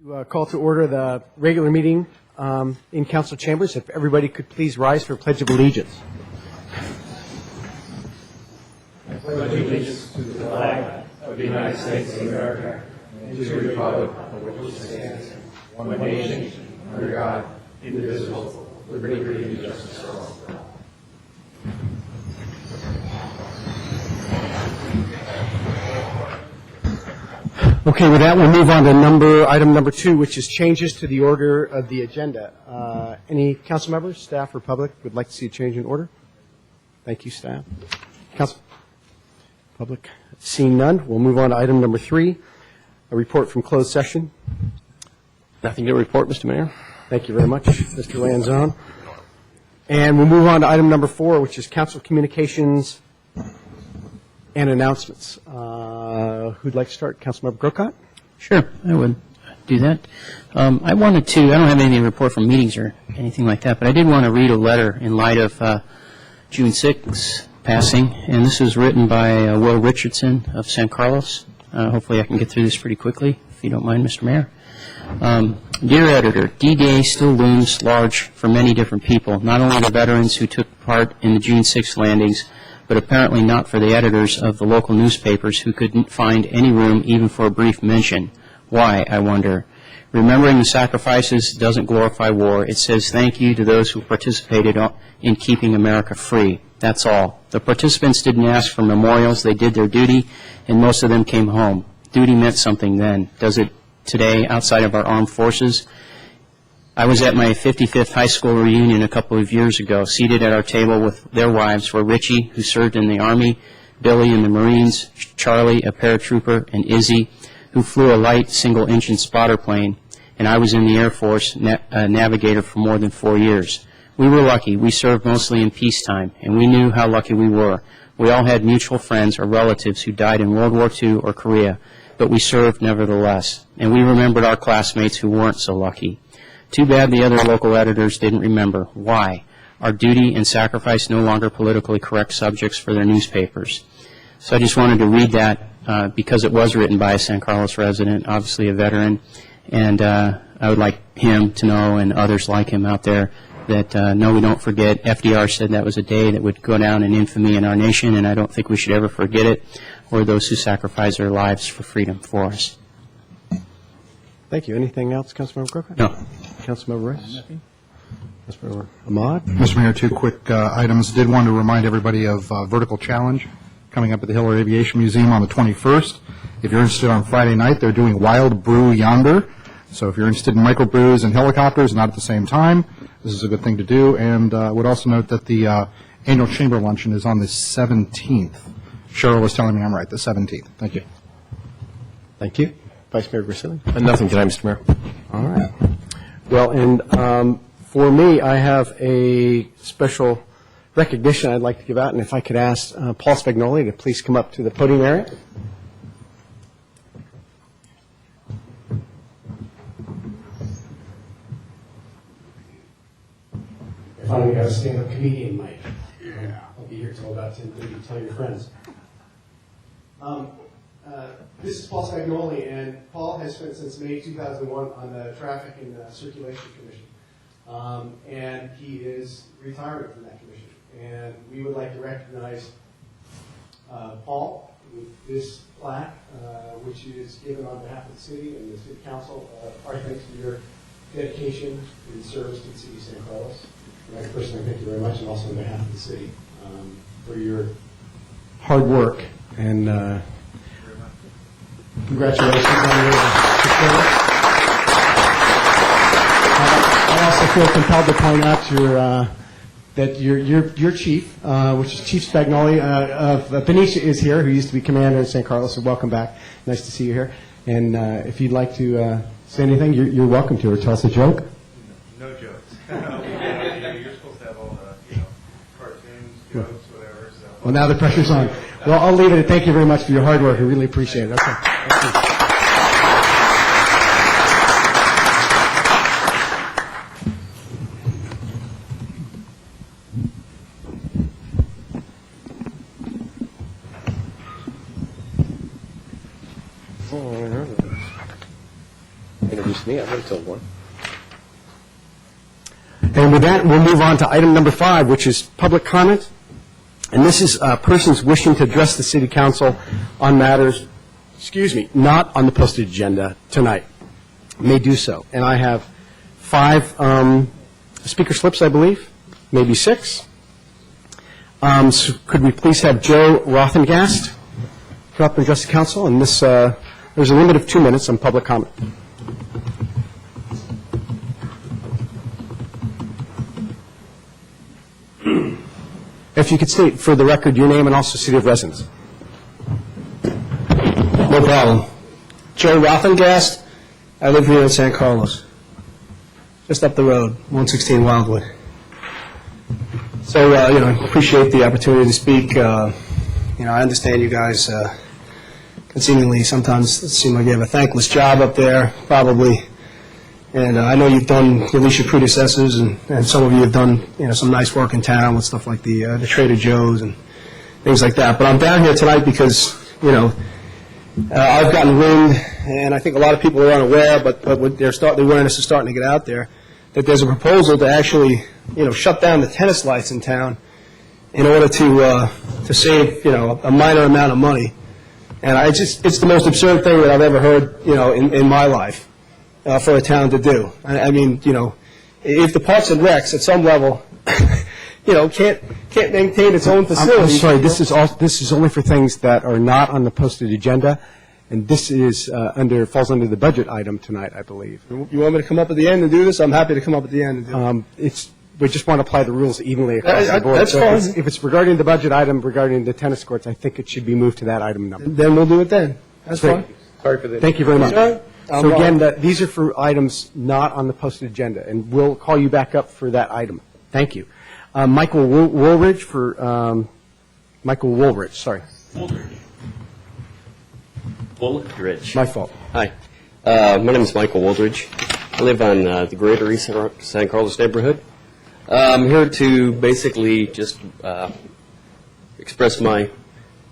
Call to order the regular meeting in council chambers. If everybody could please rise for Pledge of Allegiance. I pledge allegiance to the flag of the United States of America and to the republic for which it stands, one nation, under God, indivisible, with liberty and justice for all. Okay, with that, we'll move on to item number 2, which is changes to the order of the agenda. Any council members, staff, or public would like to see a change in order? Thank you, staff. Council? Public? Seeing none, we'll move on to item number 3, a report from closed session. Nothing to report, Mr. Mayor. Thank you very much, Mr. Lanzone. And we'll move on to item number 4, which is council communications and announcements. Who'd like to start? Councilmember Grocott? Sure, I would do that. I don't have anything to report from meetings or anything like that, but I did want to read a letter in light of June 6th passing, and this was written by Will Richardson of San Carlos. Hopefully I can get through this pretty quickly, if you don't mind, Mr. Mayor. Dear Editor, D-Day still looms large for many different people, not only the veterans who took part in the June 6th landings, but apparently not for the editors of the local newspapers who couldn't find any room even for a brief mention. Why, I wonder? Remembering the sacrifices doesn't glorify war. It says thank you to those who participated in keeping America free. That's all. The participants didn't ask for memorials. They did their duty, and most of them came home. Duty meant something then. Does it today outside of our armed forces? I was at my 55th high school reunion a couple of years ago. Seated at our table with their wives were Richie, who served in the Army, Billy in the Marines, Charlie, a paratrooper, and Izzy, who flew a light single-engine spotter plane, and I was in the Air Force, navigator for more than 4 years. We were lucky. We served mostly in peacetime, and we knew how lucky we were. We all had mutual friends or relatives who died in World War II or Korea, but we served nevertheless, and we remembered our classmates who weren't so lucky. Too bad the other local editors didn't remember. Why? Are duty and sacrifice no longer politically correct subjects for their newspapers? So I just wanted to read that because it was written by a San Carlos resident, obviously a veteran, and I would like him to know, and others like him out there, that no, we don't forget. FDR said that was a day that would go down in infamy in our nation, and I don't think we should ever forget it, or those who sacrifice their lives for freedom for us. Thank you. Anything else, Councilmember Grocott? No. Councilmember Rice? Councilmember Ahmad? Mr. Mayor, 2 quick items. Did want to remind everybody of Vertical Challenge coming up at the Hiller Aviation Museum on the 21st. If you're interested on Friday night, they're doing Wild Brew Yonder. So if you're interested in microbrews and helicopters, not at the same time, this is a good thing to do. And I would also note that the annual chamber luncheon is on the 17th. Cheryl was telling me I'm right, the 17th. Thank you. Thank you. Vice Mayor Grisilli? Nothing tonight, Mr. Mayor. All right. Well, and for me, I have a special recognition I'd like to give out, and if I could ask Paul Spagnoli to please come up to the podium area. Finally got a stand-up comedian mic. I'll be here till about 10:30. Tell your friends. This is Paul Spagnoli, and Paul has spent since May 2001 on the Traffic and Circulation Commission, and he is retiring from that commission. And we would like to recognize Paul with this plaque, which is given on behalf of the city and the city council. Our thanks for your dedication and service to the city of San Carlos. And I personally thank you very much, and also on behalf of the city for your hard work and. Congratulations on your success. I also feel compelled to point out that your chief, which is Chief Spagnoli of Benicia, is here, who used to be commander in San Carlos. So welcome back. Nice to see you here. And if you'd like to say anything, you're welcome to, or tell us a joke. No jokes. You're supposed to have all the cartoons, jokes, whatever. So. Well, now the pressure's on. Well, I'll leave it at thank you very much for your hard work. I really appreciate it. Okay. Thank you. Introduce me, I would have told one. And with that, we'll move on to item number 5, which is public comment. And this is persons wishing to address the city council on matters, not on the posted agenda tonight. May do so. And I have 5 speaker slips, I believe, maybe 6. So could we please have Joe Rothengast come up and address the council? And this, there's a limit of 2 minutes on public comment. If you could state for the record your name and also city of residence. No problem. Joe Rothengast. I live here in San Carlos, just up the road, 116 Wildwood. So, appreciate the opportunity to speak. I understand you guys can seemingly sometimes seem like you have a thankless job up there, probably. And I know you've done, at least your predecessors, and some of you have done, some nice work in town with stuff like the Trader Joe's and things like that. But I'm down here tonight because, I've gotten wind, and I think a lot of people are unaware, but the awareness is starting to get out there, that there's a proposal to actually, shut down the tennis lights in town in order to save, a minor amount of money. And it's the most absurd thing that I've ever heard, in my life. For a town to do. I mean, if the Parks and Recs at some level, can't maintain its own facilities. I'm sorry, this is only for things that are not on the posted agenda, and this is falls under the budget item tonight, I believe. You want me to come up at the end and do this? I'm happy to come up at the end and do it. We just want to apply the rules evenly across the board. That's so fine. If it's regarding the budget item, regarding the tennis courts, I think it should be moved to that item number. Then we'll do it then. That's Great. fine. Sorry for the... Thank you very much. Sure. So again, these are for items not on the posted agenda, and we'll call you back up for that item. Thank you. Michael Woolridge for, Michael Woolridge, sorry. Woolridge. My fault. Hi. My name is Michael Woolridge. I live on the Greater East San Carlos neighborhood. I'm here to basically just express my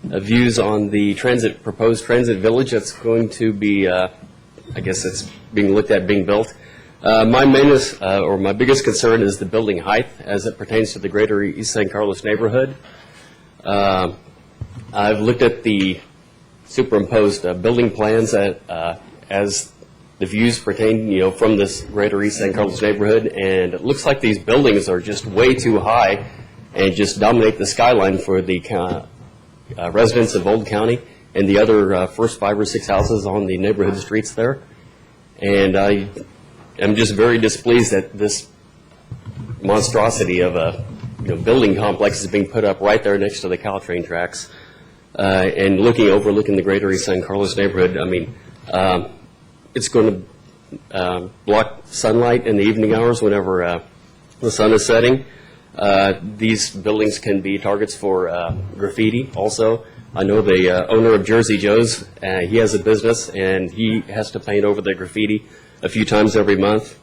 views on the proposed transit village that's going to be, I guess it's being looked at being built. My biggest concern is the building height as it pertains to the Greater East San Carlos neighborhood. I've looked at the superimposed building plans that, as the views pertain, from this Greater East San Carlos neighborhood, and it looks like these buildings are just way too high and just dominate the skyline for the residents of Old County and the other first 5 or 6 houses on the neighborhood streets there. And I am just very displeased that this monstrosity of a building complex is being put up right there next to the Caltrain tracks and overlooking the Greater East San Carlos neighborhood. I mean, it's going to block sunlight in the evening hours whenever the sun is setting. These buildings can be targets for graffiti also. I know the owner of Jersey Joe's, he has a business, and he has to paint over the graffiti a few times every month.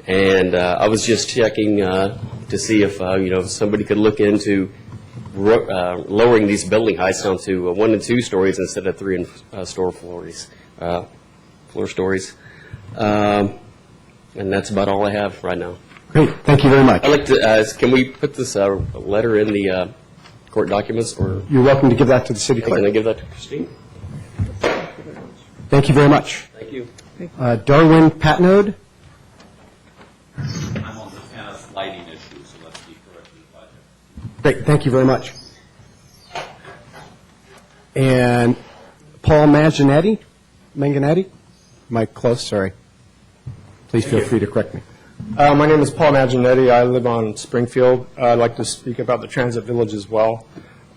And I was just checking to see if somebody could look into lowering these building heights down to 1 and 2 stories instead of 3 and floor stories. And that's about all I have right now. Great, thank you very much. I'd like to, can we put this letter in the court documents, or You're welcome to give that to the city can I clerk. give that to Christine? Thank you very much. Thank you. Darwin Patnode? I'm on the tennis lighting issue, so let's be correctly budget. Great, thank you very much. And Paul Manganetti? Am I close? Sorry. Please feel free to correct me. My name is Paul Manganetti. I live on Springfield. I'd like to speak about the transit village as well.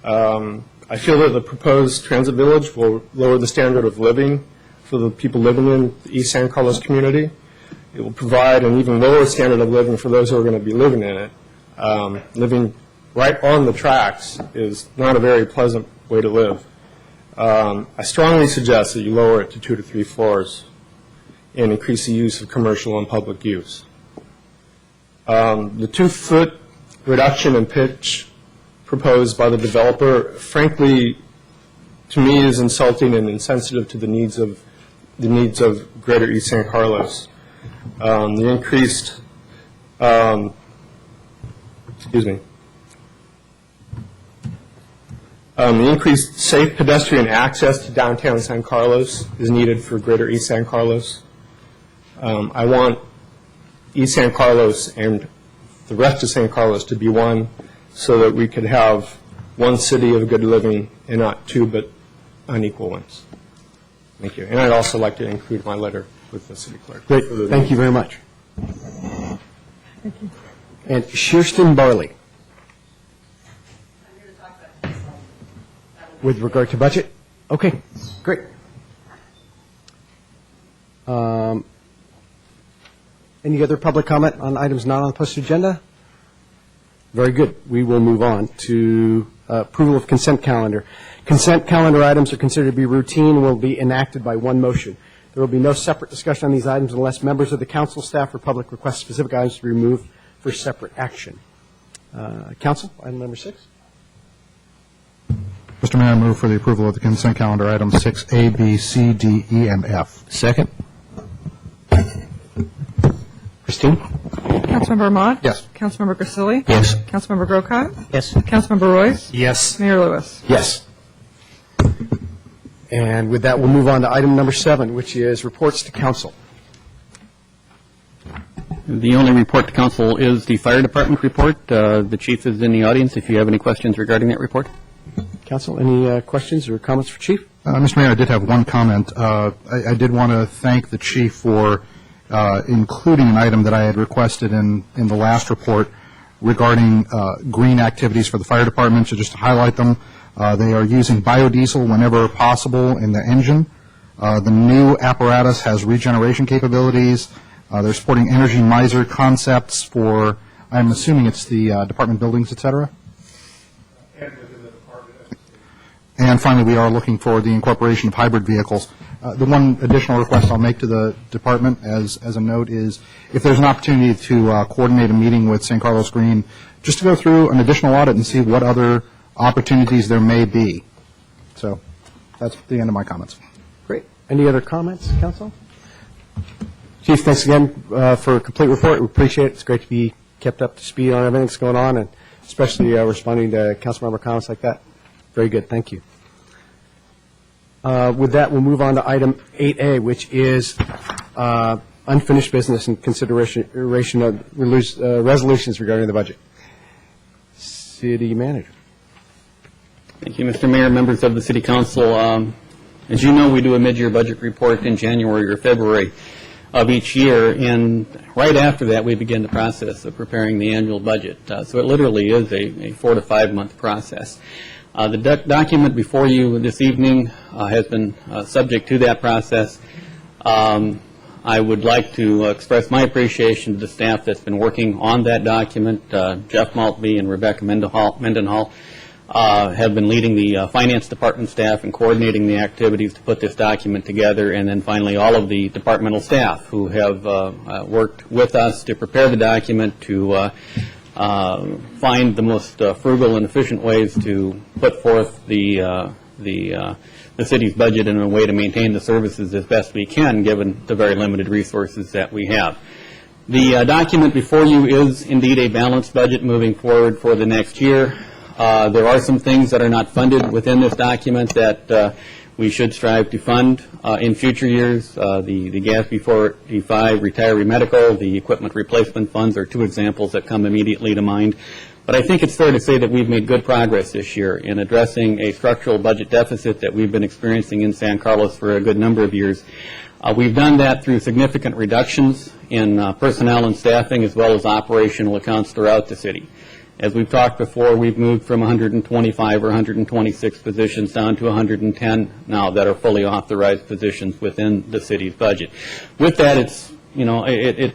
I feel that the proposed transit village will lower the standard of living for the people living in the East San Carlos community. It will provide an even lower standard of living for those who are going to be living in it. Living right on the tracks is not a very pleasant way to live. I strongly suggest that you lower it to 2 to 3 floors and increase the use of commercial and public use. The 2-foot reduction in pitch proposed by the developer, frankly, to me is insulting and insensitive to the needs of the needs of Greater East San Carlos. The increased, the increased safe pedestrian access to downtown San Carlos is needed for Greater East San Carlos. I want East San Carlos and the rest of San Carlos to be one, so that we could have one city of good living and not two but unequal ones. Thank you. And I'd also like to include my letter with the city clerk. Great, thank you very much. And Kirsten Barley. With regard to budget? Okay, great. Any other public comment on items not on the posted agenda? Very good. We will move on to approval of consent calendar. Consent calendar items are considered to be routine and will be enacted by one motion. There will be no separate discussion on these items unless members of the council, staff, or public request specific items to be removed for separate action. Council, item number 6. Mr. Mayor, I move for the approval of the consent calendar items 6A, B, C, D, E, and F. Second? Christine? Councilmember Ahmad? Yes. Councilmember Grisilli? Yes. Councilmember Grocott? Yes. Councilmember Royce? Yes. Mayor Lewis? Yes. And with that, we'll move on to item number 7, which is reports to council. The only report to council is the fire department report. The chief is in the audience if you have any questions regarding that report. Council, any questions or comments for Chief? Mr. Mayor, I did have one comment. I did want to thank the chief for including an item that I had requested in the last report regarding green activities for the fire department. So just to highlight them, they are using biodiesel whenever possible in the engine. The new apparatus has regeneration capabilities. They're supporting energy miser concepts for, I'm assuming it's the department buildings, et cetera. And within the department. And finally, we are looking for the incorporation of hybrid vehicles. The one additional request I'll make to the department as a note is if there's an opportunity to coordinate a meeting with San Carlos Green, just to go through an additional audit and see what other opportunities there may be. So that's the end of my comments. Great. Any other comments, Council? Chief, thanks again for a complete report. We appreciate it. It's great to be kept up to speed on everything that's going on, and especially responding to council member comments like that. Very good. Thank you. With that, we'll move on to item 8A, which is unfinished business and consideration of resolutions regarding the budget. City Manager. Thank you, Mr. Mayor, members of the City Council. As you know, we do a mid-year budget report in January or February of each year, and right after that, we begin the process of preparing the annual budget. So it literally is a 4 to 5 month process. The document before you this evening has been subject to that process. I would like to express my appreciation to the staff that's been working on that document. Jeff Maltby and Rebecca Mendenhall have been leading the finance department staff and coordinating the activities to put this document together, and then finally all of the departmental staff who have worked with us to prepare the document to find the most frugal and efficient ways to put forth the city's budget in a way to maintain the services as best we can, given the very limited resources that we have. The document before you is indeed a balanced budget moving forward for the next year. There are some things that are not funded within this document that we should strive to fund in future years. The GASB 45 retiree medical, the equipment replacement funds are two examples that come immediately to mind. But I think it's fair to say that we've made good progress this year in addressing a structural budget deficit that we've been experiencing in San Carlos for a good number of years. We've done that through significant reductions in personnel and staffing as well as operational accounts throughout the city. As we've talked before, we've moved from 125 or 126 positions down to 110 now that are fully authorized positions within the city's budget. With that, it's, you know, it's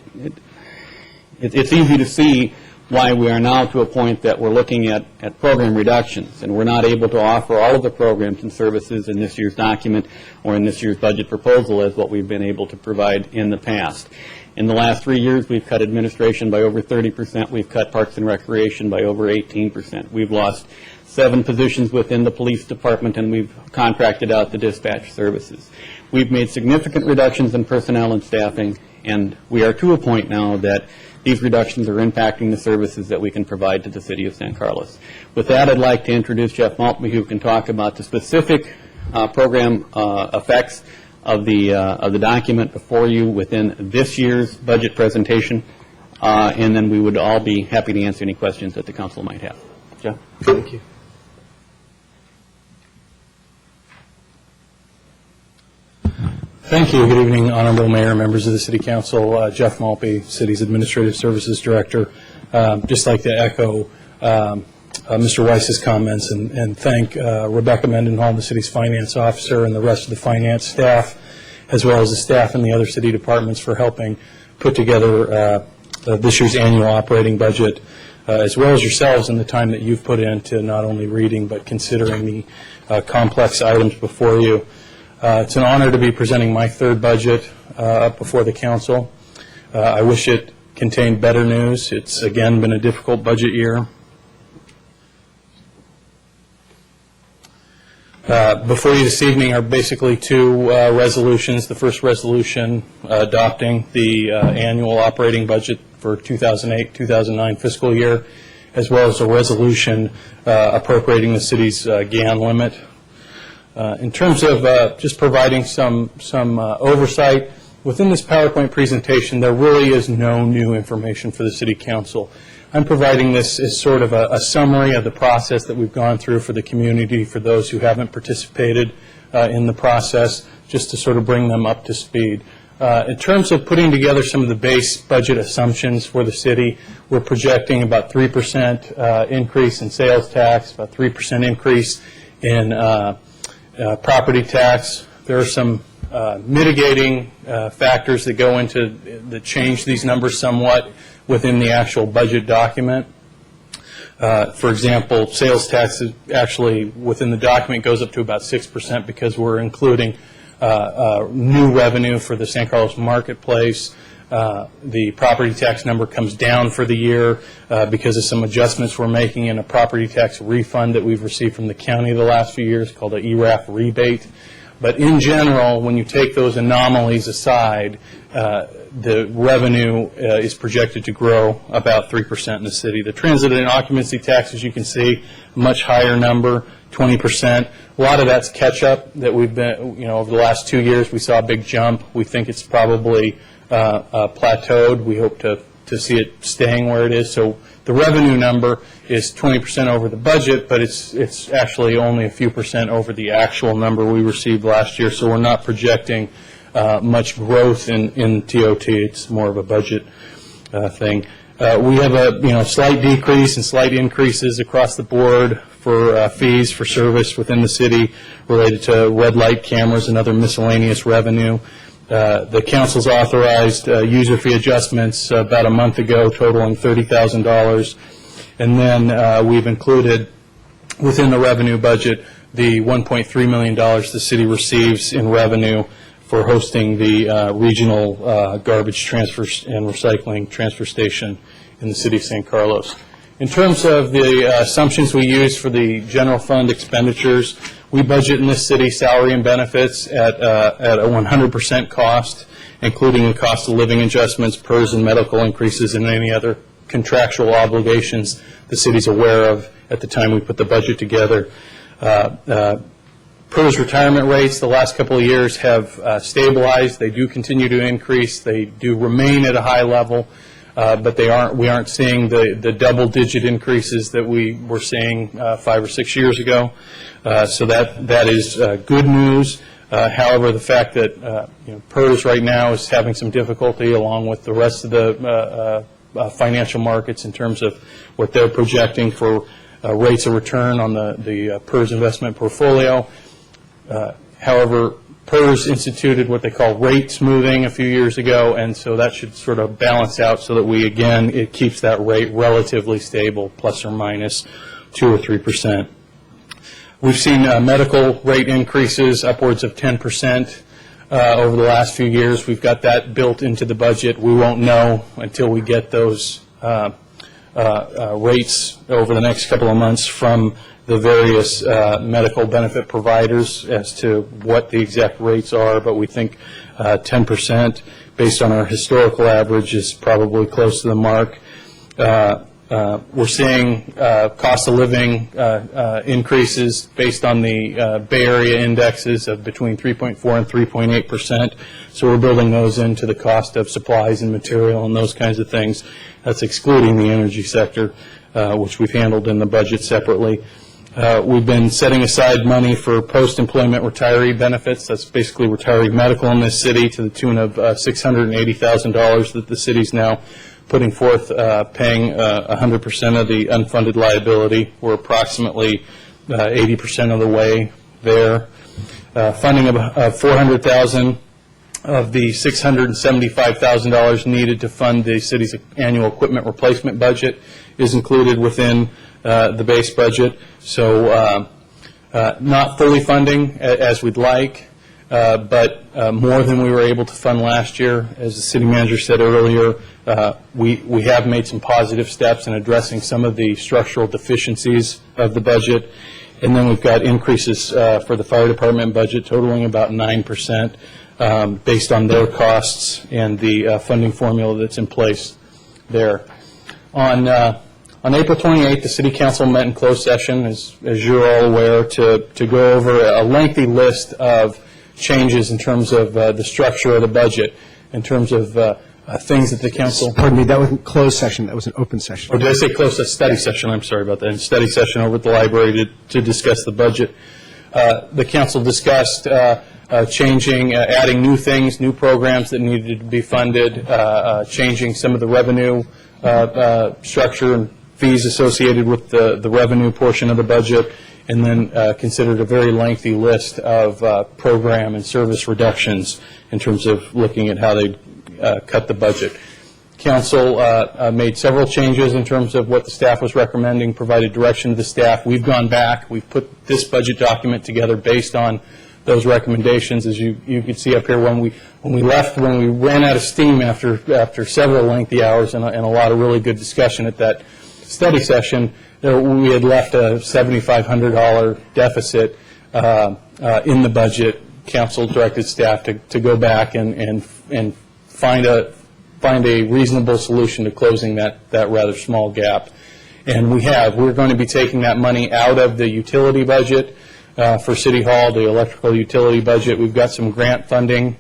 easy to see why we are now to a point that we're looking at program reductions, and we're not able to offer all of the programs and services in this year's document or in this year's budget proposal as what we've been able to provide in the past. In the last 3 years, we've cut administration by over 30%. We've cut parks and recreation by over 18%. We've lost 7 positions within the police department, and we've contracted out the dispatch services. We've made significant reductions in personnel and staffing, and we are to a point now that these reductions are impacting the services that we can provide to the city of San Carlos. With that, I'd like to introduce Jeff Maltby, who can talk about the specific program effects of the document before you within this year's budget presentation, and then we would all be happy to answer any questions that the council might have. Jeff? Thank you. Thank you. Good evening, Honorable Mayor, members of the City Council. Jeff Maltby, City's Administrative Services Director. Just like to echo Mr. Weiss's comments and thank Rebecca Mendenhall, the City's Finance Officer, and the rest of the finance staff, as well as the staff in the other city departments for helping put together this year's annual operating budget, as well as yourselves and the time that you've put into not only reading but considering the complex items before you. It's an honor to be presenting my third budget up before the council. I wish it contained better news. It's, again, been a difficult budget year. Before you this evening are basically two resolutions. The first resolution adopting the annual operating budget for 2008-2009 fiscal year, as well as a resolution appropriating the city's GAN limit. In terms of just providing some oversight, within this PowerPoint presentation, there really is no new information for the City Council. I'm providing this as sort of a summary of the process that we've gone through for the community, for those who haven't participated in the process, just to sort of bring them up to speed. In terms of putting together some of the base budget assumptions for the city, we're projecting about 3% increase in sales tax, about 3% increase in property tax. There are some mitigating factors that go into that change these numbers somewhat within the actual budget document. For example, sales tax is actually within the document goes up to about 6% because we're including new revenue for the San Carlos marketplace. The property tax number comes down for the year because of some adjustments we're making in a property tax refund that we've received from the county the last few years called an ERAF rebate. But in general, when you take those anomalies aside, the revenue is projected to grow about 3% in the city. The transit and occupancy tax, as you can see, much higher number, 20%. A lot of that's catch-up that we've been, over the last 2 years, we saw a big jump. We think it's probably plateaued. We hope to see it staying where it is. So the revenue number is 20% over the budget, but it's actually only a few percent over the actual number we received last year. So we're not projecting much growth in TOT. It's more of a budget thing. We have a slight decrease and slight increases across the board for fees for service within the city related to red light cameras and other miscellaneous revenue. The council's authorized user fee adjustments about a month ago, totaling $30,000. And then we've included within the revenue budget the $1.3 million the city receives in revenue for hosting the regional garbage transfer and recycling transfer station in the city of San Carlos. In terms of the assumptions we use for the general fund expenditures, we budget in this city salary and benefits at a 100% cost, including the cost of living adjustments, PERS and medical increases, and any other contractual obligations the city's aware of at the time we put the budget together. PERS retirement rates the last couple of years have stabilized. They do continue to increase. They do remain at a high level, but we aren't seeing the double-digit increases that we were seeing 5 or 6 years ago. So that is good news. However, the fact that PERS right now is having some difficulty along with the rest of the financial markets in terms of what they're projecting for rates of return on the PERS investment portfolio. However, PERS instituted what they call rate smoothing a few years ago, and so that should sort of balance out so that it keeps that rate relatively stable, plus or minus 2 or 3%. We've seen medical rate increases upwards of 10% over the last few years. We've got that built into the budget. We won't know until we get those rates over the next couple of months from the various medical benefit providers as to what the exact rates are, but we think 10% based on our historical average is probably close to the mark. We're seeing cost of living increases based on the Bay Area indexes of between 3.4 and 3.8%. So we're building those into the cost of supplies and material and those kinds of things. That's excluding the energy sector, which we've handled in the budget separately. We've been setting aside money for post-employment retiree benefits. That's basically retiree medical in this city to the tune of $680,000 that the city's now putting forth, paying 100% of the unfunded liability. We're approximately 80% of the way there. Funding of $400,000 of the $675,000 needed to fund the city's annual equipment replacement budget is included within the base budget. So not fully funding as we'd like, but more than we were able to fund last year. As the city manager said earlier, we have made some positive steps in addressing some of the structural deficiencies of the budget. And then we've got increases for the fire department budget totaling about 9% based on their costs and the funding formula that's in place there. On April 28th, the City Council met in closed session, as you're all aware, to go over a lengthy list of changes in terms of the structure of the budget, in terms of things that the council... Pardon me, that wasn't closed session, that was an open session. Or did I say closed? A study session, I'm sorry about that. A study session over at the library to discuss the budget. The council discussed changing, adding new things, new programs that needed to be funded, changing some of the revenue structure and fees associated with the revenue portion of the budget, and then considered a very lengthy list of program and service reductions in terms of looking at how they cut the budget. Council made several changes in terms of what the staff was recommending, provided direction to the staff. We've gone back. We've put this budget document together based on those recommendations. As you can see up here, when we ran out of steam after several lengthy hours and a lot of really good discussion at that study session, we had left a $7,500 deficit in the budget. Council directed staff to go back and find a reasonable solution to closing that rather small gap. And we're going to be taking that money out of the utility budget for City Hall, the electrical utility budget. We've got some grant funding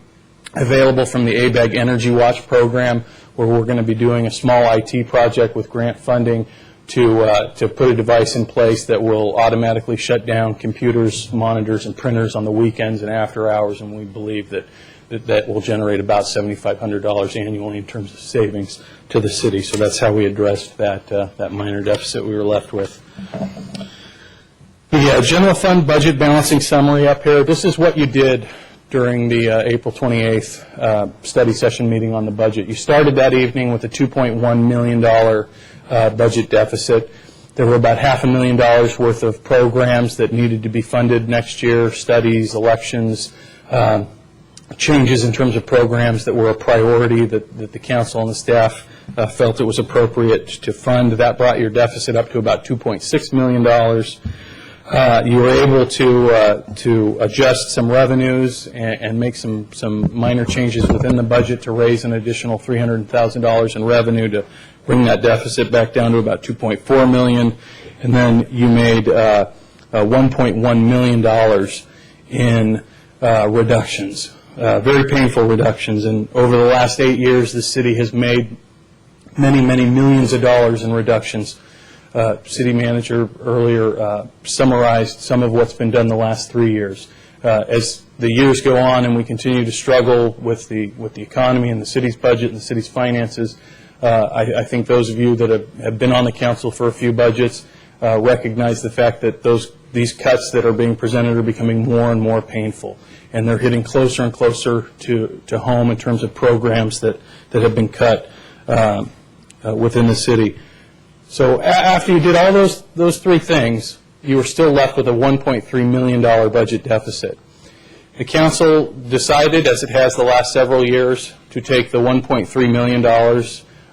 available from the ABEG Energy Watch program, where we're going to be doing a small IT project with grant funding to put a device in place that will automatically shut down computers, monitors, and printers on the weekends and after hours, and we believe that will generate about $7,500 annually in terms of savings to the city. So that's how we addressed that minor deficit we were left with. The general fund budget balancing summary up here, this is what you did during the April 28th study session meeting on the budget. You started that evening with a $2.1 million budget deficit. There were about $500,000 worth of programs that needed to be funded next year, studies, elections, changes in terms of programs that were a priority that the council and the staff felt it was appropriate to fund. That brought your deficit up to about $2.6 million. You were able to adjust some revenues and make some minor changes within the budget to raise an additional $300,000 in revenue to bring that deficit back down to about $2.4 million. And then you made $1.1 million in reductions, very painful reductions. And over the last 8 years, the city has made many, many millions of dollars in reductions. City manager earlier summarized some of what's been done the last 3 years. As the years go on and we continue to struggle with the economy and the city's budget and the city's finances, I think those of you that have been on the council for a few budgets recognize the fact that these cuts that are being presented are becoming more and more painful, and they're hitting closer and closer to home in terms of programs that have been cut within the city. So after you did all those three things, you were still left with a $1.3 million budget deficit. The council decided, as it has the last several years, to take the $1.3 million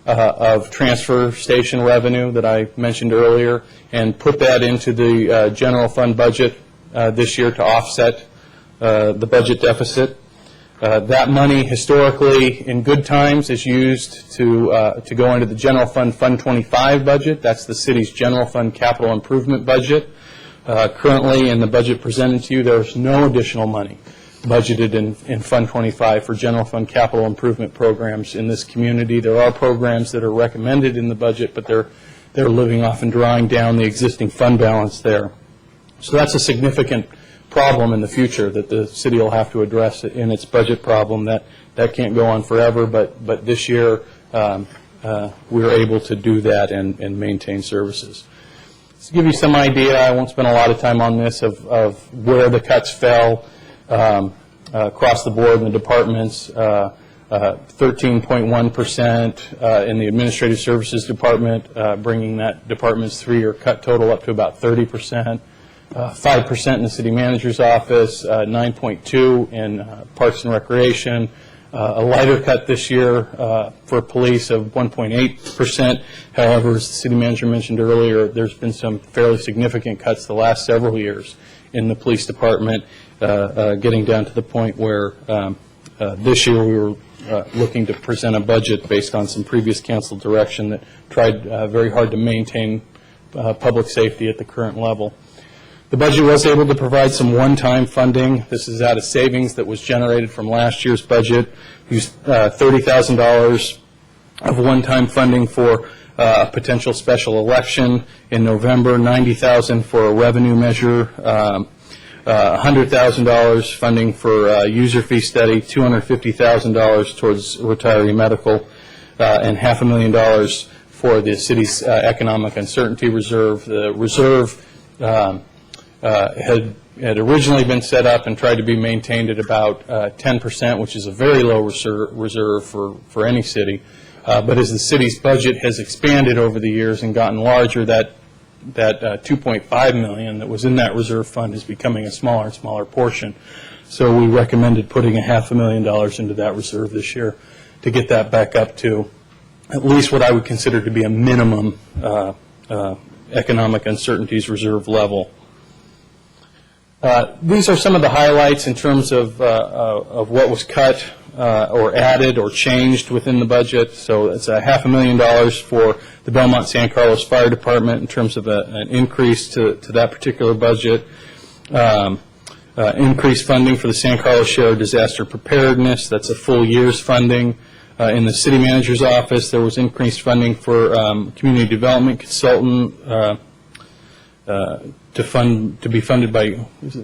of transfer station revenue that I mentioned earlier and put that into the general fund budget this year to offset the budget deficit. That money historically in good times is used to go into the general fund Fund 25 budget. That's the city's general fund capital improvement budget. Currently in the budget presented to you, there's no additional money budgeted in Fund 25 for general fund capital improvement programs in this community. There are programs that are recommended in the budget, but they're living off and drawing down the existing fund balance there. So that's a significant problem in the future that the city will have to address in its budget problem. That can't go on forever, but this year we were able to do that and maintain services. To give you some idea, I won't spend a lot of time on this, of where the cuts fell across the board in the departments. 13.1% in the Administrative Services Department, bringing that department's 3-year cut total up to about 30%. 5% in the City Manager's Office, 9.2% in Parks and Recreation, a lighter cut this year for police of 1.8%. However, as the City Manager mentioned earlier, there's been some fairly significant cuts the last several years in the Police Department, getting down to the point where this year we were looking to present a budget based on some previous council direction that tried very hard to maintain public safety at the current level. The budget was able to provide some one-time funding. This is out of savings that was generated from last year's budget. We used $30,000 of one-time funding for a potential special election in November, $90,000 for a revenue measure, $100,000 funding for a user fee study, $250,000 towards retiree medical, and $500,000 for the city's economic uncertainty reserve. The reserve had originally been set up and tried to be maintained at about 10%, which is a very low reserve for any city. But as the city's budget has expanded over the years and gotten larger, that $2.5 million that was in that reserve fund is becoming a smaller and smaller portion. So we recommended putting $500,000 into that reserve this year to get that back up to at least what I would consider to be a minimum economic uncertainties reserve level. These are some of the highlights in terms of what was cut or added or changed within the budget. So it's $500,000 for the Belmont San Carlos Fire Department in terms of an increase to that particular budget. Increased funding for the San Carlos Shore Disaster Preparedness. That's a full year's funding. In the City Manager's Office, there was increased funding for community development consultant to be funded by, is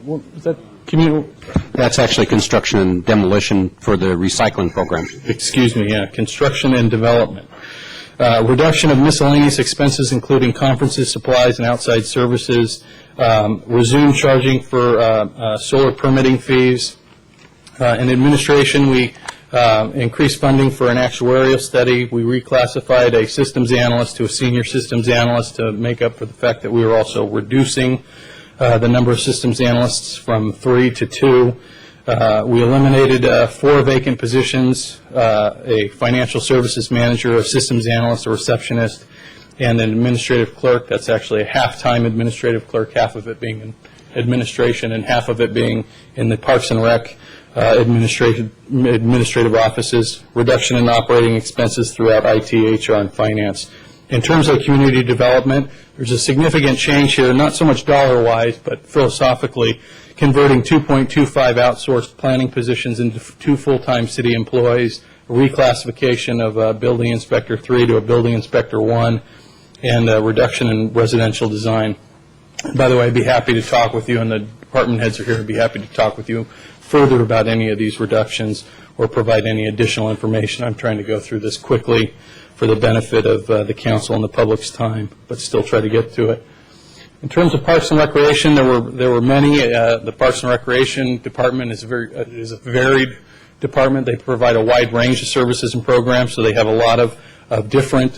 that community? That's actually construction and demolition for the recycling program. Excuse me, yeah, construction and development. Reduction of miscellaneous expenses, including conferences, supplies, and outside services. Resume charging for solar permitting fees. In administration, we increased funding for an actuarial study. We reclassified a systems analyst to a senior systems analyst to make up for the fact that we were also reducing the number of systems analysts from 3 to 2. We eliminated 4 vacant positions, a financial services manager, a systems analyst, a receptionist, and an administrative clerk. That's actually a half-time administrative clerk, half of it being in administration and half of it being in the Parks and Rec administrative offices. Reduction in operating expenses throughout IT, HR, and finance. In terms of community development, there's a significant change here, not so much dollar-wise, but philosophically, converting 2.25 outsourced planning positions into 2 full-time city employees, a reclassification of Building Inspector 3 to a Building Inspector 1, and a reduction in residential design. By the way, I'd be happy to talk with you, and the department heads are here. I'd be happy to talk with you further about any of these reductions or provide any additional information. I'm trying to go through this quickly for the benefit of the council and the public's time, but still try to get to it. In terms of Parks and Recreation, there were many. The Parks and Recreation Department is a varied department. They provide a wide range of services and programs, so they have a lot of different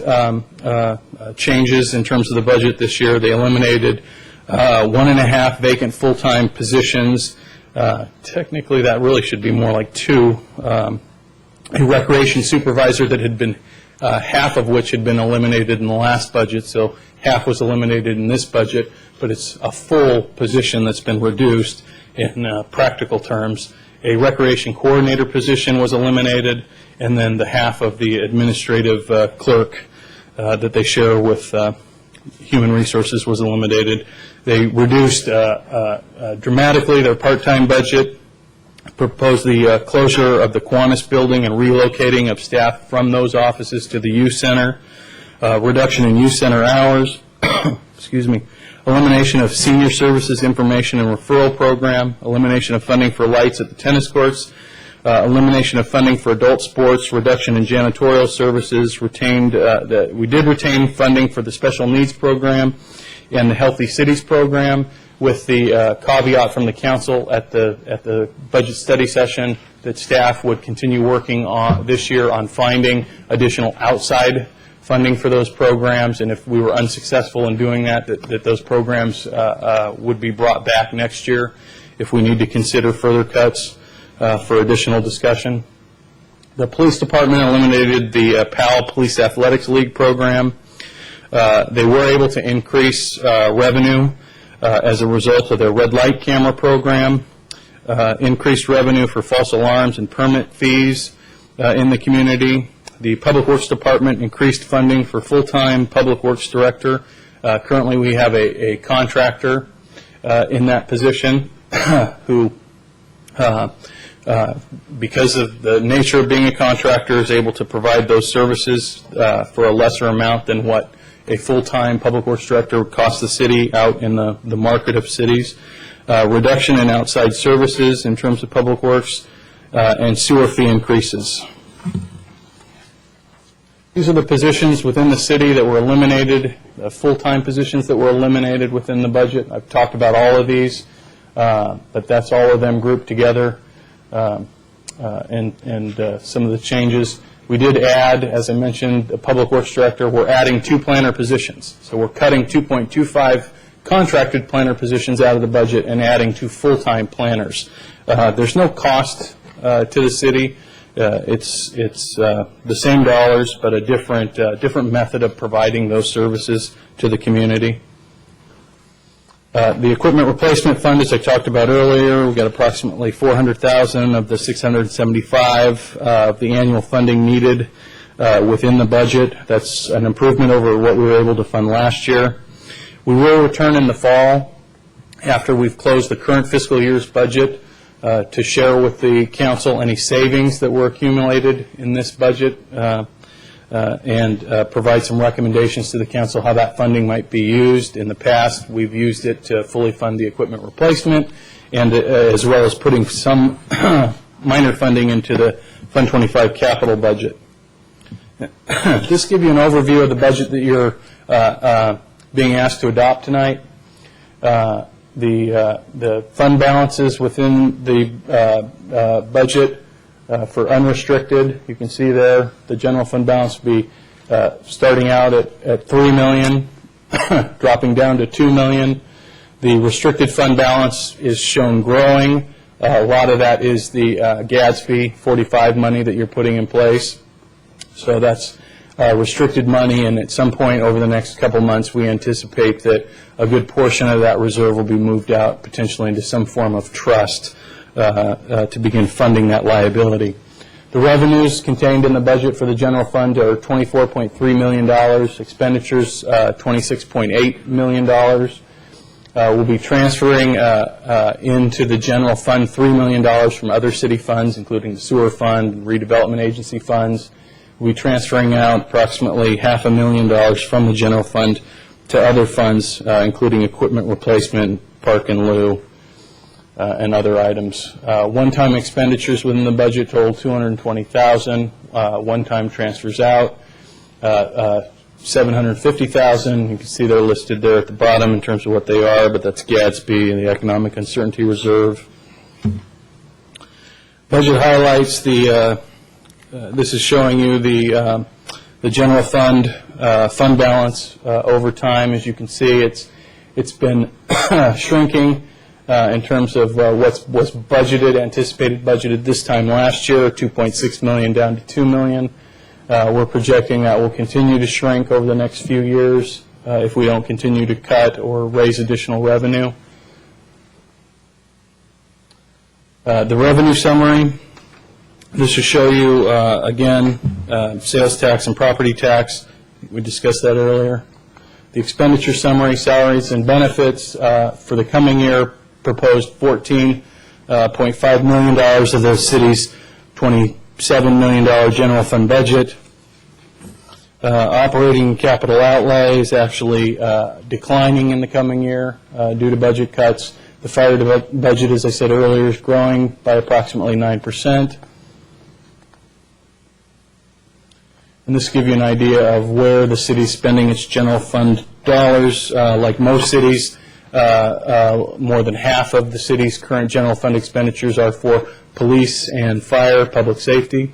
changes in terms of the budget this year. They eliminated 1.5 vacant full-time positions. Technically, that really should be more like 2. A recreation supervisor that had been half of which had been eliminated in the last budget, so half was eliminated in this budget, but it's a full position that's been reduced in practical terms. A recreation coordinator position was eliminated, and then the half of the administrative clerk that they share with Human Resources was eliminated. They reduced dramatically their part-time budget, proposed the closure of the Kiwanis building and relocating of staff from those offices to the youth center, reduction in youth center hours, excuse me, elimination of senior services information and referral program, elimination of funding for lights at the tennis courts, elimination of funding for adult sports, reduction in janitorial services, we did retain funding for the special needs program and the Healthy Cities program, with the caveat from the council at the budget study session that staff would continue working on this year on finding additional outside funding for those programs, and if we were unsuccessful in doing that, that those programs would be brought back next year if we need to consider further cuts for additional discussion. The police department eliminated the PAL Police Athletics League program. They were able to increase revenue as a result of their red light camera program, increased revenue for false alarms and permit fees in the community. The Public Works Department increased funding for full-time Public Works Director. Currently we have a contractor in that position who, because of the nature of being a contractor, is able to provide those services for a lesser amount than what a full-time Public Works Director would cost the city out in the market of cities. Reduction in outside services in terms of Public Works, and sewer fee increases. These are the positions within the city that were eliminated, full-time positions that were eliminated within the budget. I've talked about all of these, but that's all of them grouped together, and some of the changes. We did add, as I mentioned, a Public Works Director. We're adding 2 planner positions. So we're cutting 2.25 contracted planner positions out of the budget and adding 2 full-time planners. There's no cost to the city. It's the same dollars, but a different method of providing those services to the community. The equipment replacement fund, as I talked about earlier, we've got approximately $400,000 of the $675 of the annual funding needed within the budget. That's an improvement over what we were able to fund last year. We will return in the fall after we've closed the current fiscal year's budget to share with the council any savings that were accumulated in this budget and provide some recommendations to the council how that funding might be used. In the past, we've used it to fully fund the equipment replacement, and as well as putting some minor funding into the Fund 25 capital budget. Just give you an overview of the budget that you're being asked to adopt tonight. The fund balances within the budget for unrestricted, you can see there the general fund balance will be starting out at $3 million, dropping down to $2 million. The restricted fund balance is shown growing. A lot of that is the GADSB 45 money that you're putting in place. So that's restricted money, and at some point over the next couple months we anticipate that a good portion of that reserve will be moved out potentially into some form of trust to begin funding that liability. The revenues contained in the budget for the general fund are $24.3 million, expenditures $26.8 million. We'll be transferring into the general fund $3 million from other city funds, including the sewer fund, redevelopment agency funds. We'll be transferring out approximately $500,000 from the general fund to other funds, including equipment replacement, park and lieu, and other items. One-time expenditures within the budget total $220,000. One-time transfers out $750,000. You can see they're listed there at the bottom in terms of what they are, but that's GADSB and the Economic Uncertainty Reserve. Budget highlights this is showing you the general fund fund balance over time. As you can see, it's been shrinking in terms of what's budgeted, anticipated budgeted this time last year, $2.6 million down to $2 million. We're projecting that will continue to shrink over the next few years if we don't continue to cut or raise additional revenue. The revenue summary, this will show you, again, sales tax and property tax. We discussed that earlier. The expenditure summary, salaries and benefits for the coming year, proposed $14.5 million of the city's $27 million general fund budget. Operating capital outlay is actually declining in the coming year due to budget cuts. The fire budget, as I said earlier, is growing by approximately 9%. And this gives you an idea of where the city is spending its general fund dollars. Like most cities, more than half of the city's current general fund expenditures are for police and fire, public safety.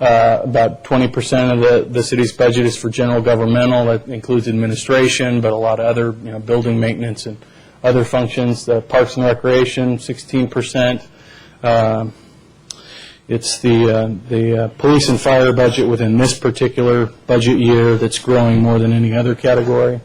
About 20% of the city's budget is for general governmental. That includes administration, but a lot of other, building maintenance and other functions. The Parks and Recreation, 16%. It's the police and fire budget within this particular budget year that's growing more than any other category.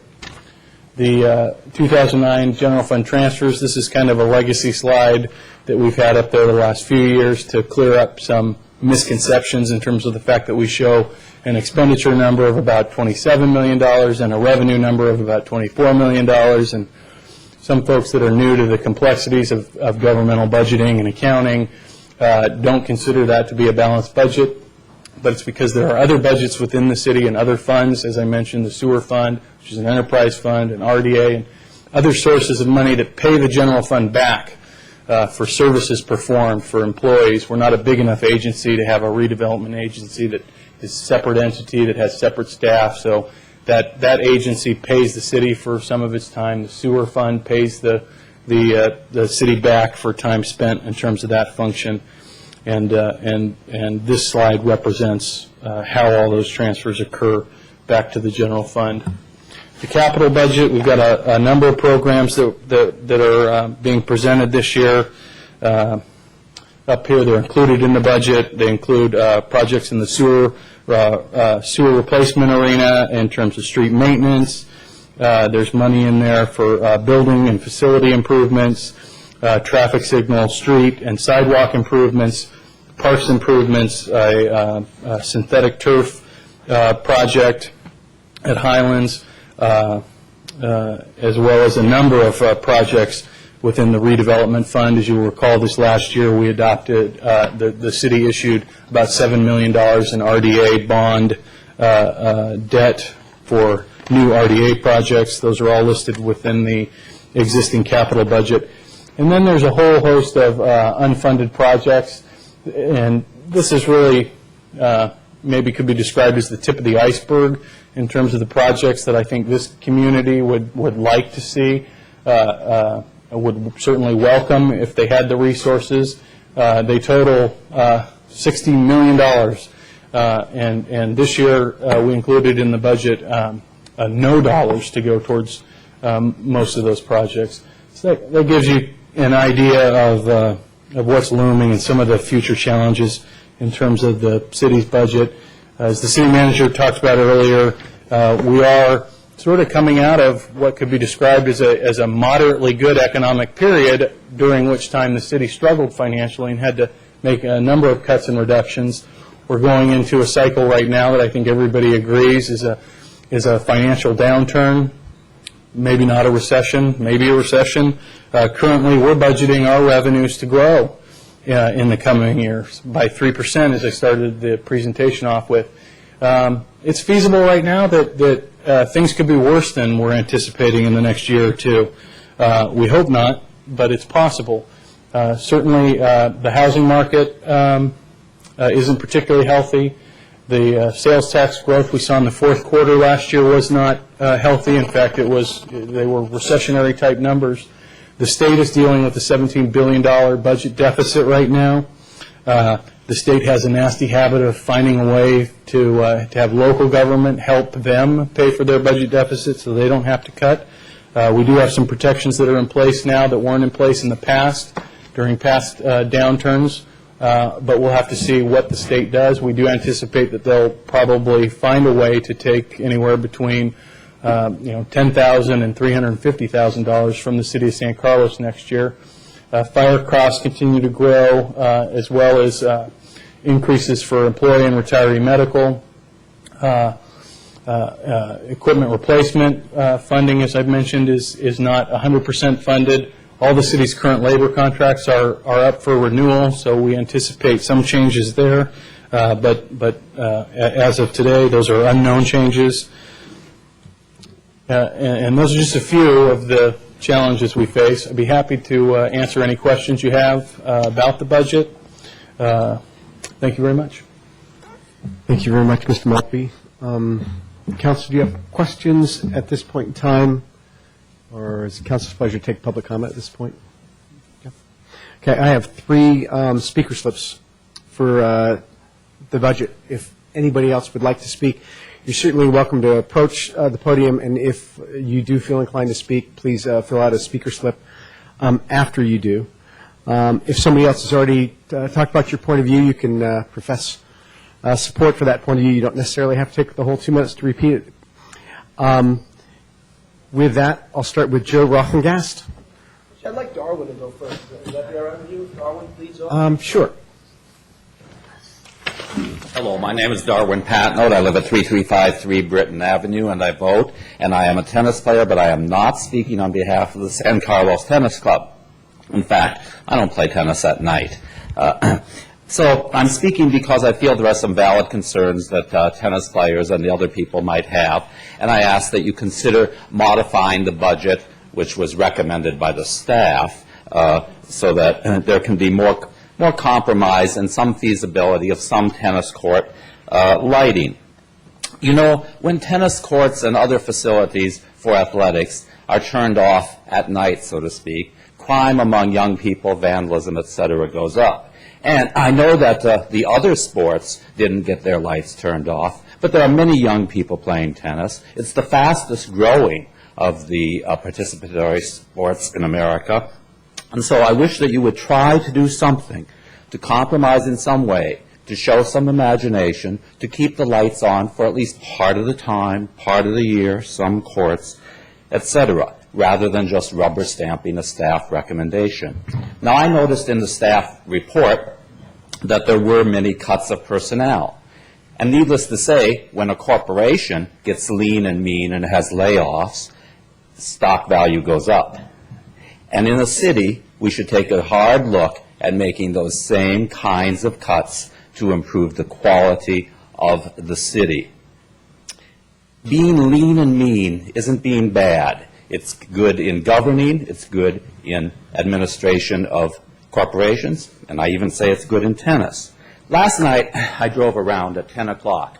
The 2009 general fund transfers, this is kind of a legacy slide that we've had up there the last few years to clear up some misconceptions in terms of the fact that we show an expenditure number of about $27 million and a revenue number of about $24 million. And some folks that are new to the complexities of governmental budgeting and accounting don't consider that to be a balanced budget, but it's because there are other budgets within the city and other funds, as I mentioned, the sewer fund, which is an enterprise fund, an RDA, and other sources of money that pay the general fund back for services performed for employees. We're not a big enough agency to have a redevelopment agency that is a separate entity that has separate staff, so that agency pays the city for some of its time. The sewer fund pays the city back for time spent in terms of that function, and this slide represents how all those transfers occur back to the general fund. The capital budget, we've got a number of programs that are being presented this year. Up here, they're included in the budget. They include projects in the sewer replacement arena in terms of street maintenance. There's money in there for building and facility improvements, traffic signal, street and sidewalk improvements, parks improvements, a synthetic turf project at Highlands, as well as a number of projects within the redevelopment fund. As you will recall, this last year we adopted, the city issued about $7 million in RDA bond debt for new RDA projects. Those are all listed within the existing capital budget. And then there's a whole host of unfunded projects, and this is really maybe could be described as the tip of the iceberg in terms of the projects that I think this community would like to see, would certainly welcome if they had the resources. They total $16 million, and this year we included in the budget no dollars to go towards most of those projects. So that gives you an idea of what's looming and some of the future challenges in terms of the city's budget. As the city manager talked about earlier, we are sort of coming out of what could be described as a moderately good economic period, during which time the city struggled financially and had to make a number of cuts and reductions. We're going into a cycle right now that I think everybody agrees is a financial downturn, maybe not a recession, maybe a recession. Currently, we're budgeting our revenues to grow in the coming years by 3%, as I started the presentation off with. It's feasible right now that things could be worse than we're anticipating in the next year or two. We hope not, but it's possible. Certainly, the housing market isn't particularly healthy. The sales tax growth we saw in the fourth quarter last year was not healthy. In fact, they were recessionary type numbers. The state is dealing with a $17 billion budget deficit right now. The state has a nasty habit of finding a way to have local government help them pay for their budget deficit so they don't have to cut. We do have some protections that are in place now that weren't in place in the past, during past downturns. but we'll have to see what the state does. We do anticipate that they'll probably find a way to take anywhere between $10,000 and $350,000 from the city of San Carlos next year. Fire costs continue to grow, as well as increases for employee and retiree medical. Equipment replacement funding, as I've mentioned, is not 100% funded. All the city's current labor contracts are up for renewal, so we anticipate some changes there. But as of today, those are unknown changes. And those are just a few of the challenges we face. I'd be happy to answer any questions you have about the budget. Thank you very much. Thank you very much, Mr. Maltby. Council, do you have questions at this point in time? Or is it council's pleasure to take public comment at this point? Okay, I have 3 speaker slips for the budget. If anybody else would like to speak, you're certainly welcome to approach the podium, and if you do feel inclined to speak, please fill out a speaker slip after you do. If somebody else has already talked about your point of view, you can profess support for that point of view. You don't necessarily have to take the whole 2 minutes to repeat it. With that, I'll start with Joe Rothengast. I'd like Darwin to go first. Is that all right with you? Darwin, please. Sure. Hello, my name is Darwin Patnode. I live at 3353 Britton Avenue, and I vote. And I am a tennis player, but I am not speaking on behalf of the San Carlos Tennis Club. In fact, I don't play tennis at night. So I'm speaking because I feel there are some valid concerns that tennis players and the other people might have, and I ask that you consider modifying the budget, which was recommended by the staff, so that there can be more compromise and some feasibility of some tennis court lighting. You know, when tennis courts and other facilities for athletics are turned off at night, so to speak, crime among young people, vandalism, etc., goes up. And I know that the other sports didn't get their lights turned off, but there are many young people playing tennis. It's the fastest growing of the participatory sports in America. And so I wish that you would try to do something, to compromise in some way, to show some imagination, to keep the lights on for at least part of the time, part of the year, some courts, etc., rather than just rubber stamping a staff recommendation. Now, I noticed in the staff report that there were many cuts of personnel. And needless to say, when a corporation gets lean and mean and has layoffs, stock value goes up. And in a city, we should take a hard look at making those same kinds of cuts to improve the quality of the city. Being lean and mean isn't being bad. It's good in governing, it's good in administration of corporations, and I even say it's good in tennis. Last night, I drove around at 10 o'clock,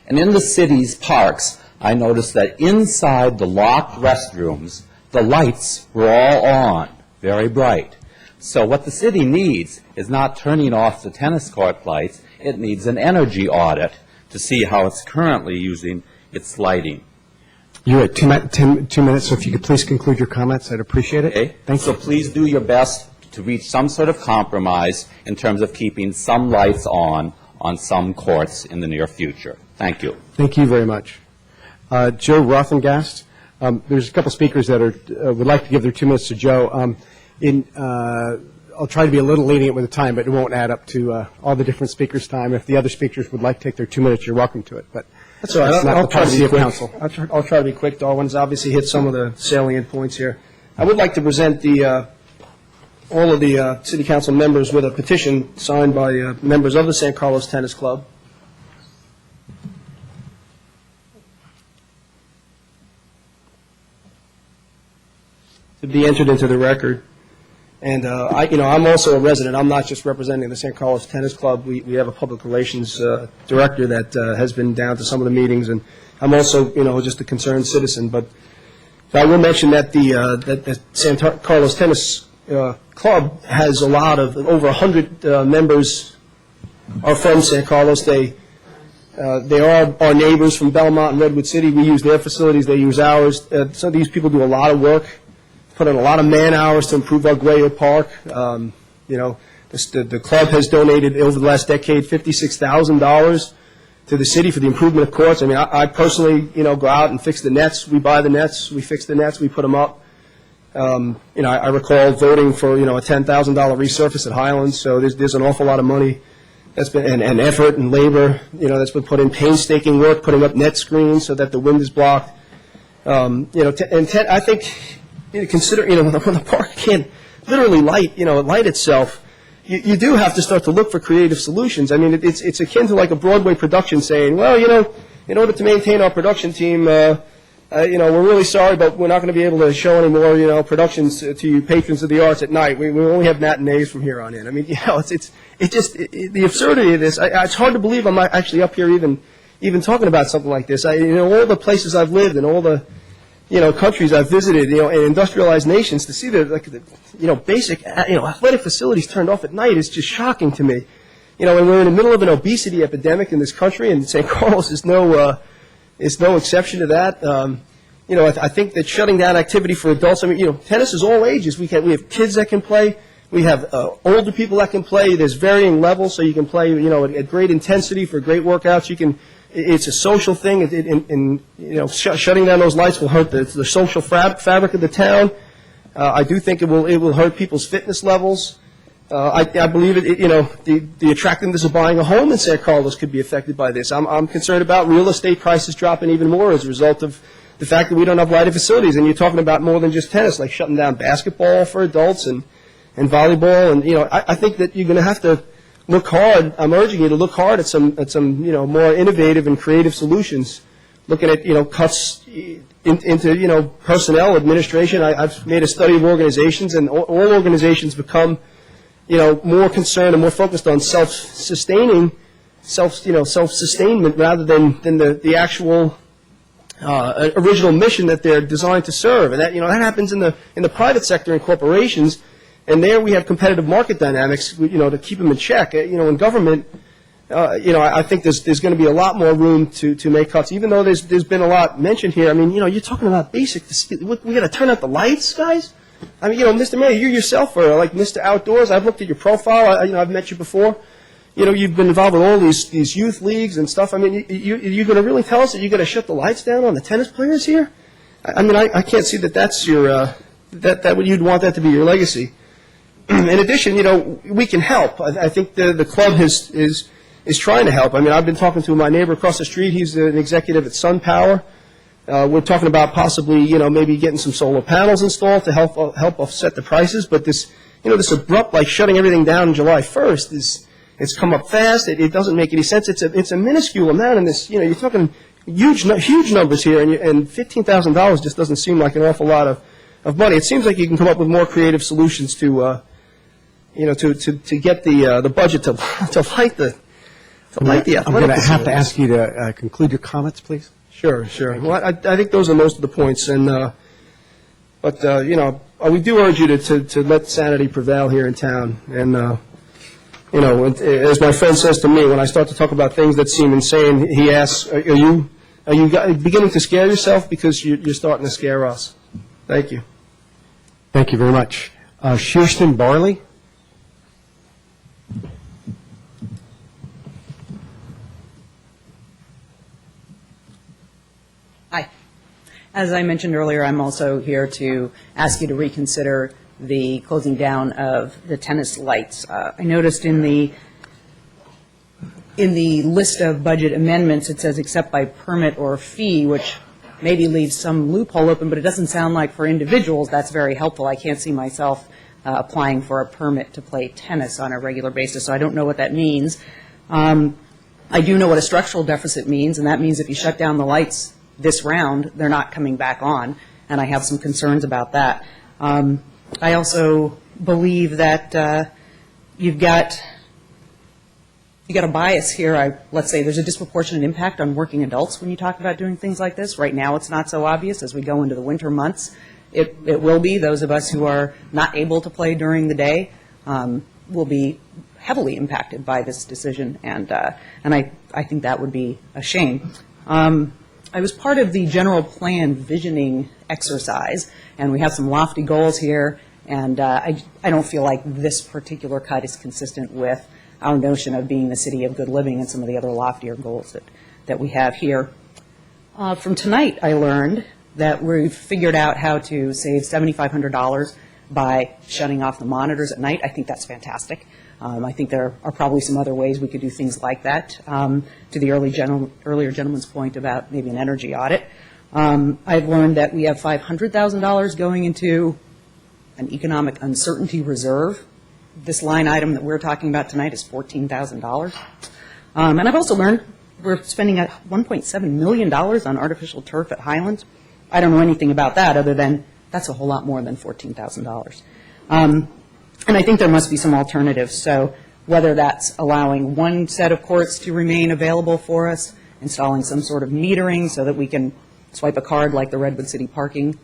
and in the city's parks, I noticed that inside the locked restrooms, the lights were all on, very bright. So what the city needs is not turning off the tennis court lights, it needs an energy audit to see how it's currently using its lighting. You're at 2 minutes, so if you could please conclude your comments, I'd appreciate it. Okay. Thank you. So please do your best to reach some sort of compromise in terms of keeping some lights on some courts in the near future. Thank you. Thank you very much. Joe Rothengast. There's a couple speakers that would like to give their 2 minutes to Joe. I'll try to be a little lenient with the time, but it won't add up to all the different speakers' time. If the other speakers would like to take their 2 minutes, you're welcome to it. But that's all right. That's not I'll the try to policy be of quick. council. I'll try to be quick. Darwin's obviously hit some of the salient points here. I would like to present all of the city council members with a petition signed by members of the San Carlos Tennis Club. To be entered into the record. And I'm also a resident. I'm not just representing the San Carlos Tennis Club. We have a public relations director that has been down to some of the meetings, and I'm also, just a concerned citizen. But I will mention that the San Carlos Tennis Club has a lot of over 100 members are from San Carlos. They are our neighbors from Belmont and Redwood City. We use their facilities. They use ours. So these people do a lot of work. Put in a lot of man hours to improve our Grayer Park. The club has donated over the last decade $56,000 to the city for the improvement of courts. I mean, I personally, go out and fix the nets. We buy the nets, we fix the nets, we put them up. I recall voting for, a $10,000 resurface at Highlands, so there's an awful lot of money that's been, and effort and labor, that's been put in, painstaking work, putting up net screens so that the wind is blocked. I think, consider, when the park can't literally light itself, you do have to start to look for creative solutions. I mean, it's akin to like a Broadway production saying, well, in order to maintain our production team, we're really sorry, but we're not going to be able to show any more, productions to you patrons of the arts at night. We only have matinees from here on in. I mean, the absurdity of this. It's hard to believe I'm actually up here even talking about something like this. All the places I've lived and all the, countries I've visited, in industrialized nations, to see the basic, athletic facilities turned off at night is just shocking to me. And we're in the middle of an obesity epidemic in this country, and St. Carlos is no exception to that. I think that shutting down activity for adults, tennis is all ages. We have kids that can play. We have older people that can play. There's varying levels, so you can play, at great intensity for great workouts. It's a social thing, shutting down those lights will hurt the social fabric of the town. I do think it will hurt people's fitness levels. I believe the attractiveness of buying a home in San Carlos could be affected by this. I'm concerned about real estate prices dropping even more as a result of the fact that we don't have lighted facilities. And you're talking about more than just tennis, like shutting down basketball for adults and volleyball. And I think that you're going to have to look hard. I'm urging you to look hard at some more innovative and creative solutions. Looking at cuts into personnel, administration. I've made a study of organizations, and all organizations become more concerned and more focused on self-sustainment rather than the actual original mission that they're designed to serve. And that that happens in the private sector and corporations. And there we have competitive market dynamics, to keep them in check. In government, I think there's going to be a lot more room to make cuts, even though there's been a lot mentioned here. I mean, you're talking about basic. We got to turn out the lights, guys. I mean, Mr. Mayor, you yourself are like Mr. Outdoors. I've looked at your profile. I've met you before. You've been involved with all these youth leagues and stuff. I mean, you're going to really tell us that you're going to shut the lights down on the tennis players here? I mean, I can't see that that's your that you'd want that to be your legacy. In addition, we can help. I think the club is trying to help. I mean, I've been talking to my neighbor across the street. He's an executive at Sun Power. We're talking about possibly, maybe getting some solar panels installed to help offset the prices. But this abrupt, like shutting everything down on July 1st it's come up fast. It doesn't make any sense. It's a minuscule amount in this. You're talking huge numbers here, and $15,000 just doesn't seem like an awful lot of money. It seems like you can come up with more creative solutions to get the budget to light the athletic. I'm going to have to ask you to conclude your comments, please. Sure. Well, I think those are most of the points, and we do urge you to let sanity prevail here in town. And as my friend says to me, when I start to talk about things that seem insane, he asks, "Are you beginning to scare yourself because you're starting to scare us?" Thank you. Thank you very much. Shearston Barley. Hi. As I mentioned earlier, I'm also here to ask you to reconsider the closing down of the tennis lights. I noticed in the list of budget amendments, it says except by permit or fee, which maybe leaves some loophole open, but it doesn't sound like for individuals that's very helpful. I can't see myself applying for a permit to play tennis on a regular basis, so I don't know what that means. I do know what a structural deficit means, and that means if you shut down the lights this round, they're not coming back on, and I have some concerns about that. I also believe that you've got a bias here. Let's say there's a disproportionate impact on working adults when you talk about doing things like this. Right now it's not so obvious. As we go into the winter months, it will be. Those of us who are not able to play during the day will be heavily impacted by this decision, and I think that would be a shame. I was part of the general plan visioning exercise, and we have some lofty goals here, And I don't feel like this particular cut is consistent with our notion of being the city of good living and some of the other loftier goals that we have here. From tonight, I learned that we've figured out how to save $7,500 by shutting off the monitors at night. I think that's fantastic. I think there are probably some other ways we could do things like that. To the earlier gentleman's point about maybe an energy audit, I've learned that we have $500,000 going into an economic uncertainty reserve. This line item that we're talking about tonight is $14,000. And I've also learned we're spending $1.7 million on artificial turf at Highlands. I don't know anything about that other than that's a whole lot more than $14,000. And I think there must be some alternatives. So whether that's allowing one set of courts to remain available for us, installing some sort of metering so that we can swipe a card like the Redwood City parking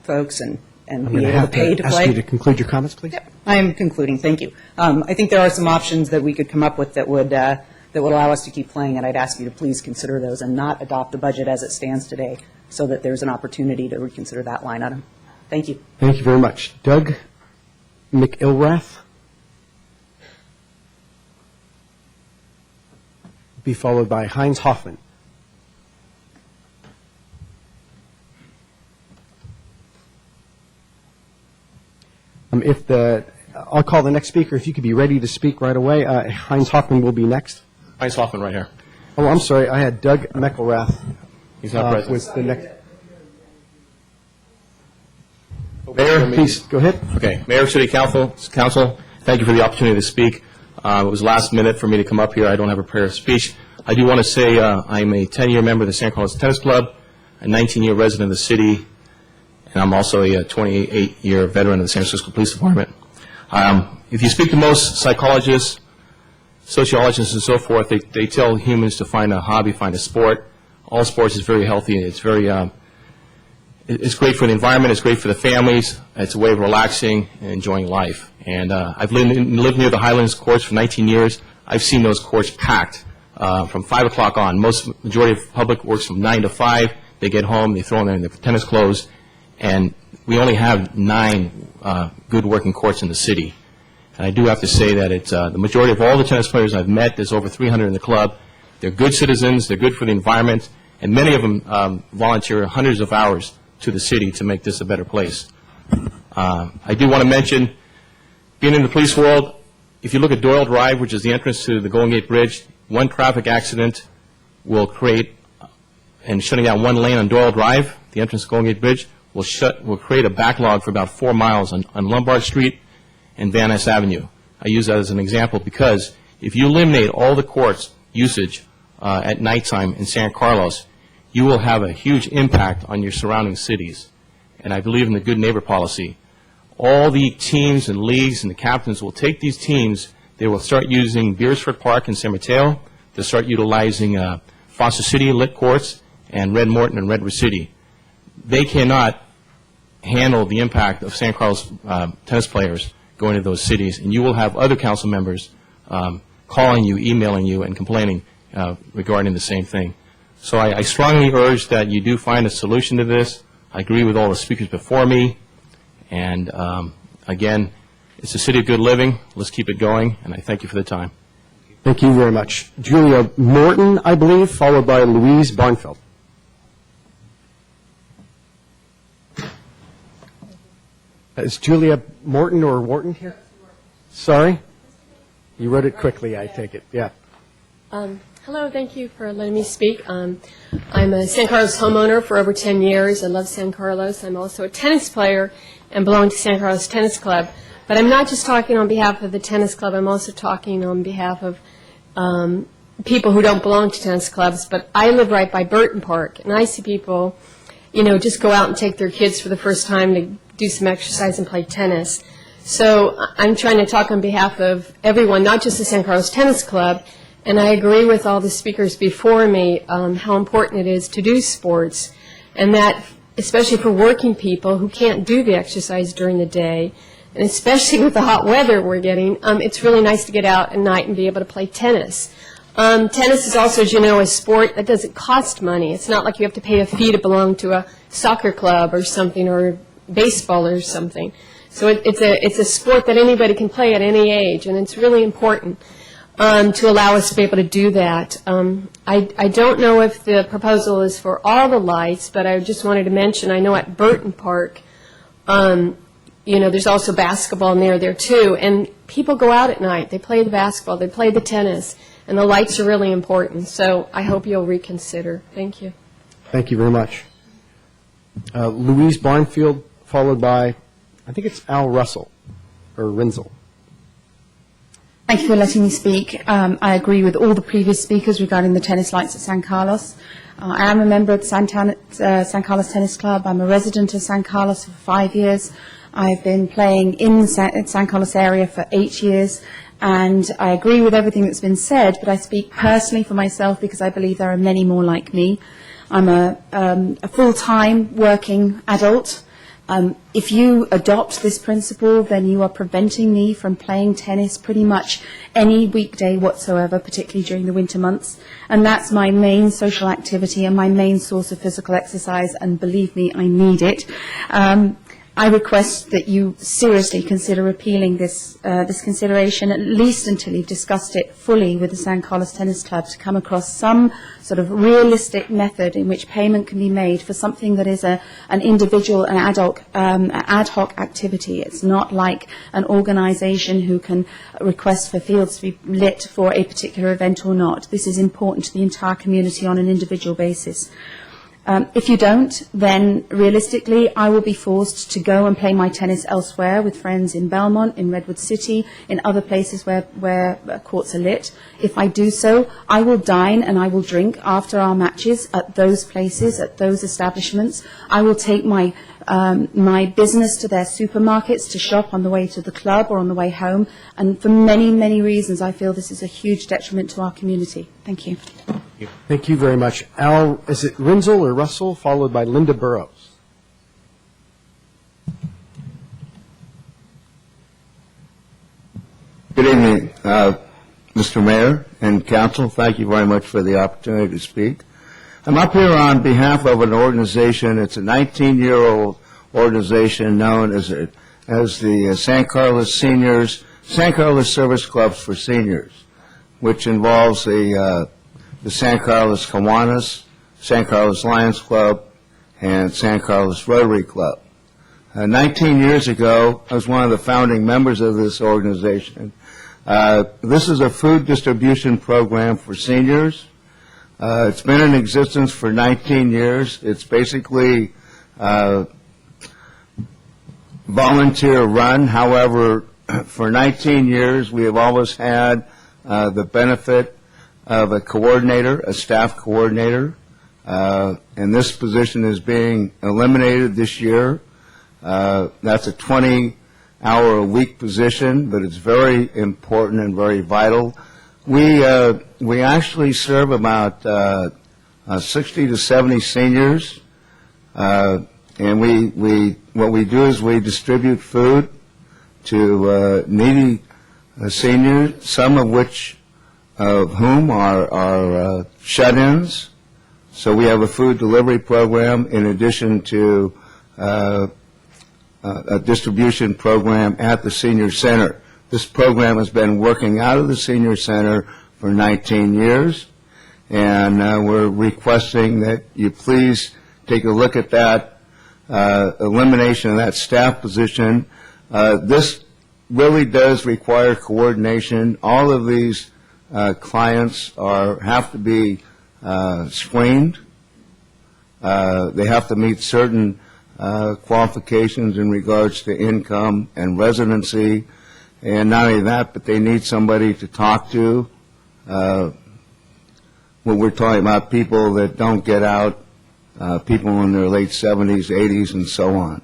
folks and be able to pay to play. Ask you to conclude your comments, please. Yep, I am concluding. Thank you. I think there are some options that we could come up with that would allow us to keep playing, and I'd ask you to please consider those and not adopt the budget as it stands today, so that there's an opportunity to reconsider that line item. Thank you. Thank you very much. Doug McIlrath. Be followed by Heinz Hoffman. I'll call the next speaker. If you could be ready to speak right away. Heinz Hoffman will be next. Heinz Hoffman right here. Oh, I'm sorry. I had Doug McIlrath. He's not present. Was the next. Mayor, please go ahead. Okay, Mayor, City Council, thank you for the opportunity to speak. It was last minute for me to come up here. I don't have a prepared speech. I do want to say I'm a 10-year member of the San Carlos Tennis Club, a 19-year resident of the city, and I'm also a 28-year veteran of the San Francisco Police Department. If you speak to most psychologists, sociologists, and so forth, they tell humans to find a hobby, find a sport. All sports is very healthy. It's very it's great for the environment. It's great for the families. It's a way of relaxing and enjoying life. And I've lived near the Highlands courts for 19 years. I've seen those courts packed from 5 o'clock on. Majority of public works from 9 to 5. They get home, they throw in their tennis clothes, and we only have 9 good working courts in the city. And I do have to say that it's the majority of all the tennis players I've met, there's over 300 in the club. They're good citizens, they're good for the environment, and many of them volunteer hundreds of hours to the city to make this a better place. I do want to mention, being in the police world, if you look at Doyle Drive, which is the entrance to the Golden Gate Bridge, one traffic accident will create, and shutting down one lane on Doyle Drive, the entrance to Golden Gate Bridge, will create a backlog for about 4 miles on Lombard Street and Van Ness Avenue. I use that as an example because if you eliminate all the courts usage at nighttime in San Carlos, you will have a huge impact on your surrounding cities. And I believe in the good neighbor policy. All the teams and leagues and the captains will take these teams, they will start using Beersford Park in San Mateo, they'll start utilizing Foster City lit courts and Red Morton and Redwood City. They cannot handle the impact of San Carlos tennis players going to those cities, and you will have other council members calling you, emailing you, and complaining regarding the same thing. So I strongly urge that you do find a solution to this. I agree with all the speakers before me, and again, it's a city of good living. Let's keep it going, and I thank you for the time. Thank you very much. Julia Morton, I believe, followed by Louise Barnfeld. Is Julia Morton or Wharton here? Sorry? You wrote it quickly, I take it. Yeah. Hello, thank you for letting me speak. I'm a San Carlos homeowner for over 10 years. I love San Carlos. I'm also a tennis player and belong to San Carlos Tennis Club. But I'm not just talking on behalf of the tennis club. I'm also talking on behalf of people who don't belong to tennis clubs. But I live right by Burton Park, and I see people, just go out and take their kids for the first time to do some exercise and play tennis. So I'm trying to talk on behalf of everyone, not just the San Carlos Tennis Club. And I agree with all the speakers before me how important it is to do sports, and that especially for working people who can't do the exercise during the day, and especially with the hot weather we're getting, it's really nice to get out at night and be able to play tennis. Tennis is also, as you know, a sport that doesn't cost money. It's not like you have to pay a fee to belong to a soccer club or something, or baseball or something. So it's a sport that anybody can play at any age, and it's really important to allow us to be able to do that. I don't know if the proposal is for all the lights, but I just wanted to mention, I know at Burton Park, there's also basketball near there too, and people go out at night, they play the basketball, they play the tennis, and the lights are really important, so I hope you'll reconsider. Thank you. Thank you very much. Louise Barnfield, followed by, I think it's Al Russell, or Rinzel. Thank you for letting me speak. I agree with all the previous speakers regarding the tennis lights at San Carlos. I am a member of the San Carlos Tennis Club. I'm a resident of San Carlos for 5 years. I've been playing in the San Carlos area for 8 years, and I agree with everything that's been said, but I speak personally for myself because I believe there are many more like me. I'm a full-time working adult. If you adopt this principle, then you are preventing me from playing tennis pretty much any weekday whatsoever, particularly during the winter months. And that's my main social activity and my main source of physical exercise, and believe me, I need it. I request that you seriously consider repealing this consideration, at least until you've discussed it fully with the San Carlos Tennis Club, to come across some sort of realistic method in which payment can be made for something that is an individual and ad hoc activity. It's not like an organization who can request for fields to be lit for a particular event or not. This is important to the entire community on an individual basis. If you don't, then realistically, I will be forced to go and play my tennis elsewhere with friends in Belmont, in Redwood City, in other places where courts are lit. If I do so, I will dine and I will drink after our matches at those places, at those establishments. I will take my business to their supermarkets to shop on the way to the club or on the way home. And for many, many reasons, I feel this is a huge detriment to our community. Thank you. Thank you very much. Al, is it Rinzel or Russell, followed by Linda Burrows? Good evening, Mr. Mayor and Council. Thank you very much for the opportunity to speak. I'm up here on behalf of an organization. It's a 19-year-old organization known as the San Carlos Service Clubs for Seniors, which involves the San Carlos Kiwanis, San Carlos Lions Club, and San Carlos Rotary Club. 19 years ago, I was one of the founding members of this organization. This is a food distribution program for seniors. It's been in existence for 19 years. It's basically volunteer run. However, for 19 years, we have always had the benefit of a coordinator, a staff coordinator, and this position is being eliminated this year. That's a 20-hour-a-week position, but it's very important and very vital. We actually serve about 60 to 70 seniors, and what we do is we distribute food to needy seniors, some of whom are shut-ins. So we have a food delivery program in addition to a distribution program at the senior center. This program has been working out of the senior center for 19 years, and we're requesting that you please take a look at that elimination of that staff position. This really does require coordination. All of these clients have to be screened. They have to meet certain qualifications in regards to income and residency, and not only that, but they need somebody to talk to. When we're talking about people that don't get out, people in their late 70s, 80s, and so on.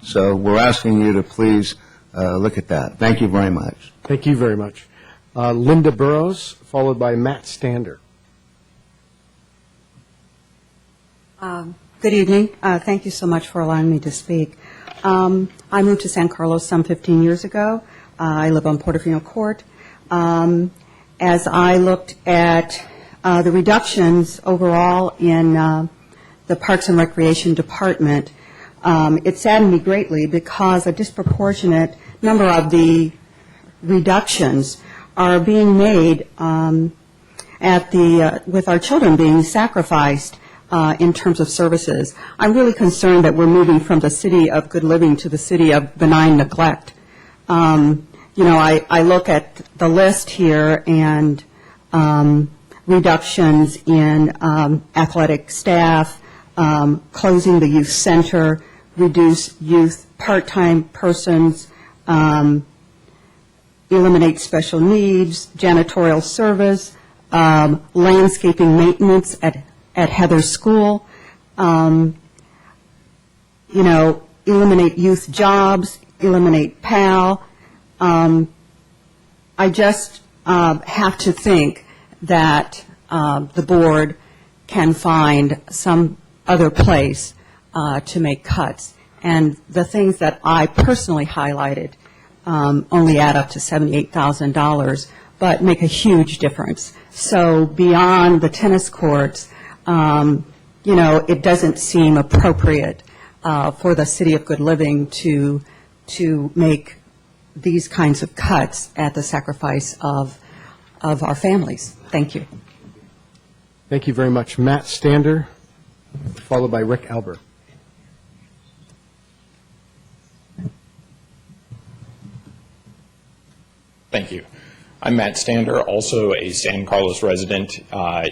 So we're asking you to please look at that. Thank you very much. Thank you very much. Linda Burrows, followed by Matt Stander. Good evening. Thank you so much for allowing me to speak. I moved to San Carlos some 15 years ago. I live on Portofino Court. As I looked at the reductions overall in the Parks and Recreation Department, it saddened me greatly because a disproportionate number of the reductions are being made with our children being sacrificed in terms of services. I'm really concerned that we're moving from the city of good living to the city of benign neglect. I look at the list here and reductions in athletic staff, closing the youth center, reduce youth part-time persons, eliminate special needs, janitorial service, landscaping maintenance at Heather School, eliminate youth jobs, eliminate PAL. I just have to think that the board can find some other place to make cuts. And the things that I personally highlighted only add up to $78,000, but make a huge difference. So beyond the tennis courts, it doesn't seem appropriate for the city of good living to make these kinds of cuts at the sacrifice of our families. Thank you. Thank you very much. Matt Stander, followed by Rick Albert. Thank you. I'm Matt Stander, also a San Carlos resident,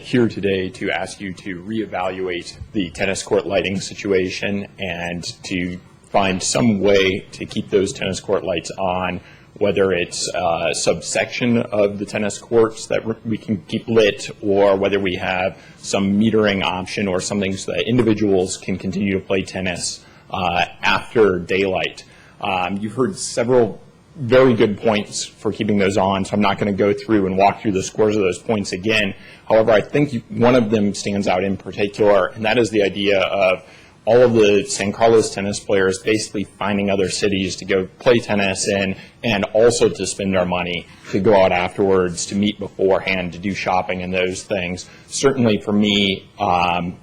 here today to ask you to reevaluate the tennis court lighting situation and to find some way to keep those tennis court lights on, whether it's a subsection of the tennis courts that we can keep lit, or whether we have some metering option or something so that individuals can continue to play tennis after daylight. You've heard several very good points for keeping those on, so I'm not going to go through and walk through the scores of those points again. However, I think one of them stands out in particular, and that is the idea of all of the San Carlos tennis players basically finding other cities to go play tennis in, and also to spend their money to go out afterwards, to meet beforehand, to do shopping and those things. Certainly for me,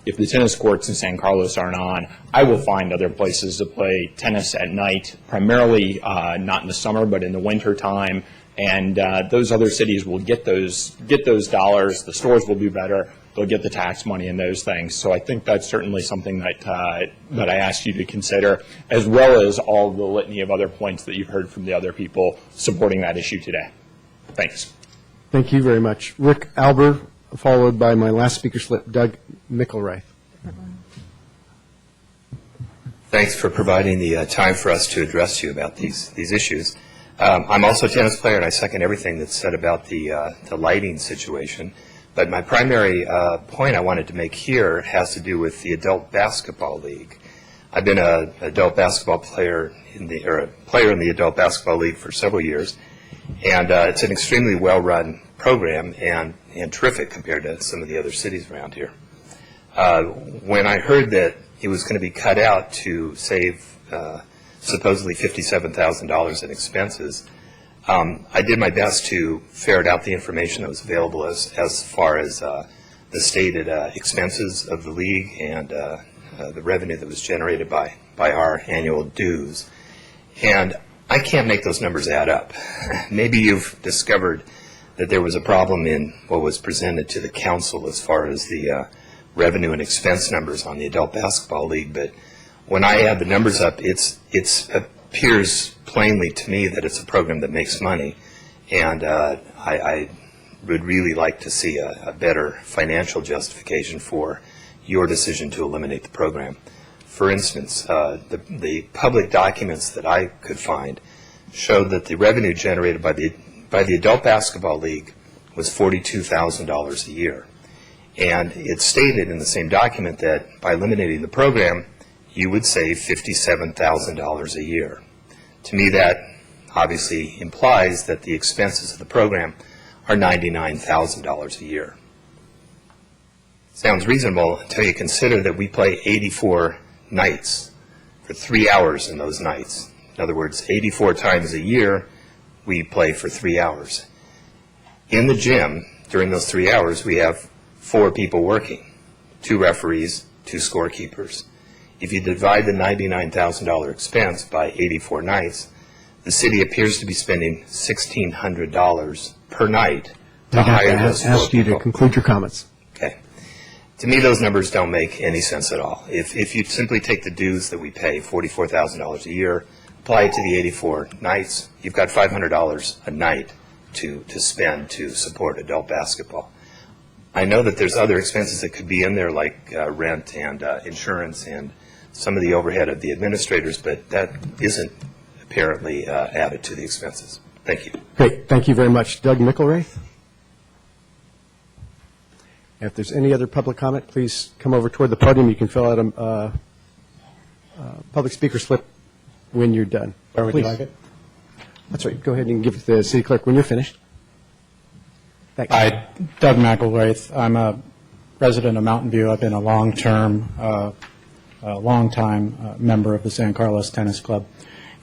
if the tennis courts in San Carlos aren't on, I will find other places to play tennis at night, primarily not in the summer, but in the winter time. And those other cities will get those dollars. The stores will do better. They'll get the tax money and those things. So I think that's certainly something that I asked you to consider, as well as all the litany of other points that you've heard from the other people supporting that issue today. Thanks. Thank you very much. Rick Albert, followed by my last speaker slip, Doug Mickelreith. Thanks for providing the time for us to address you about these issues. I'm also a tennis player, and I second everything that's said about the lighting situation. But my primary point I wanted to make here has to do with the Adult Basketball League. I've been an adult basketball player or a player in the Adult Basketball League for several years, and it's an extremely well-run program and terrific compared to some of the other cities around here. When I heard that it was going to be cut out to save supposedly $57,000 in expenses, I did my best to ferret out the information that was available as far as the stated expenses of the league and the revenue that was generated by our annual dues. And I can't make those numbers add up. Maybe you've discovered that there was a problem in what was presented to the council as far as the revenue and expense numbers on the Adult Basketball League, but when I add the numbers up, it appears plainly to me that it's a program that makes money, and I would really like to see a better financial justification for your decision to eliminate the program. For instance, the public documents that I could find showed that the revenue generated by the Adult Basketball League was $42,000 a year. And it stated in the same document that by eliminating the program, you would save $57,000 a year. To me, that obviously implies that the expenses of the program are $99,000 a year. Sounds reasonable until you consider that we play 84 nights for 3 hours in those nights. In other words, 84 times a year, we play for 3 hours. In the gym, during those 3 hours, we have 4 people working, 2 referees, 2 scorekeepers. If you divide the $99,000 expense by 84 nights, the city appears to be spending $1,600 per night to hire those four ask you to people. conclude your comments. Okay. To me, those numbers don't make any sense at all. If you simply take the dues that we pay, $44,000 a year, apply it to the 84 nights, you've got $500 a night to spend to support adult basketball. I know that there's other expenses that could be in there, like rent and insurance and some of the overhead of the administrators, but that isn't apparently added to the expenses. Thank you. Great, thank you very much. Doug Mickelraith? If there's any other public comment, please come over toward the podium. You can fill out a public speaker slip when you're done. Where would you Please. like it? That's right. Go ahead and give it to the city clerk when you're finished. Thank you. Hi, Doug McElwraith. I'm a resident of Mountain View. I've been a long-time member of the San Carlos Tennis Club.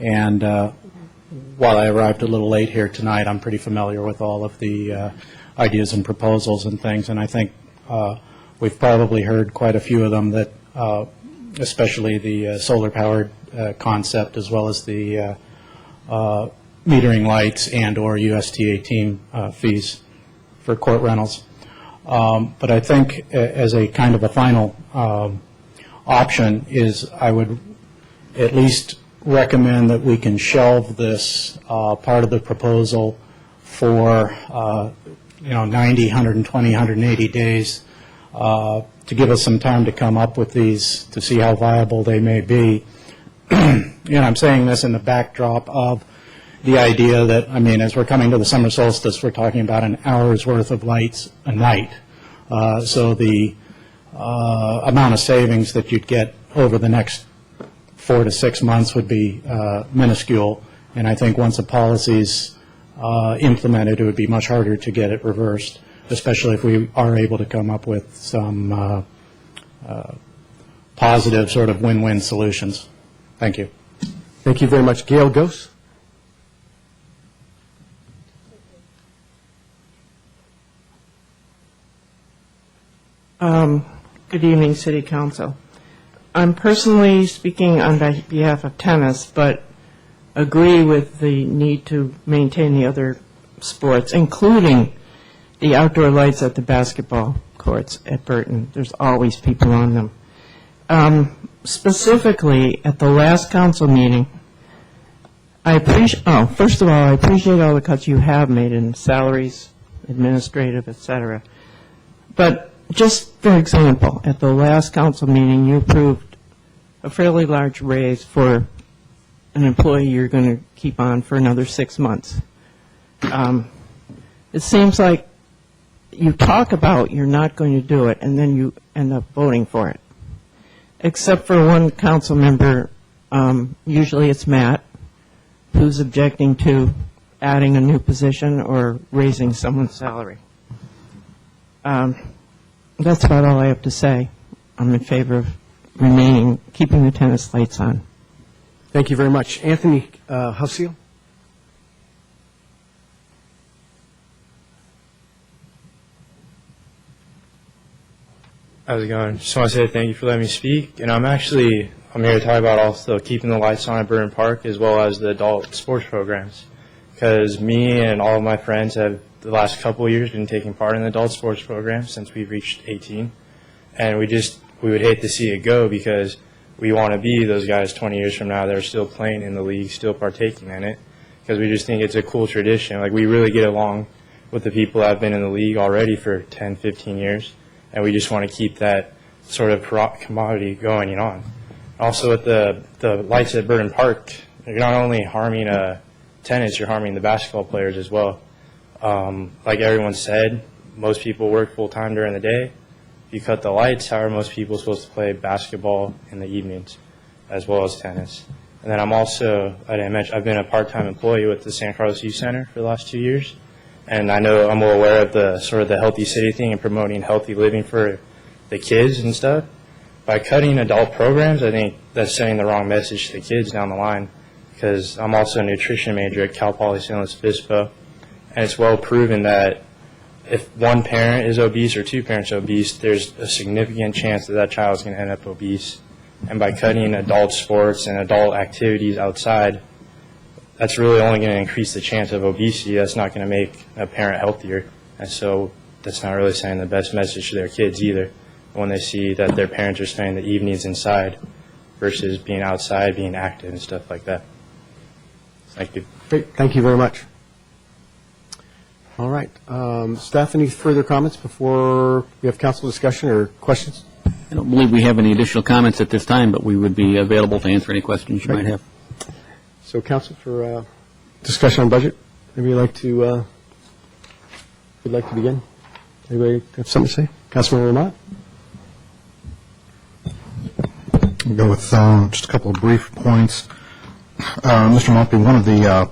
And while I arrived a little late here tonight, I'm pretty familiar with all of the ideas and proposals and things. And I think we've probably heard quite a few of them that, especially the solar-powered concept, as well as the metering lights and/or USTA team fees for court rentals. But I think as a kind of a final option is I would at least recommend that we can shelve this part of the proposal for 90, 120, 180 days to give us some time to come up with these to see how viable they may be. I'm saying this in the backdrop of the idea that, as we're coming to the summer solstice, we're talking about an hour's worth of lights a night. So the amount of savings that you'd get over the next 4 to 6 months would be minuscule. And I think once a policy's implemented, it would be much harder to get it reversed, especially if we are able to come up with some positive sort of win-win solutions. Thank you. Thank you very much. Gail Gose? Good evening, City Council. I'm personally speaking on behalf of tennis, but agree with the need to maintain the other sports, including the outdoor lights at the basketball courts at Burton. There's always people on them. Specifically, at the last council meeting, first of all, I appreciate all the cuts you have made in salaries, administrative, et cetera. But just for example, at the last council meeting, you approved a fairly large raise for an employee you're going to keep on for another 6 months. It seems like you talk about you're not going to do it, and then you end up voting for it. Except for one council member, usually it's Matt, who's objecting to adding a new position or raising someone's salary. That's about all I have to say. I'm in favor of keeping the tennis lights on. Thank you very much. Anthony Husseel? How's it going? Just want to say thank you for letting me speak. And I'm here to talk about also keeping the lights on at Burton Park as well as the adult sports programs. Because me and all of my friends have, the last couple of years, been taking part in the adult sports program since we've reached 18. And we would hate to see it go because we want to be those guys 20 years from now that are still playing in the league, still partaking in it. Because we just think it's a cool tradition. Like, we really get along with the people that have been in the league already for 10, 15 years. And we just want to keep that sort of commodity going on. Also, with the lights at Burton Park, you're not only harming tennis, you're harming the basketball players as well. Like everyone said, most people work full-time during the day. If you cut the lights, how are most people supposed to play basketball in the evenings as well as tennis? And then I've been a part-time employee with the San Carlos Youth Center for the last 2 years. And I know I'm well aware of the sort of the healthy city thing and promoting healthy living for the kids and stuff. By cutting adult programs, I think that's sending the wrong message to the kids down the line. Because I'm also a nutrition major at Cal Poly San Luis Obispo, and it's well proven that if one parent is obese or two parents are obese, there's a significant chance that that child is going to end up obese And by cutting adult sports and adult activities outside, that's really only going to increase the chance of obesity. That's not going to make a parent healthier. And so that's not really sending the best message to their kids either, when they see that their parents are spending the evenings inside versus being outside, being active and stuff like that. Thank you. Great, thank you very much. All right. Staff, any further comments before we have council discussion or questions? I don't believe we have any additional comments at this time, but we would be available to answer any questions you might have. So, council, for discussion on budget, maybe you'd like to begin? Anybody have something to say? Councilman Lamont? I'll go with just a couple of brief points. Mr. Maltby, one of the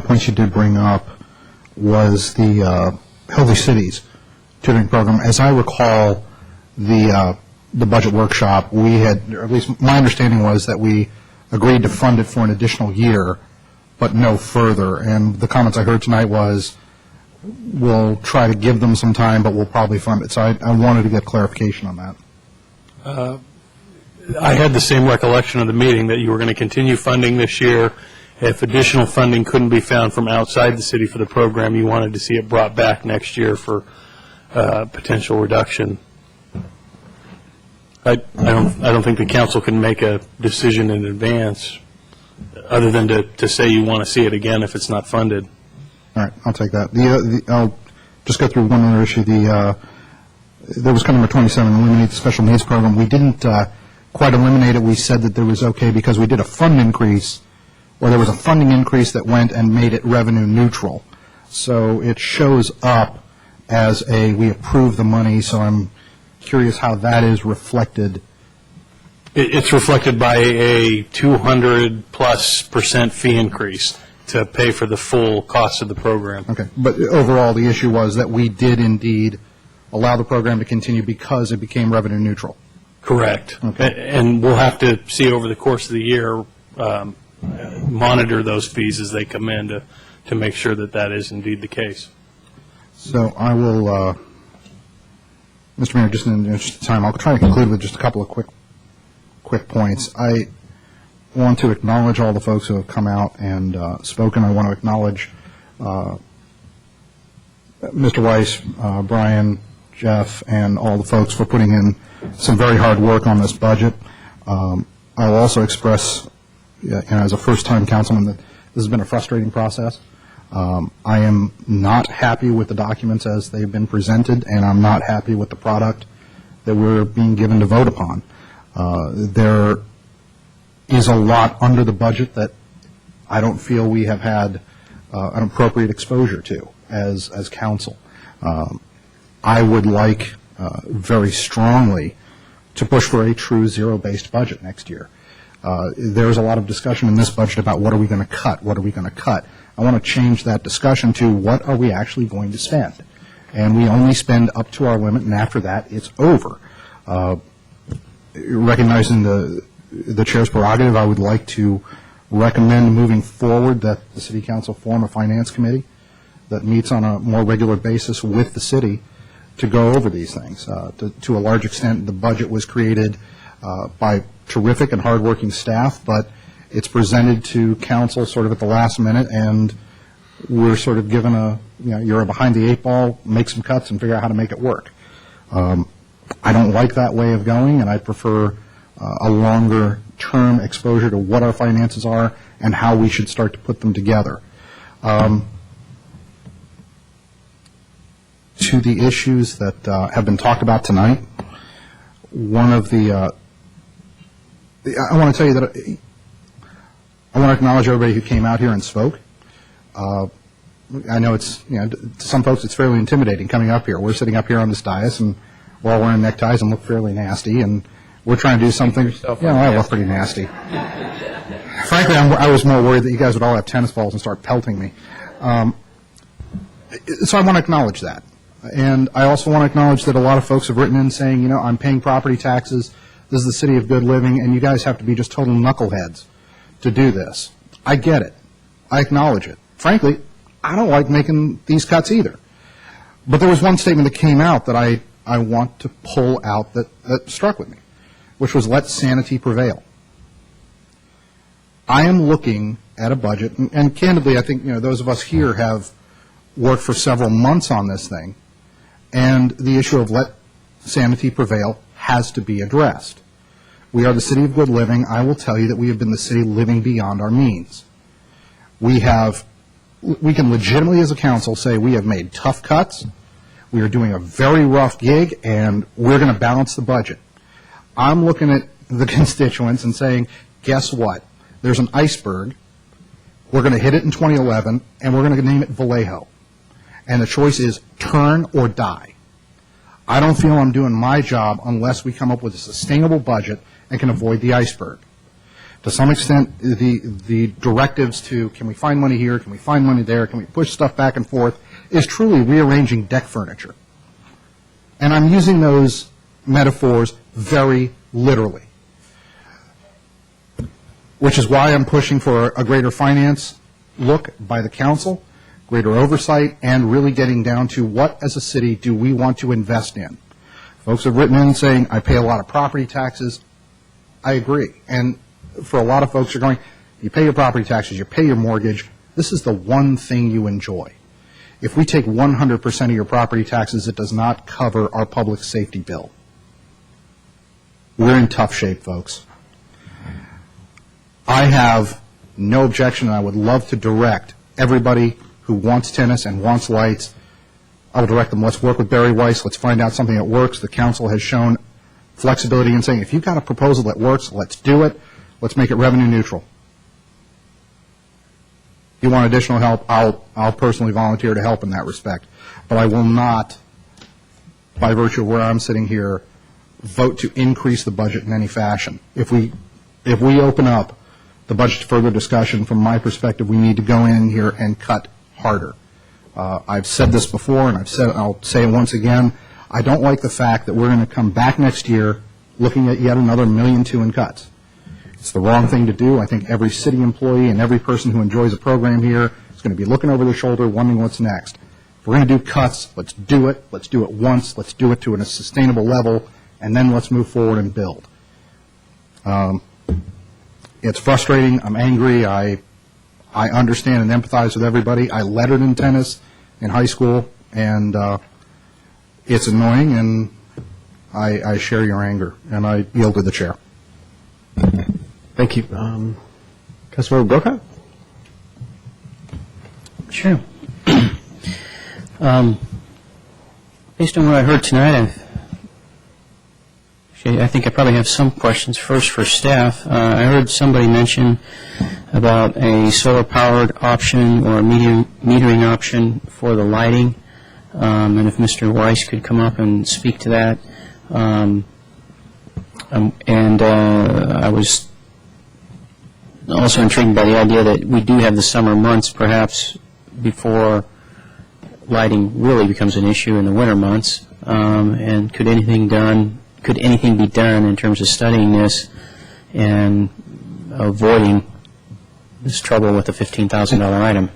points you did bring up was the Healthy Cities tutoring program. As I recall, the budget workshop, we had, or at least my understanding was that we agreed to fund it for an additional year, but no further. And the comments I heard tonight was, we'll try to give them some time, but we'll probably fund it. So I wanted to get clarification on that. I had the same recollection of the meeting, that you were going to continue funding this year. If additional funding couldn't be found from outside the city for the program, you wanted to see it brought back next year for potential reduction. I don't think the council can make a decision in advance, other than to say you want to see it again if it's not funded. All right, I'll take that. I'll just go through one other issue. There was number 27, eliminate the special needs program. We didn't quite eliminate it. We said that there was okay because we did a fund increase, or there was a funding increase that went and made it revenue neutral. So it shows up as we approve the money, so I'm curious how that is reflected. It's reflected by a 200+% fee increase to pay for the full cost of the program. Okay, but overall, the issue was that we did indeed allow the program to continue because it became revenue neutral. Correct. Okay. And we'll have to see over the course of the year, monitor those fees as they come in to make sure that that is indeed the case. So I will, Mr. Mayor, just in the interest of time, I'll try to conclude with just a couple of quick points. I want to acknowledge all the folks who have come out and spoken. I want to acknowledge Mr. Weiss, Brian, Jeff, and all the folks for putting in some very hard work on this budget. I'll also express, as a first-time councilman, that this has been a frustrating process. I am not happy with the documents as they've been presented, and I'm not happy with the product that we're being given to vote upon. There is a lot under the budget that I don't feel we have had an appropriate exposure to as council. I would like very strongly to push for a true zero-based budget next year. There's a lot of discussion in this budget about what are we going to cut, what are we going to cut. I want to change that discussion to what are we actually going to spend. And we only spend up to our limit, and after that, it's over. Recognizing the chair's prerogative, I would like to recommend moving forward that the City Council form a finance committee that meets on a more regular basis with the city to go over these things. To a large extent, the budget was created by terrific and hardworking staff, but it's presented to council sort of at the last minute, and we're sort of given you're behind the eight ball, make some cuts and figure out how to make it work. I don't like that way of going, and I prefer a longer-term exposure to what our finances are and how we should start to put them together. To the issues that have been talked about tonight, one of the I want to tell you that I want to acknowledge everybody who came out here and spoke. I know it's, to some folks it's fairly intimidating coming up here. We're sitting up here on this dais and we're all wearing neckties and look fairly nasty, and we're trying to do something. I look pretty nasty. Frankly, I was more worried that you guys would all have tennis balls and start pelting me. So I want to acknowledge that. And I also want to acknowledge that a lot of folks have written in saying, I'm paying property taxes, this is the city of good living, and you guys have to be just total knuckleheads to do this. I get it. I acknowledge it. Frankly, I don't like making these cuts either. But there was one statement that came out that I want to pull out that struck with me. which was let sanity prevail. I am looking at a budget, and candidly, I think, those of us here have worked for several months on this thing, and the issue of let sanity prevail has to be addressed. We are the city of good living. I will tell you that we have been the city living beyond our means. We can legitimately as a council say we have made tough cuts, we are doing a very rough gig, and we're going to balance the budget. I'm looking at the constituents and saying, guess what? There's an iceberg. We're going to hit it in 2011, and we're going to name it Vallejo. And the choice is turn or die. I don't feel I'm doing my job unless we come up with a sustainable budget and can avoid the iceberg. To some extent, the directives to can we find money here, can we find money there, can we push stuff back and forth, is truly rearranging deck furniture. And I'm using those metaphors very literally, which is why I'm pushing for a greater finance look by the council, greater oversight, and really getting down to what as a city do we want to invest in. Folks have written in saying, I pay a lot of property taxes. I agree. And for a lot of folks, you're going, you pay your property taxes, you pay your mortgage. This is the one thing you enjoy. If we take 100% of your property taxes, it does not cover our public safety bill. We're in tough shape, folks. I have no objection, and I would love to direct everybody who wants tennis and wants lights. I will direct them, let's work with Barry Weiss, let's find out something that works. The council has shown flexibility in saying, if you've got a proposal that works, let's do it. Let's make it revenue neutral. If you want additional help, I'll personally volunteer to help in that respect. But I will not, by virtue of where I'm sitting here, vote to increase the budget in any fashion. If we open up the budget to further discussion, from my perspective, we need to go in here and cut harder. I've said this before, and I'll say it once again. I don't like the fact that we're going to come back next year looking at yet another $1.2 million in cuts. It's the wrong thing to do. I think every city employee and every person who enjoys a program here is going to be looking over their shoulder, wondering what's next. If we're going to do cuts, let's do it. Let's do it once. Let's do it to a sustainable level, and then let's move forward and build. It's frustrating. I'm angry. I understand and empathize with everybody. I lettered in tennis in high school, and it's annoying, and I share your anger, and I yield to the chair. Thank you. Councilmember Brokaw? Sure. Based on what I heard tonight, I think I probably have some questions. First for staff. I heard somebody mention about a solar-powered option or a metering option for the lighting, and if Mr. Weiss could come up and speak to that. I was also intrigued by the idea that we do have the summer months perhaps before lighting really becomes an issue in the winter months. And could anything be done in terms of studying this and avoiding this trouble with the $15,000 item?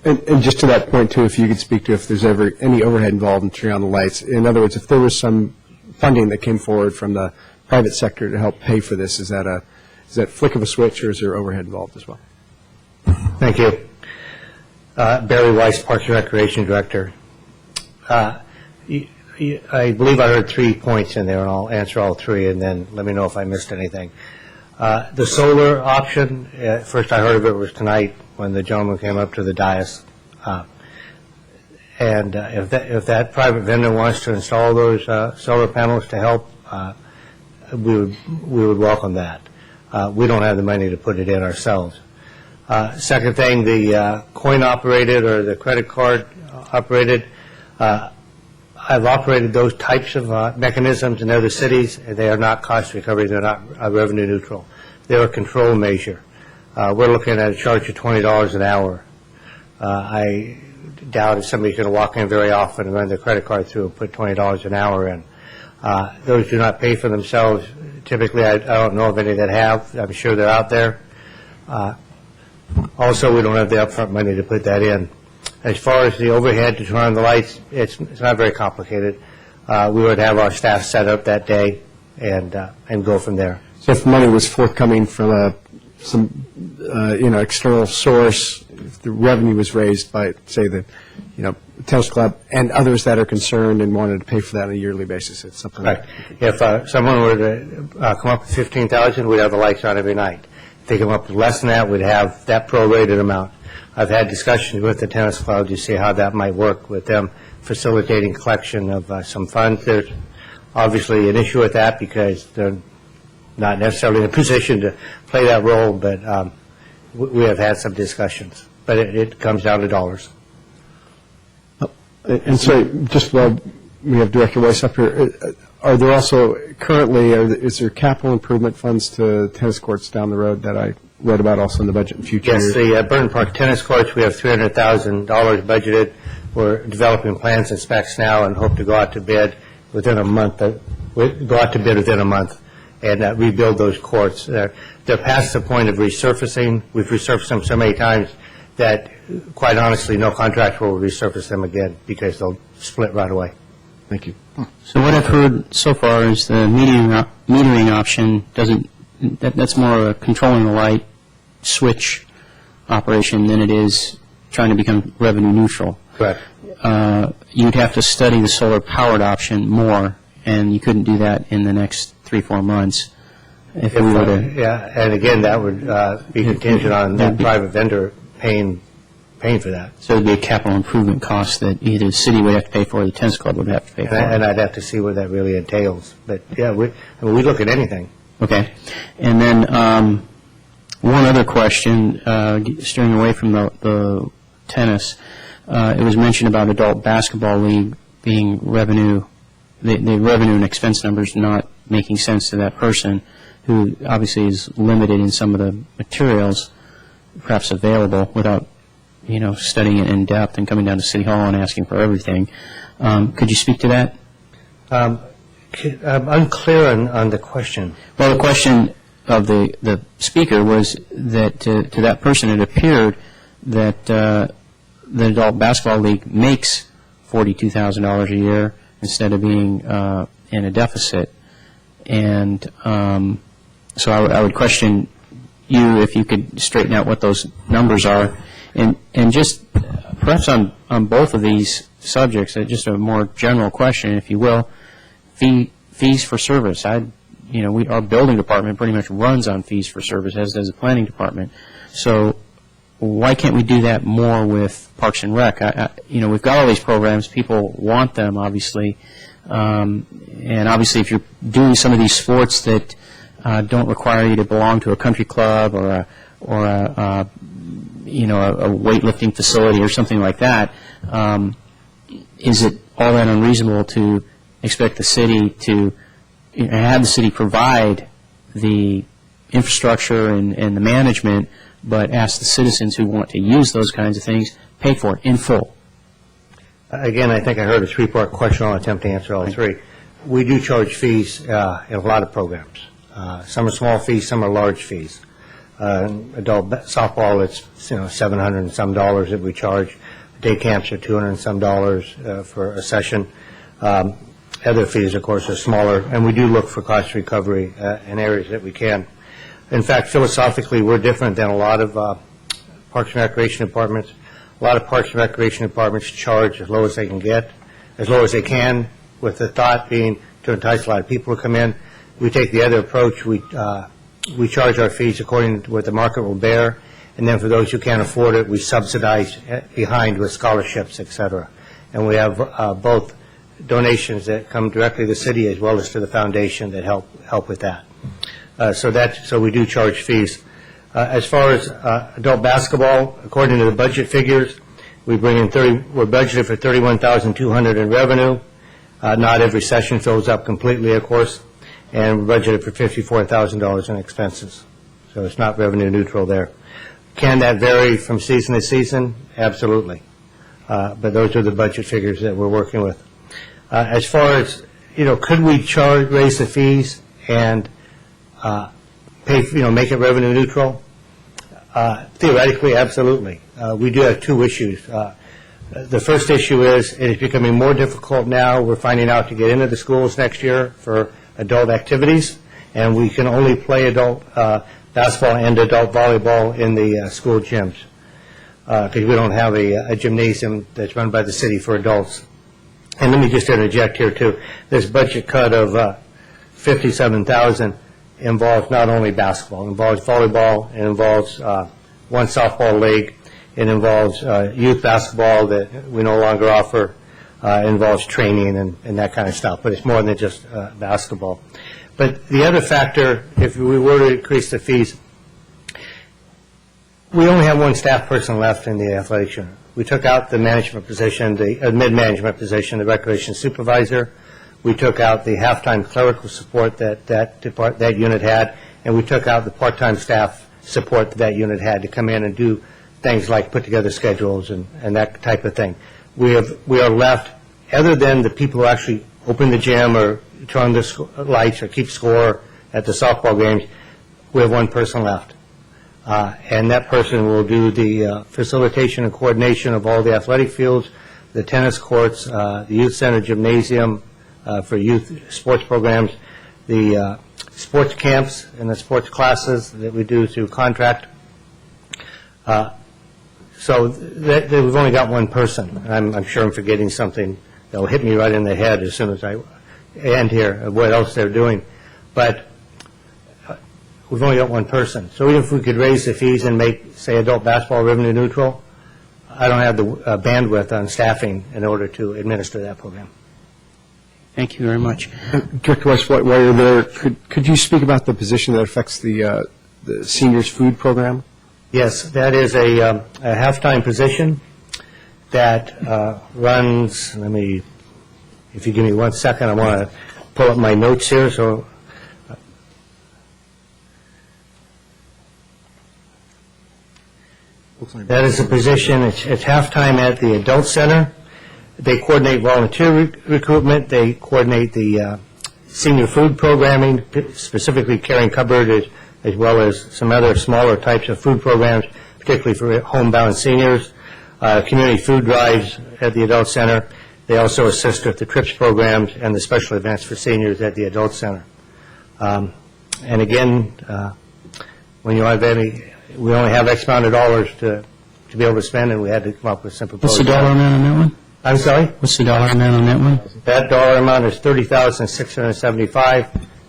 And just to that point, too, if you could speak to if there's ever any overhead involved in turning on the lights. In other words, if there was some funding that came forward from the private sector to help pay for this, is that flick of a switch, or is there overhead involved as well? Thank you. Barry Weiss, Parks and Recreation Director. I believe I heard 3 points in there, and I'll answer all 3, and then let me know if I missed anything. The solar option, first I heard of it was tonight when the gentleman came up to the dais. And if that private vendor wants to install those solar panels to help, we would welcome that. We don't have the money to put it in ourselves. Second thing, the coin-operated or the credit card operated, I've operated those types of mechanisms in other cities, and they are not cost recovery. They're not revenue neutral. They're a control measure. We're looking at a charge of $20 an hour. I doubt if somebody's going to walk in very often and run their credit card through and put $20 an hour in. Those do not pay for themselves. Typically, I don't know of any that have. I'm sure they're out there. Also, we don't have the upfront money to put that in. As far as the overhead to turn on the lights, it's not very complicated. We would have our staff set up that day. and go from there. So if money was forthcoming from some external source, if the revenue was raised by, say, the tennis club and others that are concerned and wanted to pay for that on a yearly basis, it's something. Correct. If someone were to come up with $15,000, we'd have the lights on every night. If they come up with less than that, we'd have that prorated amount. I've had discussions with the tennis club to see how that might work with them facilitating collection of some funds. There's obviously an issue with that because they're not necessarily in a position to play that role, but we have had some discussions. But it comes down to dollars. And so, just while we have Director Weiss up here, are there also currently, is there capital improvement funds to tennis courts down the road that I read about also in the budget in future Yes, years? the Burton Park tennis courts, we have $300,000 budgeted. We're developing plans and specs now and hope to go out to bid within a month. And rebuild those courts. They're past the point of resurfacing. We've resurfaced them so many times that, quite honestly, no contractor will resurface them again because they'll split right away. Thank you. So what I've heard so far is the metering option doesn't, that's more of a controlling the light switch operation than it is trying to become revenue neutral. Correct. You'd have to study the solar powered option more, and you couldn't do that in the next 3-4 months. If we were to, yeah, and again, that would be contingent on that private vendor paying for that. So it would be a capital improvement cost that either the city would have to pay for or the tennis club would have to pay for. And I'd have to see what that really entails. But, yeah, we look at anything. Okay. And then one other question, steering away from the tennis. It was mentioned about adult basketball league being revenue, the revenue and expense numbers not making sense to that person who obviously is limited in some of the materials perhaps available without, studying it in depth and coming down to City Hall and asking for everything. Could you speak to that? I'm unclear on the question. Well, the question of the speaker was that to that person it appeared that the adult basketball league makes $42,000 a year instead of being in a deficit. And so I would question you if you could straighten out what those numbers are. And just perhaps on both of these subjects, just a more general question, if you will, fees for service. Our building department pretty much runs on fees for service, as does the planning department. So why can't we do that more with Parks and Rec? We've got all these programs. People want them, obviously. And obviously, if you're doing some of these sports that don't require you to belong to a country club or a weightlifting facility or something like that, is it all that unreasonable to expect the city to have the city provide the infrastructure and the management, but ask the citizens who want to use those kinds of things pay for it in full? Again, I think I heard a three-part question. I'll attempt to answer all three. We do charge fees in a lot of programs. Some are small fees, some are large fees. Adult softball, it's $700 and some that we charge. Day camps are $200 and some for a session. Other fees, of course, are smaller, and we do look for cost recovery in areas that we can. In fact, philosophically, we're different than a lot of Parks and Recreation departments. A lot of Parks and Recreation departments charge as low as they can get, as low as they can, with the thought being to entice a lot of people to come in. We take the other approach. We charge our fees according to what the market will bear, and then for those who can't afford it, we subsidize behind with scholarships, et cetera. And we have both donations that come directly to the city as well as to the foundation that help with that. So we do charge fees. As far as adult basketball, according to the budget figures, we're budgeted for $31,200 in revenue. Not every session fills up completely, of course, and we're budgeted for $54,000 in expenses. So it's not revenue neutral there. Can that vary from season to season? Absolutely. But those are the budget figures that we're working with. As far as, could we raise the fees and make it revenue neutral? Theoretically, absolutely. We do have two issues. The first issue is it is becoming more difficult now. We're finding out to get into the schools next year for adult activities, and we can only play adult basketball and adult volleyball in the school gyms, because we don't have a gymnasium that's run by the city for adults. And let me just interject here, too. This budget cut of $57,000 involves not only basketball, it involves volleyball, it involves one softball league, it involves youth basketball that we no longer offer, it involves training and that kind of stuff, but it's more than just basketball. But the other factor, if we were to increase the fees, we only have one staff person left in the athletic unit. We took out the management position, the mid-management position, the recreation supervisor. We took out the halftime clerical support that unit had, and we took out the part-time staff support that unit had to come in and do things like put together schedules and that type of thing. We are left, other than the people who actually open the gym or turn the lights or keep score at the softball games, we have one person left. And that person will do the facilitation and coordination of all the athletic fields, the tennis courts, the youth center gymnasium for youth sports programs, the sports camps and the sports classes that we do through contract. So we've only got one person. I'm sure I'm forgetting something that will hit me right in the head as soon as I end here of what else they're doing. But we've only got one person. So even if we could raise the fees and make, say, adult basketball revenue neutral, I don't have the bandwidth on staffing in order to administer that program. Thank you very much. Director Weiss, while you're there, could you speak about the position that affects the seniors food program? Yes, that is a halftime position that runs, if you give me 1 second, I want to pull up my notes here. So that is a position, it's halftime at the adult center. They coordinate volunteer recruitment. They coordinate the senior food programming, specifically Caring Cupboard, as well as some other smaller types of food programs, particularly for homebound seniors. Community food drives at the adult center. They also assist with the TRIPS programs and the special events for seniors at the adult center. And again, when you have we only have X amount of dollars to be able to spend, and we had to come up with some proposals. What's the dollar amount on that one? I'm sorry? What's the dollar amount on that one? That dollar amount is $30,675.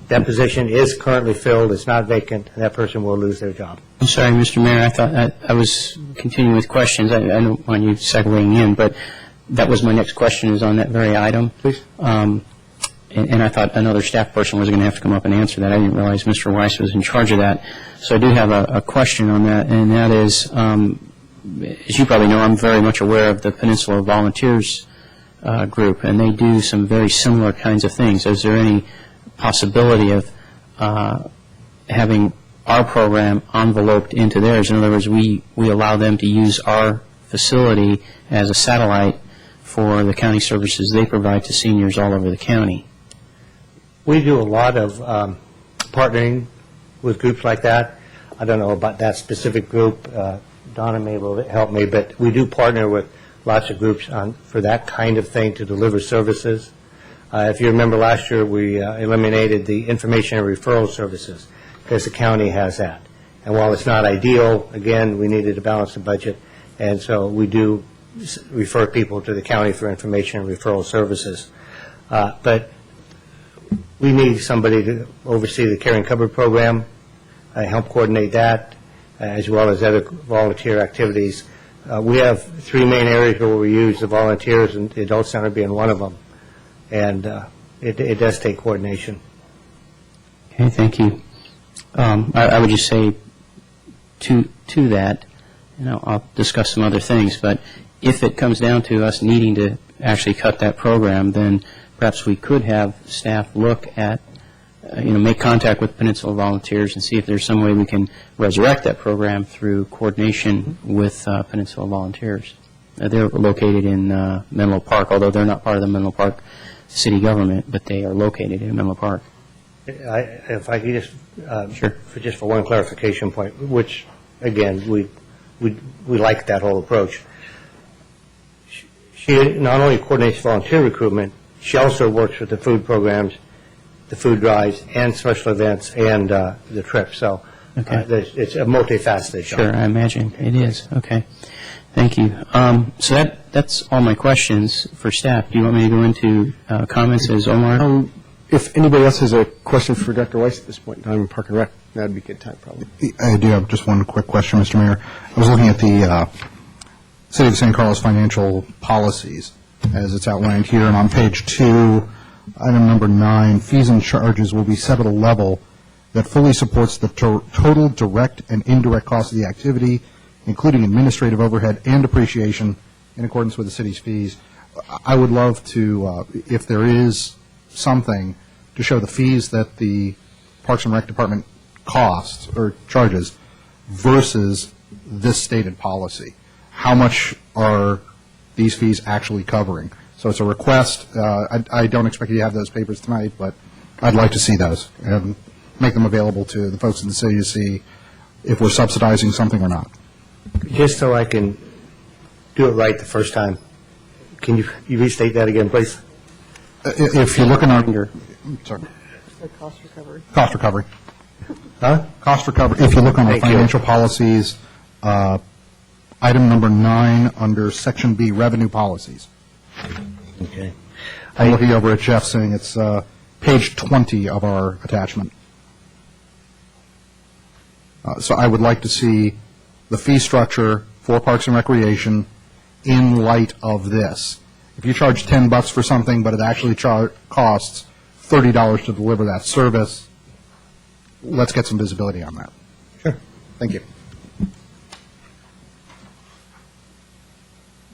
That position is currently filled. It's not vacant, and that person will lose their job. I'm sorry, Mr. Mayor. I thought I was continuing with questions. I don't want you segueing in, but that was my next question, is on that very item. Please. And I thought another staff person was going to have to come up and answer that. I didn't realize Mr. Weiss was in charge of that. So I do have a question on that, and that is, as you probably know, I'm very much aware of the Peninsula Volunteers group, and they do some very similar kinds of things. Is there any possibility of having our program enveloped into theirs? In other words, we allow them to use our facility as a satellite for the county services they provide to seniors all over the county. We do a lot of partnering with groups like that. I don't know about that specific group. Donna may will help me, but we do partner with lots of groups for that kind of thing to deliver services. If you remember last year, we eliminated the information and referral services because the county has that. And while it's not ideal, again, we needed to balance the budget, and so we do refer people to the county for information and referral services. But we need somebody to oversee the Caring Cupboard program, help coordinate that, as well as other volunteer activities. We have three main areas where we use the volunteers, and the adult center being one of them. And it does take coordination. Okay, thank you. I would just say to that, I'll discuss some other things, but if it comes down to us needing to actually cut that program, then perhaps we could have staff look at, make contact with Peninsula Volunteers and see if there's some way we can resurrect that program through coordination with Peninsula Volunteers. They're located in Menlo Park, although they're not part of the Menlo Park city government, but they are located in Menlo Park. If I could just for one clarification point, which again we like that whole approach. She not only coordinates volunteer recruitment, she also works with the food programs the food drives and special events and the trip. So it's a multifaceted job. Sure, I imagine it is. Okay. Thank you. So that's all my questions for staff. Do you want me to go into comments as Omar? If anybody else has a question for Dr. Weiss at this point in time in Park and Rec, that'd be a good time, probably. I do have just one quick question, Mr. Mayor. I was looking at the City of San Carlos financial policies as it's outlined here, and on page 2, item number 9, fees and charges will be set at a level that fully supports the total direct and indirect cost of the activity, including administrative overhead and depreciation in accordance with the city's fees. I would love to, if there is something to show the fees that the Parks and Rec Department costs or charges versus this stated policy. How much are these fees actually covering? So it's a request. I don't expect you to have those papers tonight, but I'd like to see those and make them available to the folks in the city to see if we're subsidizing something or not. Just so I can do it right the first time, can you restate that again, please? If you look in our... Sorry. Cost recovery. Cost recovery. Huh? Cost recovery. If you look on our financial policies, item number 9 under Section B, revenue policies. Okay. I'm looking over at Jeff saying it's page 20 of our attachment. So I would like to see the fee structure for Parks and Recreation in light of this. If you charge $10 for something, but it actually costs $30 to deliver that service, let's get some visibility on that. Sure. Thank you.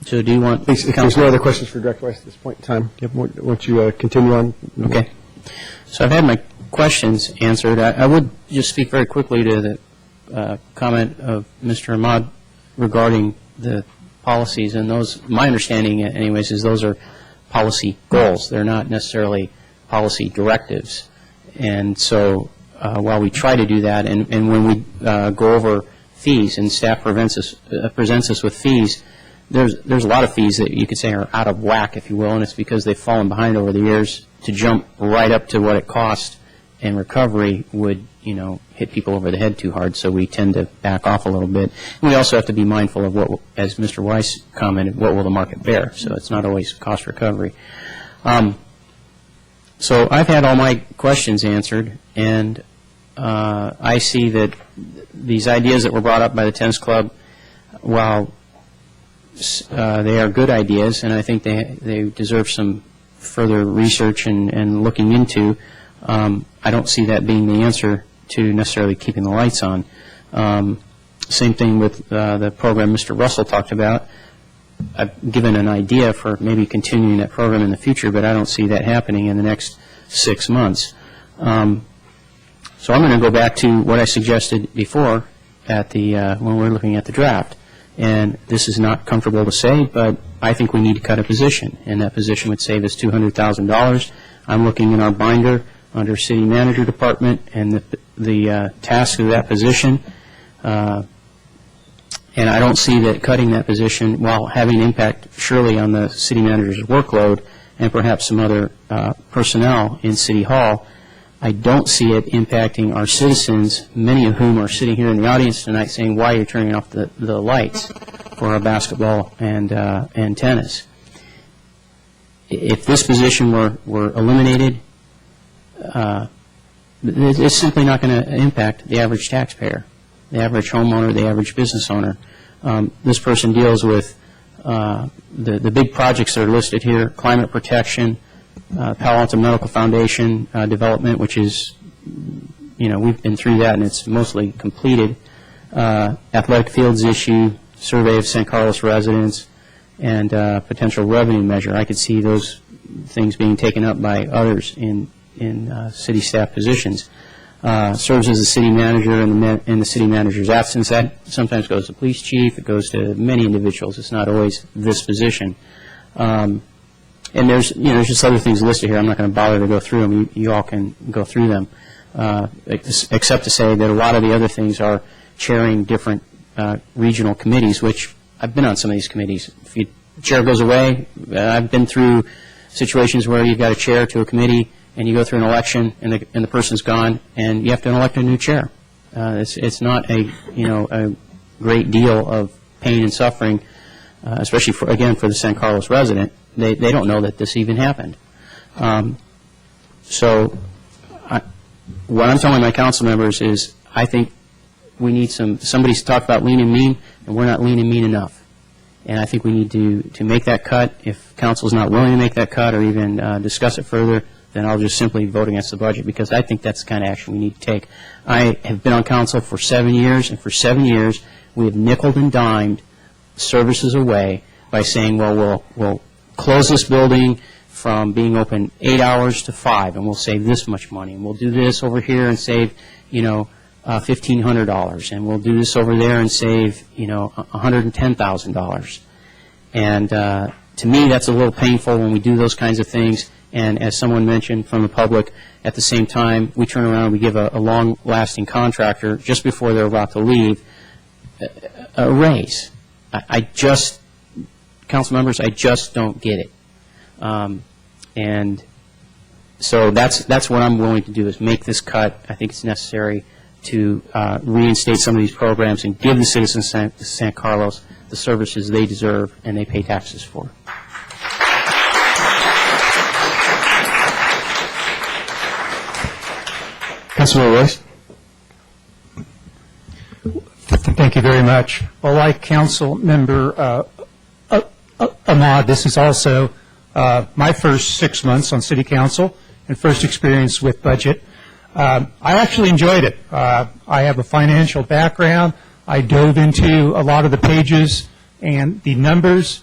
So do you want... Please, if there's no other questions for Director Weiss at this point in time, won't you continue on? Okay. So I've had my questions answered. I would just speak very quickly to the comment of Mr. Ahmad regarding the policies, and those, my understanding anyways, is those are policy goals. They're not necessarily policy directives. And so while we try to do that, and when we go over fees and staff presents us with fees, there's a lot of fees that you could say are out of whack, if you will, and it's because they've fallen behind over the years. To jump right up to what it costs and recovery would, hit people over the head too hard, so we tend to back off a little bit. And we also have to be mindful of what, as Mr. Weiss commented, what will the market bear, so it's not always cost recovery. So I've had all my questions answered, and I see that these ideas that were brought up by the tennis club, while they are good ideas, and I think they deserve some further research and looking into, I don't see that being the answer to necessarily keeping the lights on. Same thing with the program Mr. Russell talked about. I've given an idea for maybe continuing that program in the future, but I don't see that happening in the next 6 months. So I'm going to go back to what I suggested before at the when we were looking at the draft. And this is not comfortable to say, but I think we need to cut a position, and that position would save us $200,000. I'm looking in our binder under City Manager Department and the task of that position, and I don't see that cutting that position, while having impact surely on the City Manager's workload and perhaps some other personnel in City Hall, I don't see it impacting our citizens, many of whom are sitting here in the audience tonight saying, why are you turning off the lights for our basketball and tennis? If this position were eliminated, it's simply not going to impact the average taxpayer, the average homeowner, the average business owner. This person deals with the big projects that are listed here: climate protection, Palo Alto Medical Foundation development, which is, we've been through that and it's mostly completed. Athletic fields issue, survey of San Carlos residents, and potential revenue measure. I could see those things being taken up by others in city staff positions. Serves as a city manager in the city manager's absence. That sometimes goes to police chief. It goes to many individuals. It's not always this position. And there's just other things listed here. I'm not going to bother to go through them. You all can go through them, except to say that a lot of the other things are chairing different regional committees, which I've been on some of these committees. If your chair goes away, I've been through situations where you've got a chair to a committee and you go through an election, and the person's gone, and you have to elect a new chair. It's not a great deal of pain and suffering, especially for the San Carlos resident. They don't know that this even happened. So what I'm telling my council members is I think we need somebody's talked about lean and mean, and we're not lean and mean enough. And I think we need to make that cut. If council is not willing to make that cut or even discuss it further, then I'll just simply vote against the budget, because I think that's the kind of action we need to take. I have been on council for 7 years, and for 7 years we have nickeled and dimed services away by saying, well, we'll close this building from being open 8 hours to 5, and we'll save this much money, and we'll do this over here and save, $1,500, and we'll do this over there and save, $110,000. And to me, that's a little painful when we do those kinds of things. And as someone mentioned from the public, at the same time, we turn around and we give a long-lasting contractor, just before they're about to leave, a raise. Council members, I just don't get it. And so that's what I'm willing to do, is make this cut. I think it's necessary to reinstate some of these programs and give the citizens of San Carlos the services they deserve and they pay taxes for. Councilman Royce. Thank you very much. Well, like Council Member Ahmad, this is also my first 6 months on City Council and first experience with budget. I actually enjoyed it. I have a financial background. I dove into a lot of the pages and the numbers,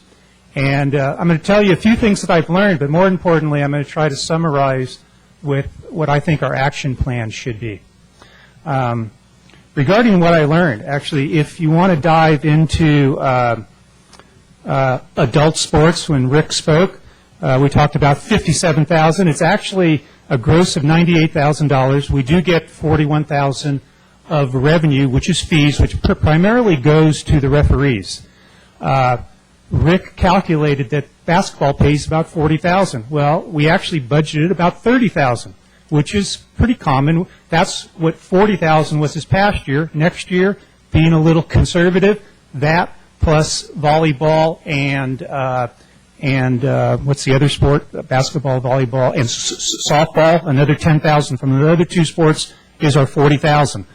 and I'm going to tell you a few things that I've learned, but more importantly, I'm going to try to summarize with what I think our action plan should be. Regarding what I learned, actually, if you want to dive into adult sports, when Rick spoke, we talked about $57,000. It's actually a gross of $98,000. We do get $41,000 of revenue, which is fees, which primarily goes to the referees. Rick calculated that basketball pays about $40,000. Well, we actually budgeted about $30,000, which is pretty common. That's what $40,000 was this past year. Next year, being a little conservative, that plus volleyball and what's the other sport? Basketball, volleyball, and softball. Another $10,000 from the other two sports is our $40,000.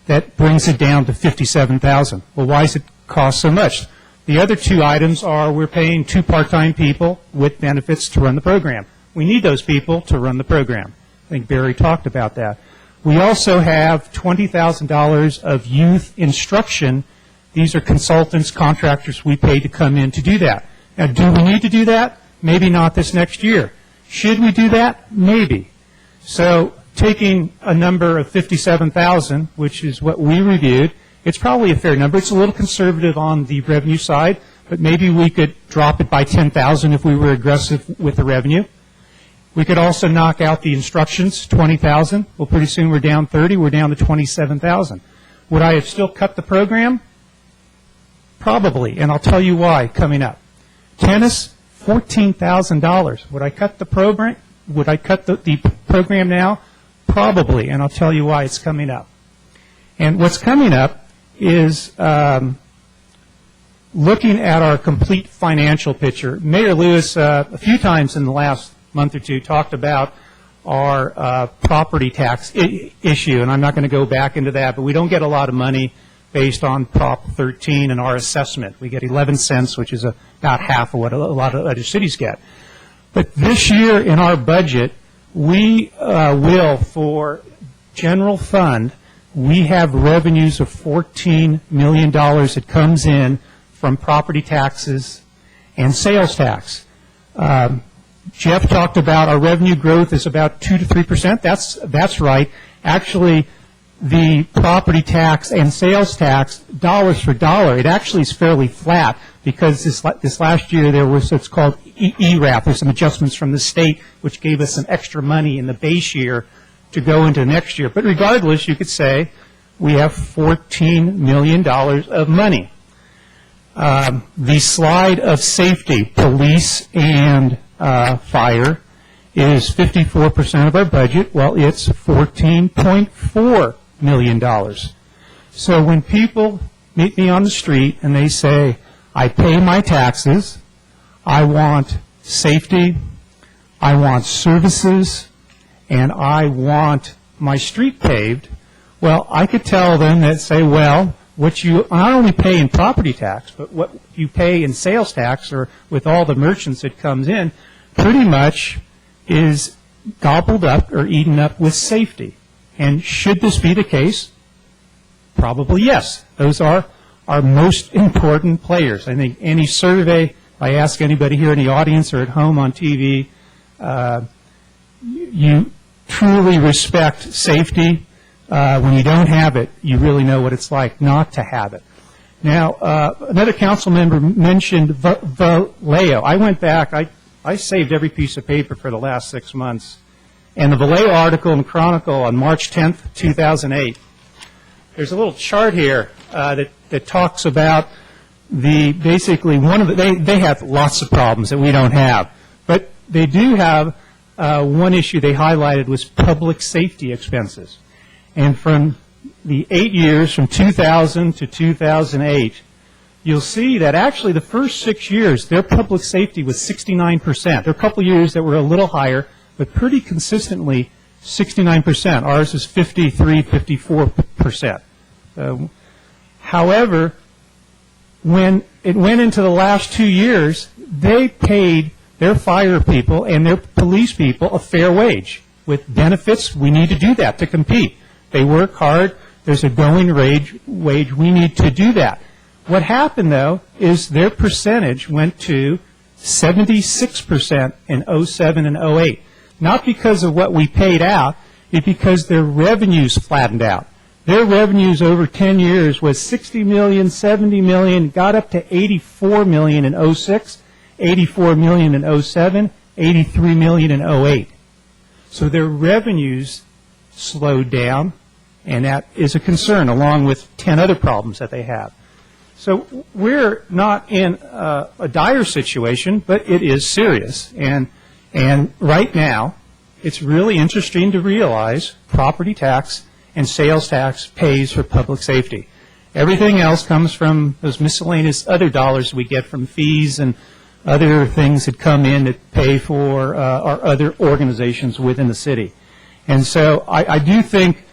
That brings it down to $57,000. Well, why does it cost so much? The other two items are we're paying 2 part-time people with benefits to run the program. We need those people to run the program. I think Barry talked about that. We also have $20,000 of youth instruction. These are consultants, contractors we pay to come in to do that. Now, do we need to do that? Maybe not this next year. Should we do that? Maybe. So taking a number of $57,000, which is what we reviewed, it's probably a fair number. It's a little conservative on the revenue side, but maybe we could drop it by $10,000 if we were aggressive with the revenue. We could also knock out the instructions, $20,000. Well, pretty soon we're down 30. We're down to $27,000. Would I have still cut the program? Probably, and I'll tell you why coming up. Tennis, $14,000. Would I cut the program? Would I cut the program now? Probably, and I'll tell you why it's coming up. And what's coming up is looking at our complete financial picture. Mayor Lewis, a few times in the last month or two, talked about our property tax issue, and I'm not going to go back into that, but we don't get a lot of money based on Prop 13 and our assessment. We get 11 cents, which is about half of what a lot of other cities get. But this year in our budget, we will, for general fund, we have revenues of $14 million that comes in from property taxes and sales tax. Jeff talked about our revenue growth is about 2 to 3%. That's right. Actually, the property tax and sales tax, dollars for dollar, it actually is fairly flat because this last year there was what's called ERAP. There's some adjustments from the state which gave us some extra money in the base year to go into next year. But regardless, you could say we have $14 million of money. The slide of safety, police and fire, is 54% of our budget. Well, it's $14.4 million. So when people meet me on the street and they say, I pay my taxes, I want safety, I want services, and I want my street paved, well, I could tell them that say, well, what you not only pay in property tax, but what you pay in sales tax or with all the merchants that comes in, pretty much is gobbled up or eaten up with safety. And should this be the case? Probably yes. Those are our most important players. I think any survey, if I ask anybody here in the audience or at home on TV, you truly respect safety. When you don't have it, you really know what it's like not to have it. Now, another council member mentioned Vallejo. I went back. I saved every piece of paper for the last 6 months. And the Vallejo article in Chronicle on March 10th, 2008, there's a little chart here that talks about basically they have lots of problems that we don't have. But they do have one issue they highlighted was public safety expenses. And from the 8 years, from 2000 to 2008, you'll see that actually the first 6 years, their public safety was 69%. There are a couple of years that were a little higher, but pretty consistently 69%. Ours is 53, 54%. However, when it went into the last 2 years, they paid their fire people and their police people a fair wage. With benefits, we need to do that to compete. They work hard. There's a going wage. We need to do that. What happened, though, is their percentage went to 76% in 07 and 08. Not because of what we paid out, it's because their revenues flattened out. Their revenues over 10 years was $60 million, $70 million, got up to $84 million in 06, $84 million in 07, $83 million in 08. So their revenues slowed down, and that is a concern, along with 10 other problems that they have. So we're not in a dire situation, but it is serious. And right now, it's really interesting to realize property tax and sales tax pays for public safety. Everything else comes from those miscellaneous other dollars we get from fees and other things that come in that pay for our other organizations within the city. And so I do think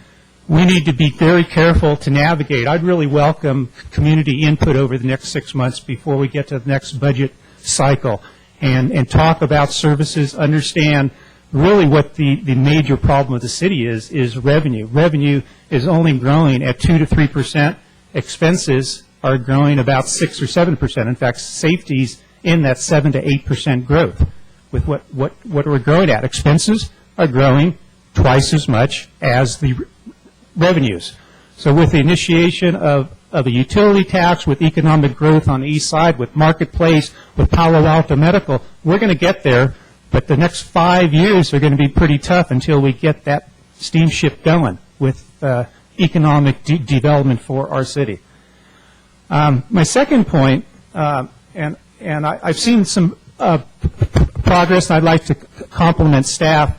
we need to be very careful to navigate. I'd really welcome community input over the next 6 months before we get to the next budget cycle and talk about services, understand really what the major problem of the city is revenue. Revenue is only growing at 2 to 3%. Expenses are growing about 6 or 7%. In fact, safety's in that 7 to 8% growth with what we're growing at. Expenses are growing twice as much as the revenues. So with the initiation of a utility tax, with economic growth on the east side, with Marketplace, with Palo Alto Medical, we're going to get there. But the next 5 years are going to be pretty tough until we get that steamship going with economic development for our city. My second point, and I've seen some progress, and I'd like to compliment staff.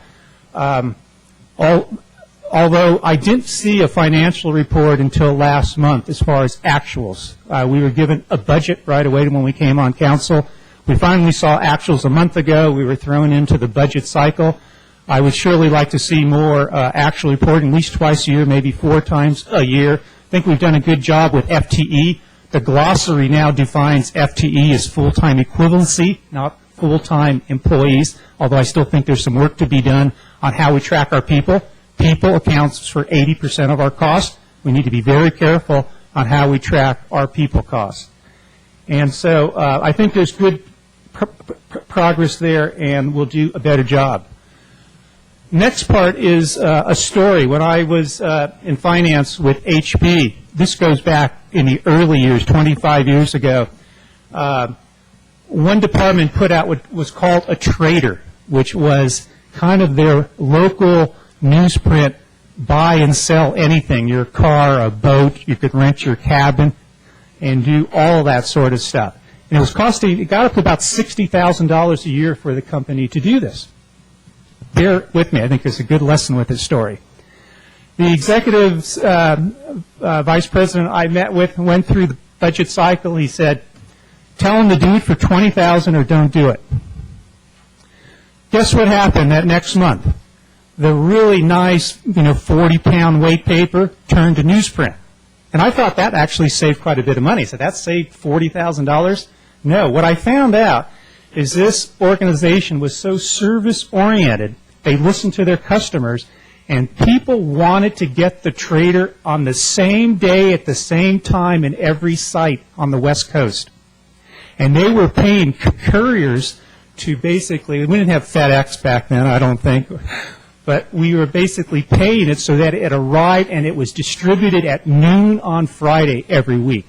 Although I didn't see a financial report until last month as far as actuals. We were given a budget right away when we came on council. We finally saw actuals a month ago. We were thrown into the budget cycle. I would surely like to see more actual reporting, at least twice a year, maybe 4 times a year. I think we've done a good job with FTE. The glossary now defines FTE as full-time equivalency, not full-time employees, although I still think there's some work to be done on how we track our people. People accounts for 80% of our costs. We need to be very careful on how we track our people costs. And so I think there's good progress there, and we'll do a better job. Next part is a story. When I was in finance with HB, this goes back in the early years, 25 years ago, one department put out what was called a trader, which was kind of their local newsprint, buy and sell anything, your car, a boat, you could rent your cabin, and do all that sort of stuff. And it got up to about $60,000 a year for the company to do this. bear with me. I think there's a good lesson with this story. The executives, vice president I met with went through the budget cycle. He said, tell them to do it for $20,000 or don't do it. Guess what happened that next month? The really nice, 40-pound weight paper turned to newsprint. And I thought that actually saved quite a bit of money. So that saved $40,000? No. What I found out is this organization was so service-oriented, they listened to their customers, and people wanted to get the trader on the same day at the same time in every site on the West Coast. And they were paying couriers to basically, we didn't have FedEx back then, I don't think, but we were basically paying it so that it arrived and it was distributed at noon on Friday every week.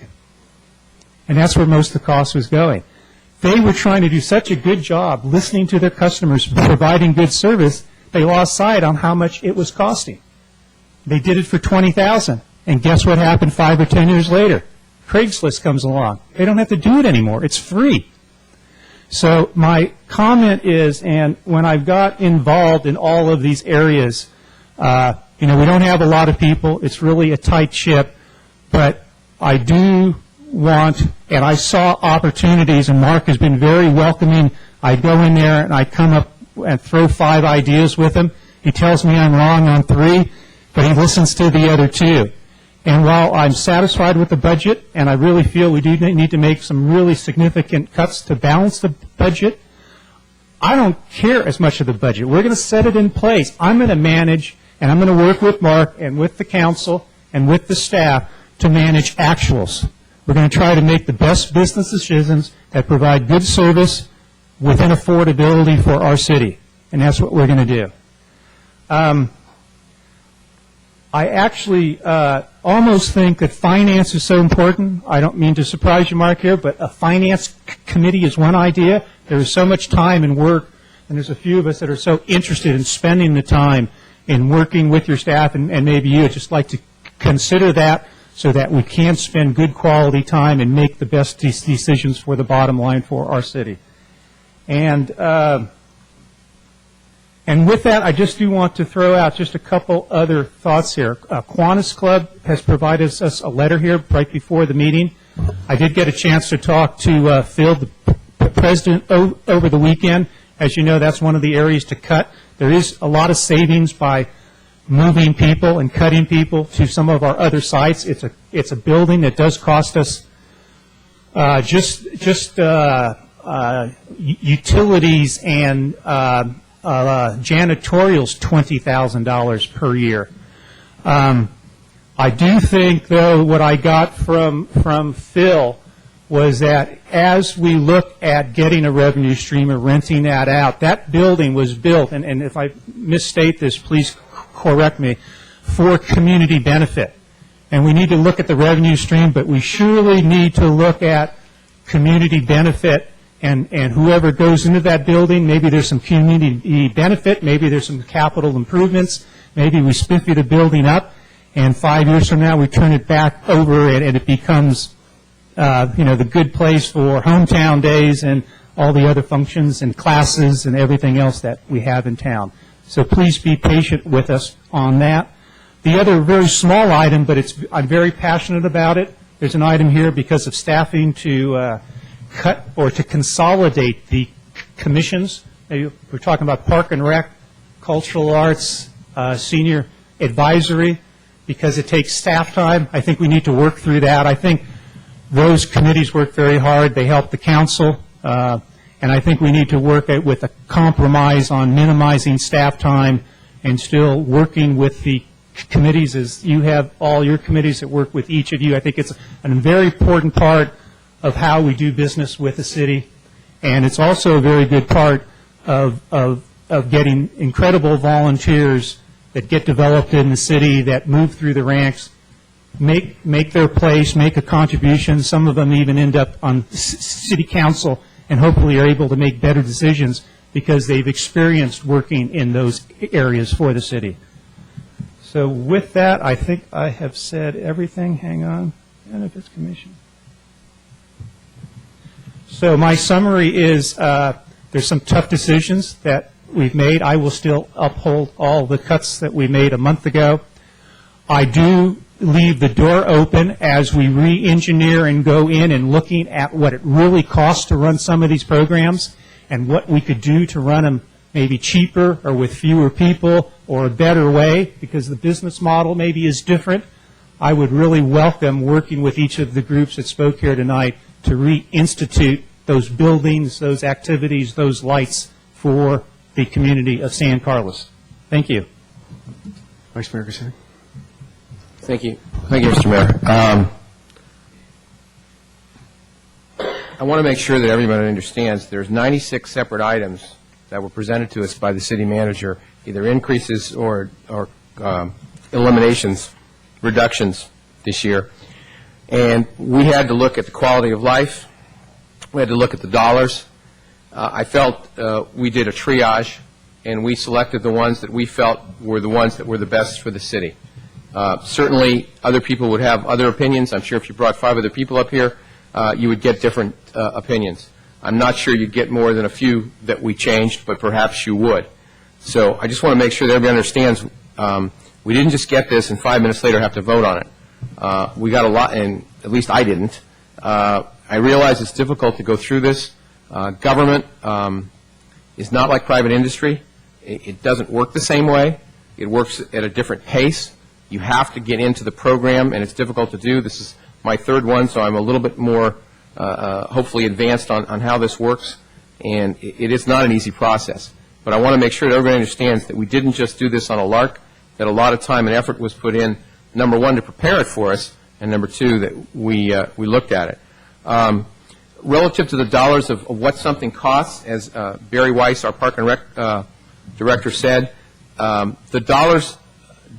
And that's where most of the cost was going. They were trying to do such a good job listening to their customers, providing good service, they lost sight on how much it was costing. They did it for $20,000. And guess what happened 5 or 10 years later? Craigslist comes along. They don't have to do it anymore. It's free. So my comment is, and when I got involved in all of these areas, we don't have a lot of people. It's really a tight ship. But I do want, and I saw opportunities, and Mark has been very welcoming. I go in there and I come up and throw 5 ideas with him. He tells me I'm wrong on 3, but he listens to the other 2. And while I'm satisfied with the budget, and I really feel we do need to make some really significant cuts to balance the budget, I don't care as much of the budget. We're going to set it in place. I'm going to manage, and I'm going to work with Mark and with the council and with the staff to manage actuals. We're going to try to make the best business decisions that provide good service within affordability for our city, and that's what we're going to do. I actually almost think that finance is so important. I don't mean to surprise you, Mark, here, but a finance committee is one idea. There is so much time and work, and there's a few of us that are so interested in spending the time in working with your staff, and maybe you would just like to consider that so that we can spend good quality time and make the best decisions for the bottom line for our city. And with that, I just do want to throw out just a couple other thoughts here. Kiwanis Club has provided us a letter here right before the meeting. I did get a chance to talk to Phil, the president, over the weekend. As you know, that's one of the areas to cut. There is a lot of savings by moving people and cutting people to some of our other sites. It's a building that does cost us utilities and janitorials $20,000 per year. I do think, though, what I got from Phil was that as we look at getting a revenue stream or renting that out, that building was built, and if I misstate this, please correct me, for community benefit. And we need to look at the revenue stream, but we surely need to look at community benefit. And whoever goes into that building, maybe there's some community benefit, maybe there's some capital improvements, maybe we spiffy the building up, and 5 years from now we turn it back over and it becomes, the good place for hometown days and all the other functions and classes and everything else that we have in town. So please be patient with us on that. The other very small item, but I'm very passionate about it. There's an item here because of staffing to cut or to consolidate the commissions. We're talking about Park and Rec, Cultural Arts, Senior Advisory, because it takes staff time. I think we need to work through that. I think those committees work very hard. They help the council, and I think we need to work with a compromise on minimizing staff time and still working with the committees as you have all your committees that work with each of you. I think it's a very important part of how we do business with the city, and it's also a very good part of getting incredible volunteers that get developed in the city, that move through the ranks, make their place, make a contribution. Some of them even end up on city council and hopefully are able to make better decisions because they've experienced working in those areas for the city. So with that, I think I have said everything. Hang on. Benefits Commission. So my summary is there's some tough decisions that we've made. I will still uphold all the cuts that we made a month ago. I do leave the door open as we re-engineer and go in and looking at what it really costs to run some of these programs and what we could do to run them maybe cheaper or with fewer people or a better way, because the business model maybe is different. I would really welcome working with each of the groups that spoke here tonight to reinstitute those buildings, those activities, those lights for the community of San Carlos. Thank you. Vice Mayor Garcia. Thank you. Thank you, Mr. Mayor. I want to make sure that everybody understands there's 96 separate items that were presented to us by the city manager, either increases or eliminations, reductions this year. And we had to look at the quality of life. We had to look at the dollars. I felt we did a triage, and we selected the ones that we felt were the ones that were the best for the city. Certainly, other people would have other opinions. I'm sure if you brought 5 other people up here, you would get different opinions. I'm not sure you'd get more than a few that we changed, but perhaps you would. So I just want to make sure that everybody understands we didn't just get this and 5 minutes later have to vote on it. We got a lot, and at least I didn't. I realize it's difficult to go through this. Government is not like private industry. It doesn't work the same way. It works at a different pace. You have to get into the program, and it's difficult to do. This is my 3rd one, so I'm a little bit more hopefully advanced on how this works, and it is not an easy process. But I want to make sure that everybody understands that we didn't just do this on a lark, that a lot of time and effort was put in, number 1, to prepare it for us, and number 2, that we looked at it. Relative to the dollars of what something costs, as Barry Weiss, our Park and Rec director, said, the dollars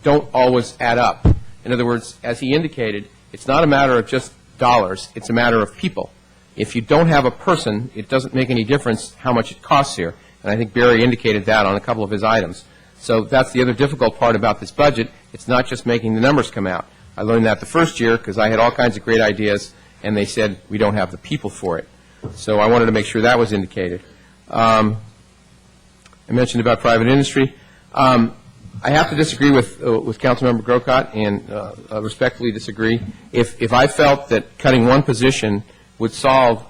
don't always add up. In other words, as he indicated, it's not a matter of just dollars, it's a matter of people. If you don't have a person, it doesn't make any difference how much it costs here. And I think Barry indicated that on a couple of his items. So that's the other difficult part about this budget. It's not just making the numbers come out. I learned that the first year because I had all kinds of great ideas, and they said we don't have the people for it. So I wanted to make sure that was indicated. I mentioned about private industry. I have to disagree with Councilmember Grocott and respectfully disagree. If I felt that cutting one position would solve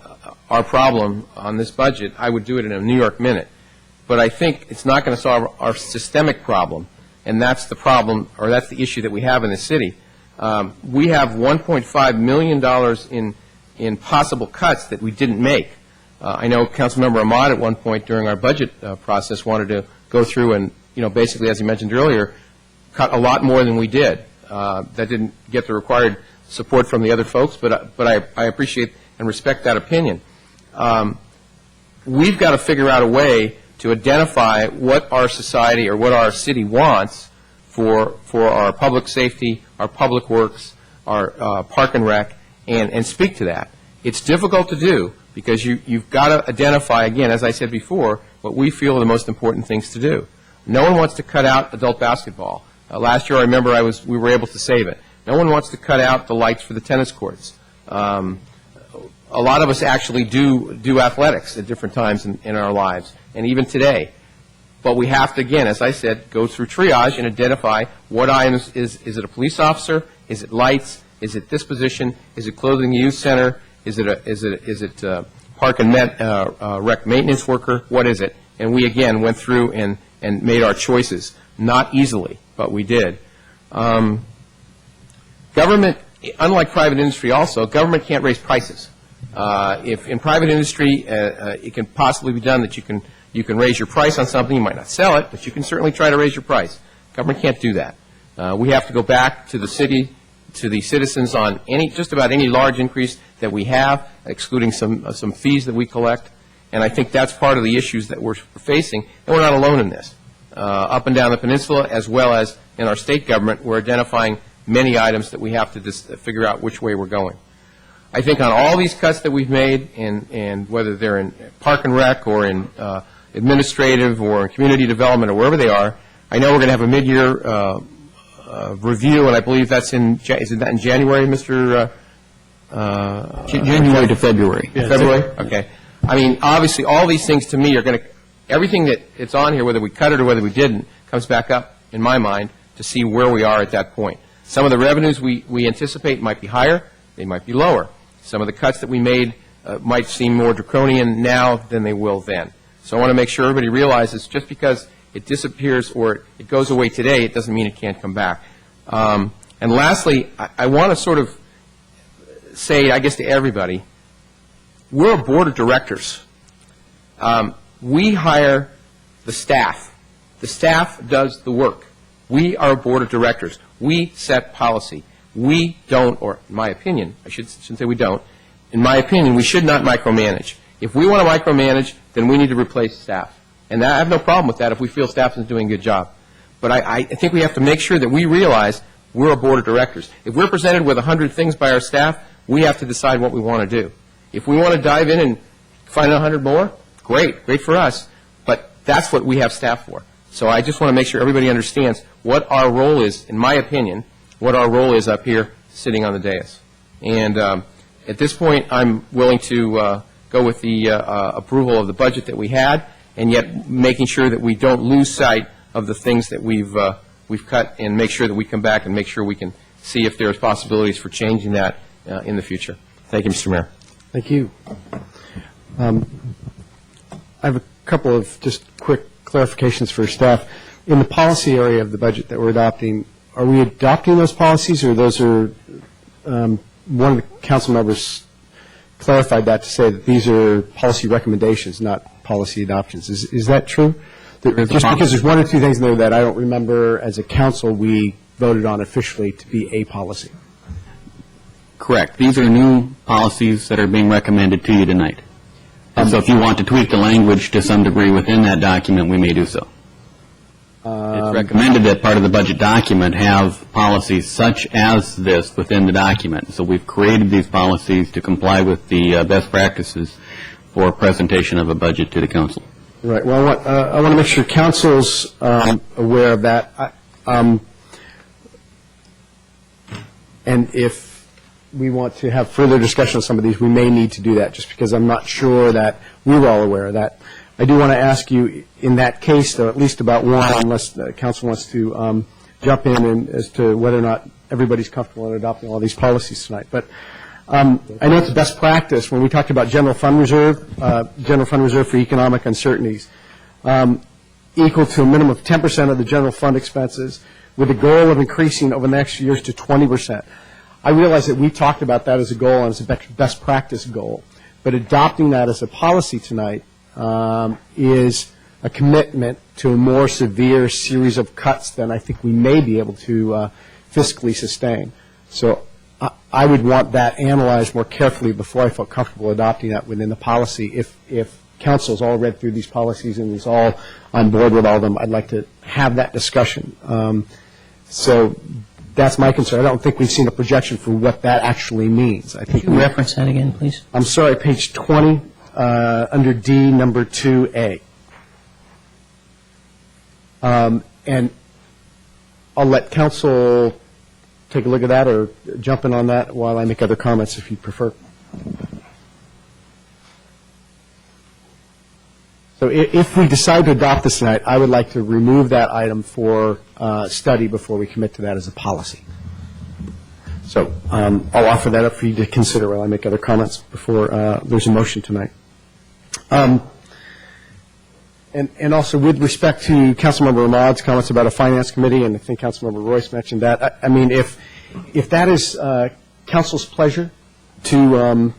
our problem on this budget, I would do it in a New York minute. But I think it's not going to solve our systemic problem, and that's the problem, or that's the issue that we have in the city. We have $1.5 million in possible cuts that we didn't make. I know Councilmember Ahmad at one point during our budget process wanted to go through and, basically, as he mentioned earlier, cut a lot more than we did. That didn't get the required support from the other folks, but I appreciate and respect that opinion. We've got to figure out a way to identify what our society or what our city wants for our public safety, our public works, our park and rec, and speak to that. It's difficult to do because you've got to identify, again, as I said before, what we feel are the most important things to do. No one wants to cut out adult basketball. Last year, I remember we were able to save it. No one wants to cut out the lights for the tennis courts. A lot of us actually do athletics at different times in our lives, and even today. But we have to, again, as I said, go through triage and identify what items is it a police officer? Is it lights? Is it this position? Is it clothing the youth center? Is it park and rec maintenance worker? What is it? And we, again, went through and made our choices. Not easily, but we did. Government, unlike private industry also, government can't raise prices. If in private industry, it can possibly be done that you can raise your price on something. You might not sell it, but you can certainly try to raise your price. Government can't do that. We have to go back to the city, to the citizens on just about any large increase that we have, excluding some fees that we collect. And I think that's part of the issues that we're facing, and we're not alone in this. Up and down the peninsula, as well as in our state government, we're identifying many items that we have to just figure out which way we're going. I think on all these cuts that we've made, and whether they're in park and rec or in administrative or in community development or wherever they are, I know we're going to have a mid-year review, and I believe that's isn't that in January, Mr. January to February. February? Okay. I mean, obviously, all these things to me are going to everything that it's on here, whether we cut it or whether we didn't, comes back up, in my mind, to see where we are at that point. Some of the revenues we anticipate might be higher, they might be lower. Some of the cuts that we made might seem more draconian now than they will then. So I want to make sure everybody realizes just because it disappears or it goes away today, it doesn't mean it can't come back. And lastly, I want to sort of say, I guess, to everybody, we're a board of directors. We hire the staff. The staff does the work. We are a board of directors. We set policy. We don't, or in my opinion, I shouldn't say we don't, in my opinion, we should not micromanage. If we want to micromanage, then we need to replace staff. And I have no problem with that if we feel staff is doing a good job. But I think we have to make sure that we realize we're a board of directors. If we're presented with 100 things by our staff, we have to decide what we want to do. If we want to dive in and find 100 more, great for us. But that's what we have staff for. So I just want to make sure everybody understands what our role is, in my opinion, what our role is up here sitting on the dais. And at this point, I'm willing to go with the approval of the budget that we had, and yet making sure that we don't lose sight of the things that we've cut, and make sure that we come back and make sure we can see if there's possibilities for changing that in the future. Thank you, Mr. Mayor. Thank you. I have a couple of just quick clarifications for staff. In the policy area of the budget that we're adopting, are we adopting those policies, or those are, one of the council members clarified that to say that these are policy recommendations, not policy adoptions. Is that true? Just because there's one or two things in there that I don't remember as a council we voted on officially to be a policy. Correct. These are new policies that are being recommended to you tonight. And so if you want to tweak the language to some degree within that document, we may do so. It's recommended that part of the budget document have policies such as this within the document. So we've created these policies to comply with the best practices for presentation of a budget to the council. Right. Well, I want to make sure council's aware of that. And if we want to have further discussion on some of these, we may need to do that, just because I'm not sure that we were all aware of that. I do want to ask you, in that case, though, at least about one, unless the council wants to jump in and, as to whether or not everybody's comfortable in adopting all these policies tonight. But I know it's best practice when we talked about general fund reserve for economic uncertainties, equal to a minimum of 10% of the general fund expenses, with a goal of increasing over the next years to 20%. I realize that we talked about that as a goal and as a best practice goal, but adopting that as a policy tonight is a commitment to a more severe series of cuts than I think we may be able to fiscally sustain. So I would want that analyzed more carefully before I felt comfortable adopting that within the policy. If council's all read through these policies and is all on board with all of them, I'd like to have that discussion. So that's my concern. I don't think we've seen a projection for what that actually means. I think. Could you reference that again, please? I'm sorry, page 20, under D, number 2A. And I'll let council take a look at that or jump in on that while I make other comments if you prefer. So if we decide to adopt this tonight, I would like to remove that item for study before we commit to that as a policy. So I'll offer that up for you to consider while I make other comments before there's a motion tonight. And also with respect to Councilmember Ahmad's comments about a finance committee, and I think Councilmember Royce mentioned that, I mean, if that is council's pleasure to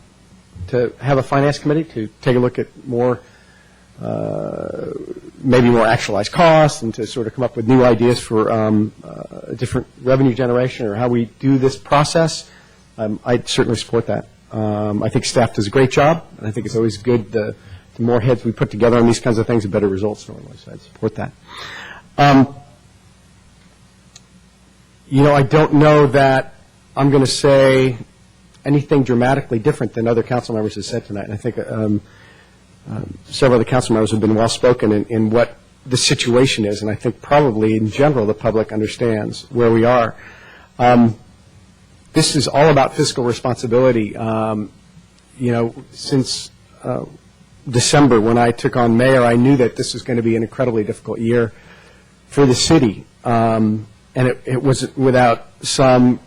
have a finance committee to take a look at more maybe more actualized costs and to sort of come up with new ideas for different revenue generation or how we do this process, I'd certainly support that. I think staff does a great job, and I think it's always good the more heads we put together on these kinds of things, the better results normally, so I'd support that. You know, I don't know that I'm going to say anything dramatically different than other council members have said tonight, and I think several of the council members have been well-spoken in what the situation is, and I think probably in general the public understands where we are. This is all about fiscal responsibility. You know, since December, when I took on mayor, I knew that this was going to be an incredibly difficult year for the city. And it was without some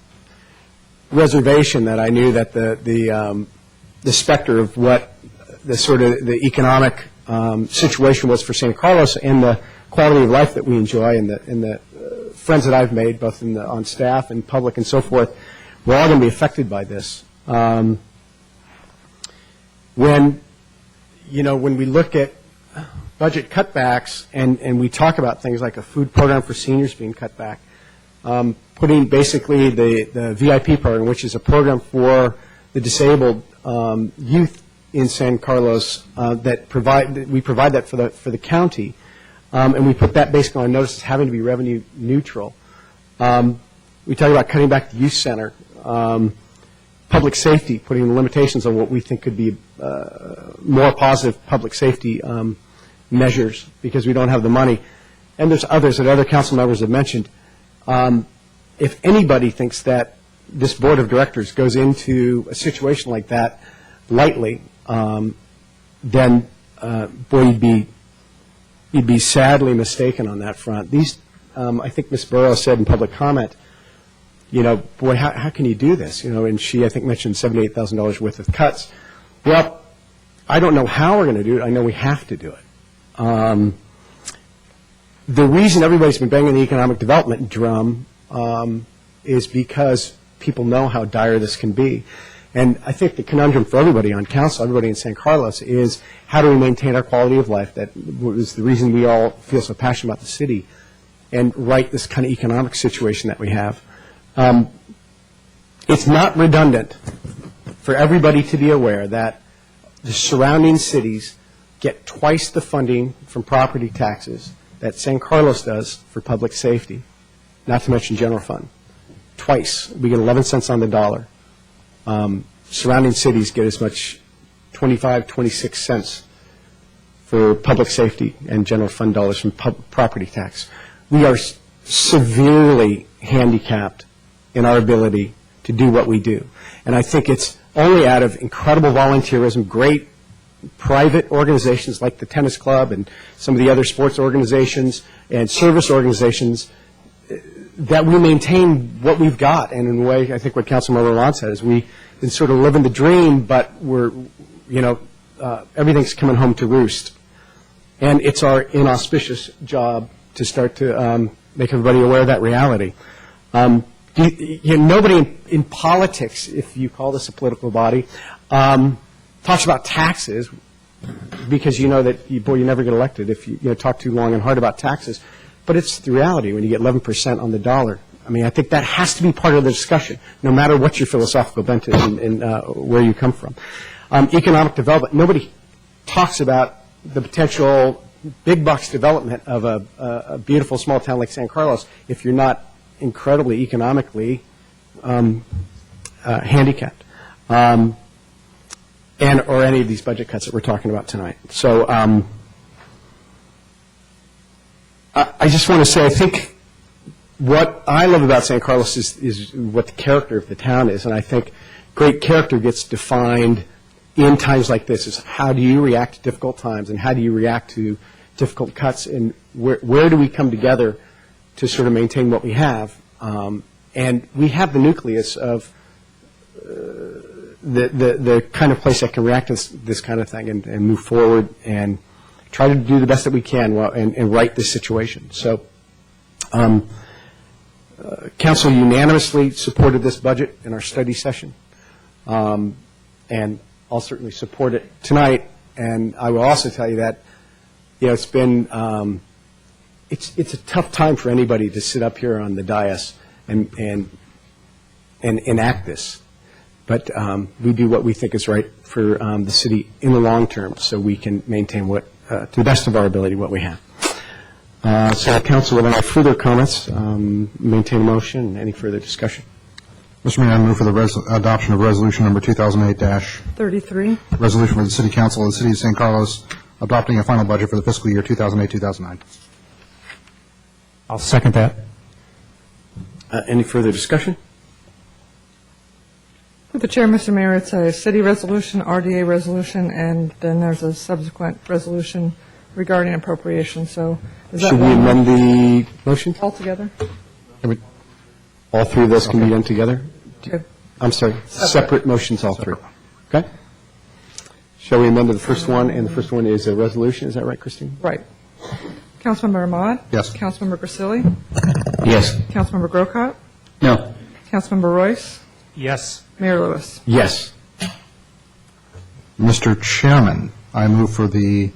reservation that I knew that the specter of what the sort of the economic situation was for San Carlos and the quality of life that we enjoy and the friends that I've made, both on staff and public and so forth, we're all going to be affected by this. When we look at budget cutbacks and we talk about things like a food program for seniors being cut back, putting basically the VIP program, which is a program for the disabled youth in San Carlos we provide that for the county, and we put that basically on notice as having to be revenue neutral. We talk about cutting back the youth center, public safety, putting limitations on what we think could be more positive public safety measures because we don't have the money. And there's others that other council members have mentioned. If anybody thinks that this board of directors goes into a situation like that lightly, then boy, you'd be sadly mistaken on that front. I think Ms. Burrows said in public comment, boy, how can you do this? And she, I think, mentioned $78,000 worth of cuts. Well, I don't know how we're going to do it. I know we have to do it. The reason everybody's been banging the economic development drum is because people know how dire this can be. And I think the conundrum for everybody on council, everybody in San Carlos, is how do we maintain our quality of life? That was the reason we all feel so passionate about the city and right this kind of economic situation that we have. It's not redundant for everybody to be aware that the surrounding cities get twice the funding from property taxes that San Carlos does for public safety, not to mention general fund. Twice. We get 11 cents on the dollar. Surrounding cities get as much 25, 26 cents for public safety and general fund dollars from property tax. We are severely handicapped in our ability to do what we do. And I think it's only out of incredible volunteerism, great private organizations like the tennis club and some of the other sports organizations and service organizations that we maintain what we've got. And in a way, I think what Councilmember Lalonde said is we've been sort of living the dream, but everything's coming home to roost. And it's our inauspicious job to start to make everybody aware of that reality. Nobody in politics, if you call this a political body, talks about taxes because you know that, you never get elected if you talk too long and hard about taxes. But it's the reality when you get 11% on the dollar. I mean, I think that has to be part of the discussion, no matter what your philosophical bent is and where you come from. Economic development, nobody talks about the potential big bucks development of a beautiful small town like San Carlos if you're not incredibly economically handicapped, or any of these budget cuts that we're talking about tonight. So I just want to say I think what I love about San Carlos is what the character of the town is, and I think great character gets defined in times like this. Is how do you react to difficult times, and how do you react to difficult cuts, and where do we come together to sort of maintain what we have? And we have the nucleus of the kind of place that can react to this kind of thing and move forward and try to do the best that we can and right this situation. So Council unanimously supported this budget in our study session, and I'll certainly support it tonight. And I will also tell you that it's been it's a tough time for anybody to sit up here on the dais and enact this. But we do what we think is right for the city in the long term, so we can maintain what, to the best of our ability, what we have. So, Council, with any further comments, maintain a motion. Any further discussion? Mr. Mayor, I move for the adoption of resolution number 2008-33. Resolution for the City Council of the City of San Carlos adopting a final budget for the fiscal year 2008-2009. I'll second that. Any further discussion? Through the chair, Mr. Mayor, it's a city resolution, RDA resolution, and then there's a subsequent resolution regarding appropriation, so is that Should we one amend the motion? altogether? All three of those can be done together? Good. I'm sorry, separate motions, all three. Okay? Shall we amend to the first one, and the first one is a resolution, is that right, Christine? Right. Councilmember Ahmad? Yes. Councilmember Grisilli? Yes. Councilmember Grocott? No. Councilmember Royce? Yes. Mayor Lewis? Yes. Mr. Chairman, I move for the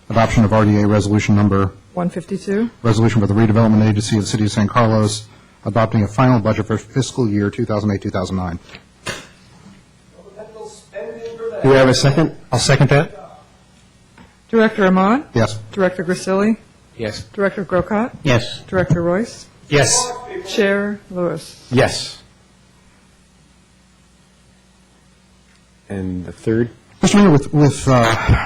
adoption of RDA resolution number, 152? resolution for the redevelopment agency of the city of San Carlos, adopting a final budget for fiscal year 2008-2009. Do we have a second? I'll second that. Director Ahmad? Yes. Director Grisilli? Yes. Director Grocott? Yes. Director Royce? Yes. Chair Lewis? Yes. And the third? Mr. Mayor,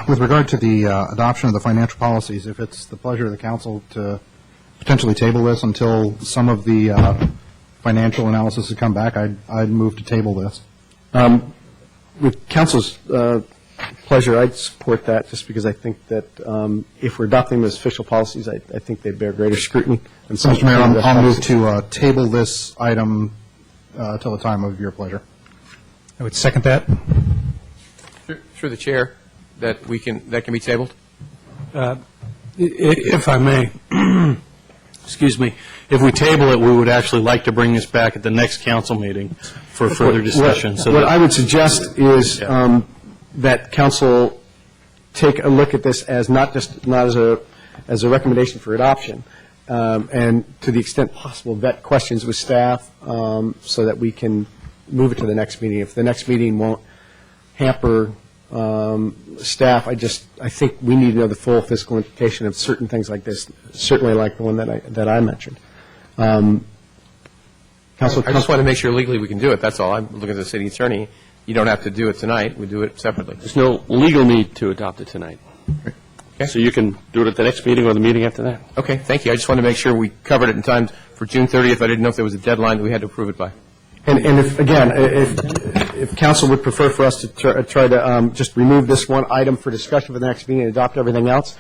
with regard to the adoption of the financial policies, if it's the pleasure of the council to potentially table this until some of the financial analysis has come back, I'd move to table this. With council's pleasure, I'd support that, just because I think that if we're adopting them as official policies, I think they bear greater scrutiny. And So, Mr. Mayor, I'll move to table this item till the time of your pleasure. I would second that. Through the chair, that can be tabled? If I may, excuse me, if we table it, we would actually like to bring this back at the next council meeting for further discussion. What I would suggest is that council take a look at this as not as a recommendation for adoption, and to the extent possible, vet questions with staff so that we can move it to the next meeting. If the next meeting won't hamper staff, I think we need to know the full fiscal implication of certain things like this, certainly like the one that I mentioned. I just want to make sure legally we can do it, that's all. I'm looking at the city attorney. You don't have to do it tonight, we do it separately. There's no legal need to adopt it tonight. Okay. So you can do it at the next meeting or the meeting after that. Okay, thank you. I just want to make sure we covered it in time for June 30th. I didn't know if there was a deadline that we had to approve it by. And if council would prefer for us to try to just remove this one item for discussion for the next meeting and adopt everything else,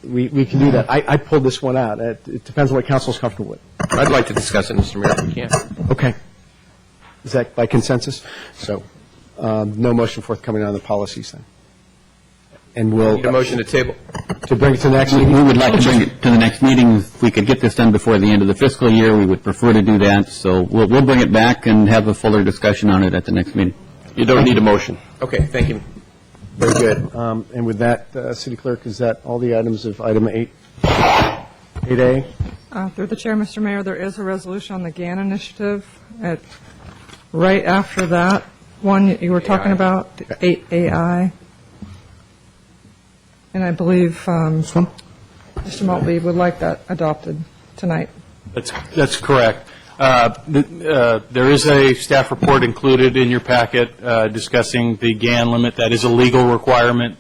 we can do that. I pulled this one out. It depends on what council is comfortable with. I'd like to discuss it, Mr. Mayor, if we can. Okay. Is that by consensus? So no motion forthcoming on the policies then. And we'll Need a motion to table. To bring it to the next meeting? We would like to bring it to the next meeting. If we could get this done before the end of the fiscal year, we would prefer to do that. So we'll bring it back and have a fuller discussion on it at the next meeting. You don't need a motion. Okay, thank you. Very good. And with that, City Clerk, is that all the items of item 8A? Through the chair, Mr. Mayor, there is a resolution on the GAN initiative. Right after that one you were talking about, 8AI. And I believe Mr. Maltby would like that adopted tonight. That's correct. There is a staff report included in your packet discussing the GAN limit. That is a legal requirement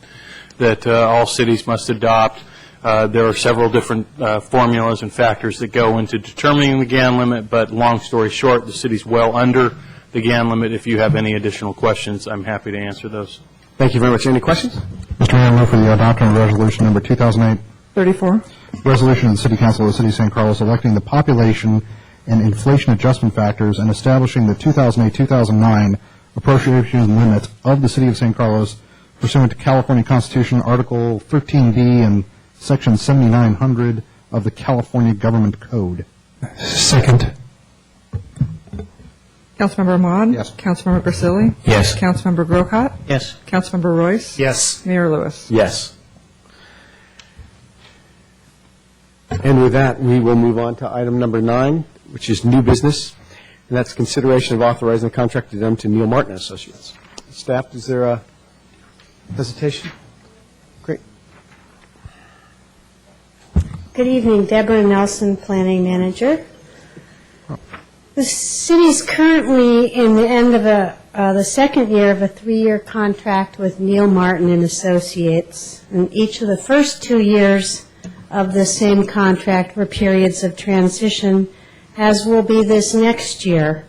that all cities must adopt. There are several different formulas and factors that go into determining the GAN limit, but long story short, the city's well under the GAN limit. If you have any additional questions, I'm happy to answer those. Thank you very much. Any questions? Mr. Mayor, I move for the adoption of resolution number 2008-34. Resolution of the City Council of the City of San Carlos electing the population and inflation adjustment factors and establishing the 2008-2009 appropriation limit of the City of San Carlos pursuant to California Constitution, Article 13B and Section 7900 of the California Government Code. Second. Councilmember Ahmad? Yes. Councilmember Grisilli? Yes. Councilmember Grocott? Yes. Councilmember Royce? Yes. Mayor Lewis? Yes. And with that, we will move on to item number 9, which is new business, and that's consideration of authorizing the contract to them to Neil Martin Associates. Staff, is there a hesitation? Great. Good evening, Deborah Nelson, Planning Manager. The city is currently in the end of the second year of a 3-year contract with Neil Martin and Associates, and each of the first 2 years of the same contract were periods of transition, as will be this next year.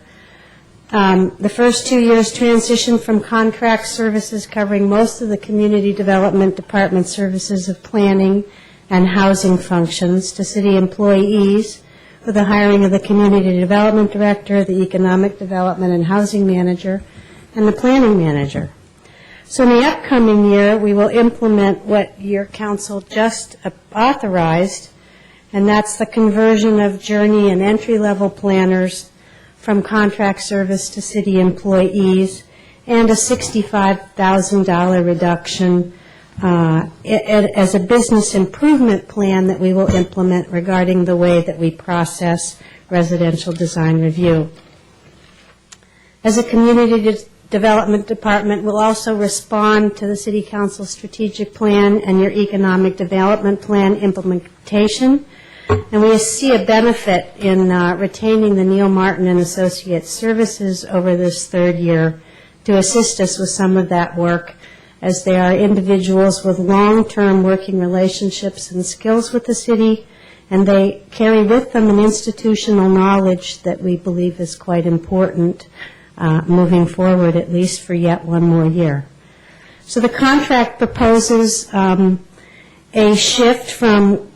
The first 2 years transition from contract services covering most of the Community Development Department services of planning and housing functions to city employees with the hiring of the Community Development Director, the Economic Development and Housing Manager, and the Planning Manager. So in the upcoming year, we will implement what your council just authorized, and that's the conversion of journey and entry-level planners from contract service to city employees, and a $65,000 reduction as a business improvement plan that we will implement regarding the way that we process residential design review. As a community development department, we'll also respond to the City Council strategic plan and your economic development plan implementation. And we see a benefit in retaining the Neil Martin and Associates services over this third year to assist us with some of that work, as they are individuals with long-term working relationships and skills with the city, and they carry with them an institutional knowledge that we believe is quite important moving forward, at least for yet one more year. So the contract proposes a shift from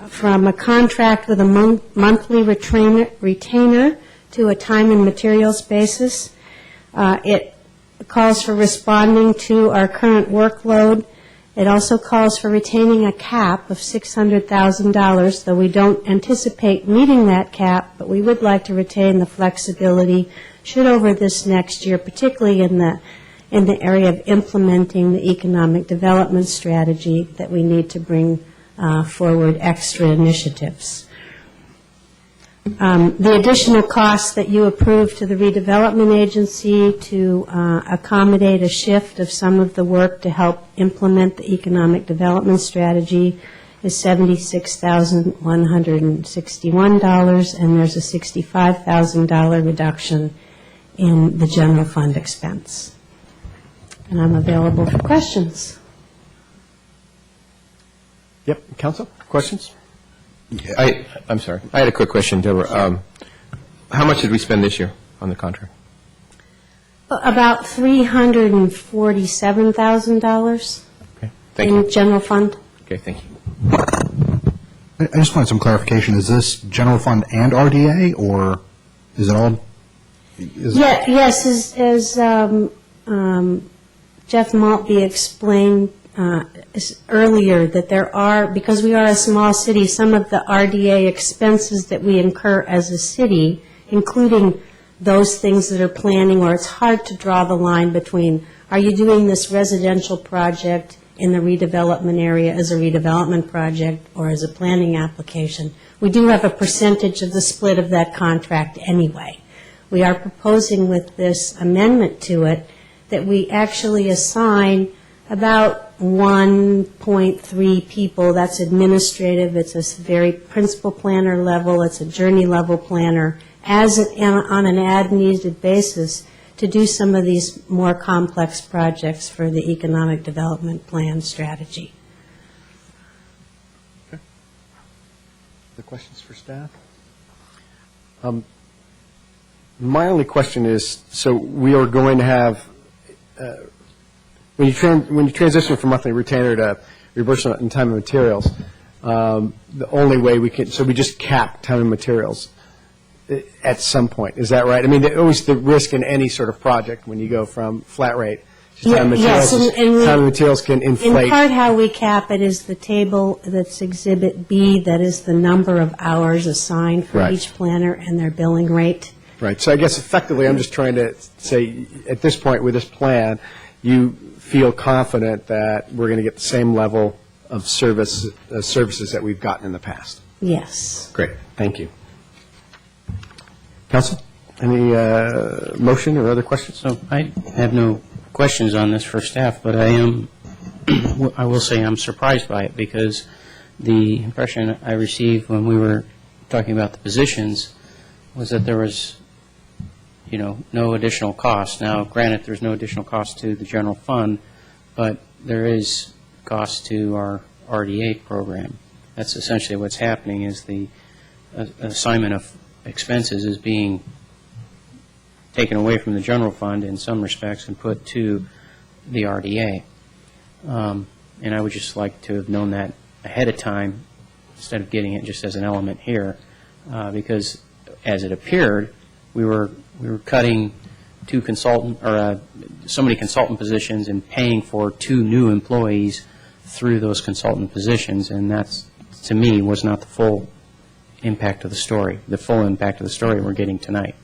a contract with a monthly retainer to a time and materials basis. It calls for responding to our current workload. It also calls for retaining a cap of $600,000, though we don't anticipate meeting that cap, but we would like to retain the flexibility should over this next year, particularly in the area of implementing the economic development strategy, that we need to bring forward extra initiatives. The additional costs that you approved to the redevelopment agency to accommodate a shift of some of the work to help implement the economic development strategy is $76,161, and there's a $65,000 reduction in the general fund expense. And I'm available for questions. Yep, Council, questions? I'm sorry. I had a quick question, Deborah. How much did we spend this year on the contract? About $347,000 in general fund. Okay, thank you. I just wanted some clarification. Is this general fund and RDA, or is it all? Yes, as Jeff Maltby explained earlier, that there are, because we are a small city, some of the RDA expenses that we incur as a city, including those things that are planning, or it's hard to draw the line between, are you doing this residential project in the redevelopment area as a redevelopment project or as a planning application? We do have a percentage of the split of that contract anyway. We are proposing with this amendment to it that we actually assign about 1.3 people. That's administrative. It's a very principal planner level. It's a journey level planner on an as-needed basis to do some of these more complex projects for the economic development plan strategy. Okay. Other questions for staff? My only question is, so we are going to have, when you transition from monthly retainer to reimbursement in time and materials, the only way we can, so we just cap time and materials at some point. Is that right? I mean, always the risk in any sort of project when you go from flat rate to time and materials. Yes, time and materials can inflate. In part, how we cap it is the table that's Exhibit B, that is the number of hours assigned for each planner and their billing rate. Right. So I guess effectively I'm just trying to say, at this point with this plan, you feel confident that we're going to get the same level of services that we've gotten in the past? Yes. Great. Thank you. Council, any motion or other questions? So I have no questions on this for staff, but I will say I'm surprised by it, because the impression I received when we were talking about the positions was that there was, no additional cost. Now, granted, there's no additional cost to the general fund, but there is cost to our RDA program. That's essentially what's happening, is the assignment of expenses is being taken away from the general fund in some respects and put to the RDA. And I would just like to have known that ahead of time instead of getting it just as an element here, because as it appeared, we were cutting two consultant or so many consultant positions and paying for 2 new employees through those consultant positions, and that's, to me, was not the full impact of the story. The full impact of the story we're getting tonight.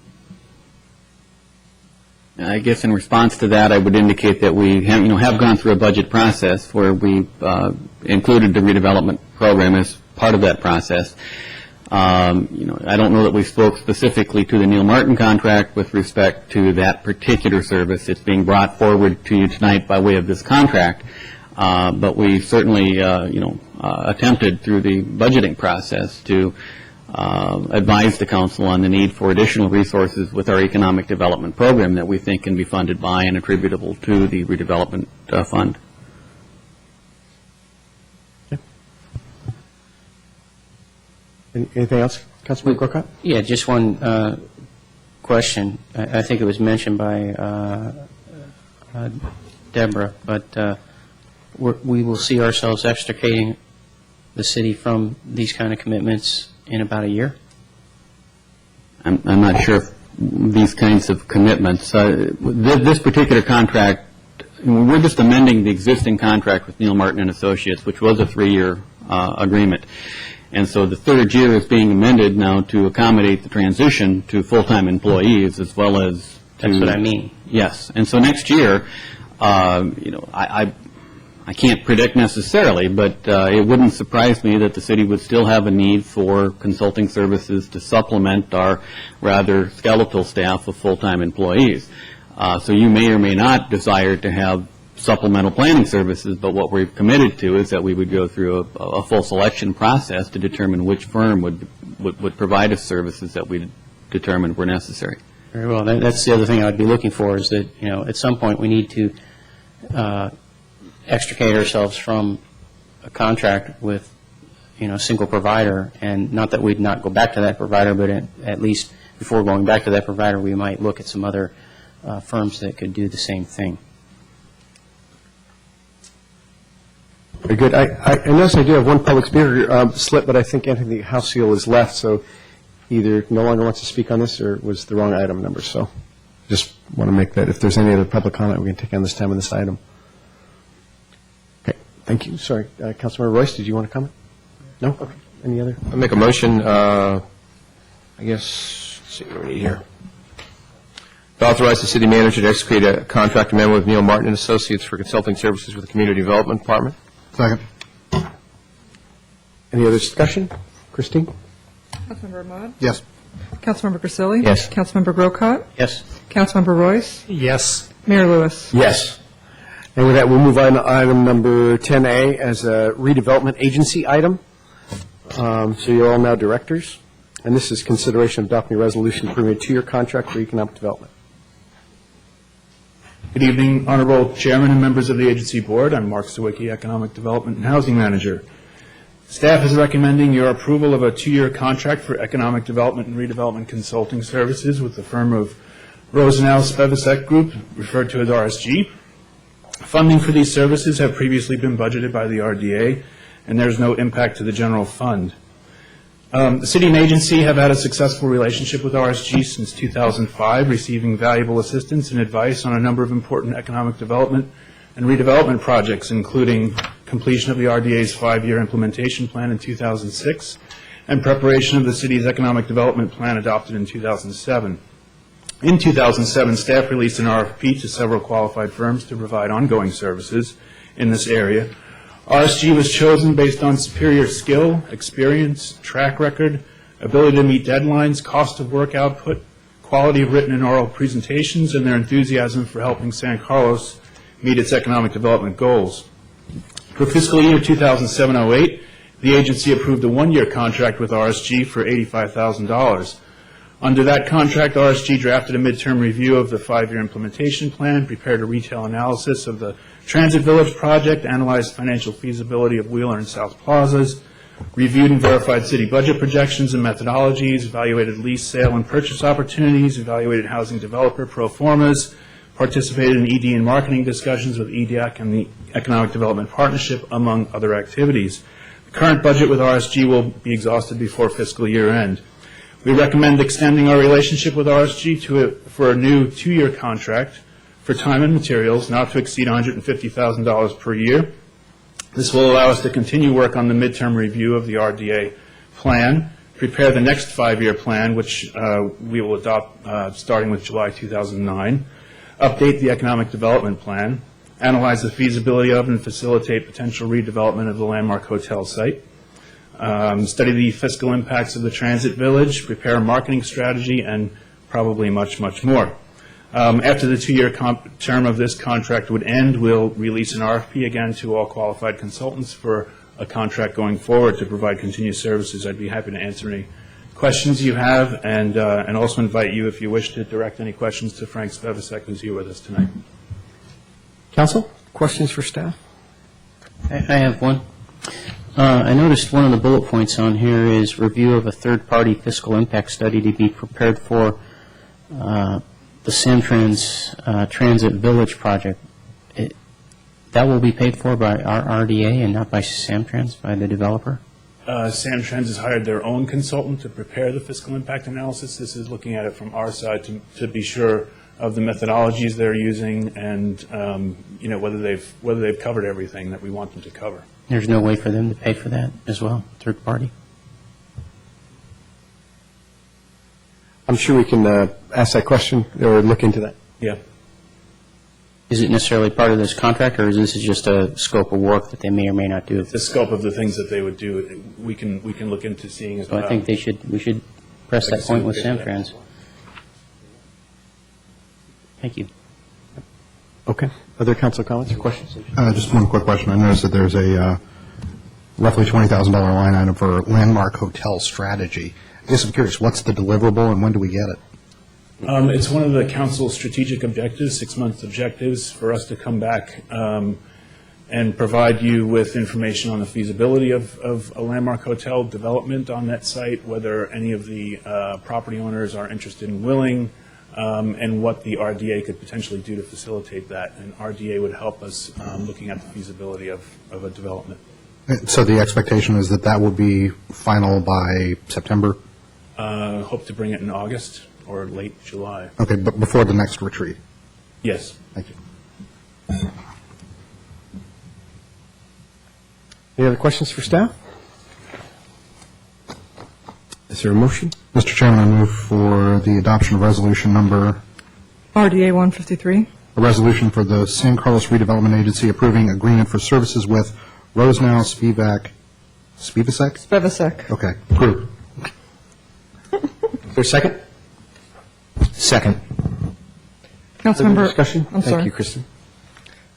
I guess in response to that, I would indicate that we have gone through a budget process where we included the redevelopment program as part of that process. I don't know that we spoke specifically to the Neil Martin contract with respect to that particular service. It's being brought forward to you tonight by way of this contract, but we certainly, attempted through the budgeting process to advise the council on the need for additional resources with our economic development program that we think can be funded by and attributable to the redevelopment fund. Anything else, Councilman Grocott? Yeah, just one question. I think it was mentioned by Deborah, but we will see ourselves extricating the city from these kind of commitments in about a year? I'm not sure if these kinds of commitments. This particular contract, we're just amending the existing contract with Neil Martin and Associates, which was a 3-year agreement. And so the 3rd year is being amended now to accommodate the transition to full-time employees as well as to... That's what I mean. Yes. And so next year, I can't predict necessarily, but it wouldn't surprise me that the city would still have a need for consulting services to supplement our rather skeletal staff of full-time employees. So you may or may not desire to have supplemental planning services, but what we've committed to is that we would go through a full selection process to determine which firm would provide us services that we determined were necessary. Very well. That's the other thing I'd be looking for is that, at some point we need to extricate ourselves from a contract with, a single provider, and not that we'd not go back to that provider, but at least before going back to that provider, we might look at some other firms that could do the same thing. Very good. I notice I do have one public speaker slip, but I think Anthony Houseel is left, so either no longer wants to speak on this or was the wrong item number. So just want to make that if there's any other public comment we can take on this time on this item. Okay. Thank you. Sorry. Councilmember Royce, did you want to comment? No? Okay. Any other? I'll make a motion, let's see what we need here. To authorize the city manager to execute a contract amendment with Neil Martin and Associates for consulting services with the Community Development Department. Second. Any other discussion? Christine? Councilmember Ahmad? Yes. Councilmember Grisilli? Yes. Councilmember Grocott? Yes. Councilmember Royce? Yes. Mayor Lewis? Yes. And with that, we'll move on to item number 10A as a redevelopment agency item. So you're all now directors. And this is consideration of adopting a resolution approving a 2-year contract for economic development. Good evening, Honorable Chairman and members of the Agency Board. I'm Mark Sawicki, Economic Development and Housing Manager. Staff is recommending your approval of a 2-year contract for economic development and redevelopment consulting services with the firm of Rosenau Spevacek Group, referred to as RSG. Funding for these services have previously been budgeted by the RDA, and there's no impact to the general fund. The city and agency have had a successful relationship with RSG since 2005, receiving valuable assistance and advice on a number of important economic development and redevelopment projects, including completion of the RDA's 5-year implementation plan in 2006 and preparation of the city's economic development plan adopted in 2007. In 2007, staff released an RFP to several qualified firms to provide ongoing services in this area. RSG was chosen based on superior skill, experience, track record, ability to meet deadlines, cost of work output, quality of written and oral presentations, and their enthusiasm for helping San Carlos meet its economic development goals. For fiscal year 2007-08, the agency approved a 1-year contract with RSG for $85,000. Under that contract, RSG drafted a midterm review of the 5-year implementation plan, prepared a retail analysis of the Transit Village project, analyzed financial feasibility of Wheeler and South Plazas, reviewed and verified city budget projections and methodologies, evaluated lease, sale, and purchase opportunities, evaluated housing developer pro formas, participated in ED and marketing discussions with EDAC and the Economic Development Partnership, among other activities. The current budget with RSG will be exhausted before fiscal year end. We recommend extending our relationship with RSG for a new 2-year contract for time and materials not to exceed $150,000 per year. This will allow us to continue work on the midterm review of the RDA plan, prepare the next 5-year plan, which we will adopt starting with July 2009, update the economic development plan, analyze the feasibility of and facilitate potential redevelopment of the Landmark Hotel site, study the fiscal impacts of the transit village, prepare a marketing strategy, and probably much, much more. After the 2-year term of this contract would end, we'll release an RFP again to all qualified consultants for a contract going forward to provide continued services. I'd be happy to answer any questions you have, and also invite you, if you wish, to direct any questions to Frank Spivacek, who's here with us tonight. Council, questions for staff? I have one. I noticed one of the bullet points on here is review of a third-party fiscal impact study to be prepared for the Samtrans Transit Village project. That will be paid for by our RDA and not by Samtrans, by the developer? Samtrans has hired their own consultant to prepare the fiscal impact analysis. This is looking at it from our side to be sure of the methodologies they're using and whether they've covered everything that we want them to cover. There's no way for them to pay for that as well, third party? I'm sure we can ask that question or look into that. Yeah. Is it necessarily part of this contract, or is this just a scope of work that they may or may not do? The scope of the things that they would do, we can look into seeing. So I think we should press that point with Samtrans. Thank you. Okay. Other council comments or questions? Just one quick question. I noticed that there's a roughly $20,000 line item for Landmark Hotel strategy. I guess I'm curious, what's the deliverable and when do we get it? It's one of the council's strategic objectives, 6-month objectives, for us to come back and provide you with information on the feasibility of a Landmark Hotel development on that site, whether any of the property owners are interested and willing, and what the RDA could potentially do to facilitate that. And RDA would help us looking at the feasibility of a development. So the expectation is that will be final by September? Hope to bring it in August or late July. Okay, but before the next retreat? Yes. Thank you. Any other questions for staff? Is there a motion? Mr. Chairman, I move for the adoption of resolution number... RDA 153. A resolution for the San Carlos Redevelopment Agency approving agreement for services with Rosenow Spivacek? Spivacek. Okay, approved. Is there a second? Second. Councilmember. Discussion? I'm sorry. Thank you, Kristen.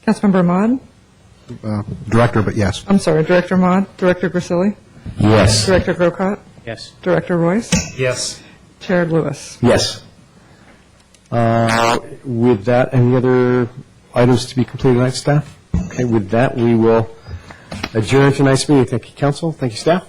Councilmember Ahmad. Director, but yes. I'm sorry, Director Ahmad. Director Grisilli. Yes. Director Grocott. Yes. Director Royce. Yes. Chair Lewis. Yes. With that, any other items to be completed tonight, staff? Okay, with that, we will adjourn tonight's meeting. Thank you, council. Thank you, staff.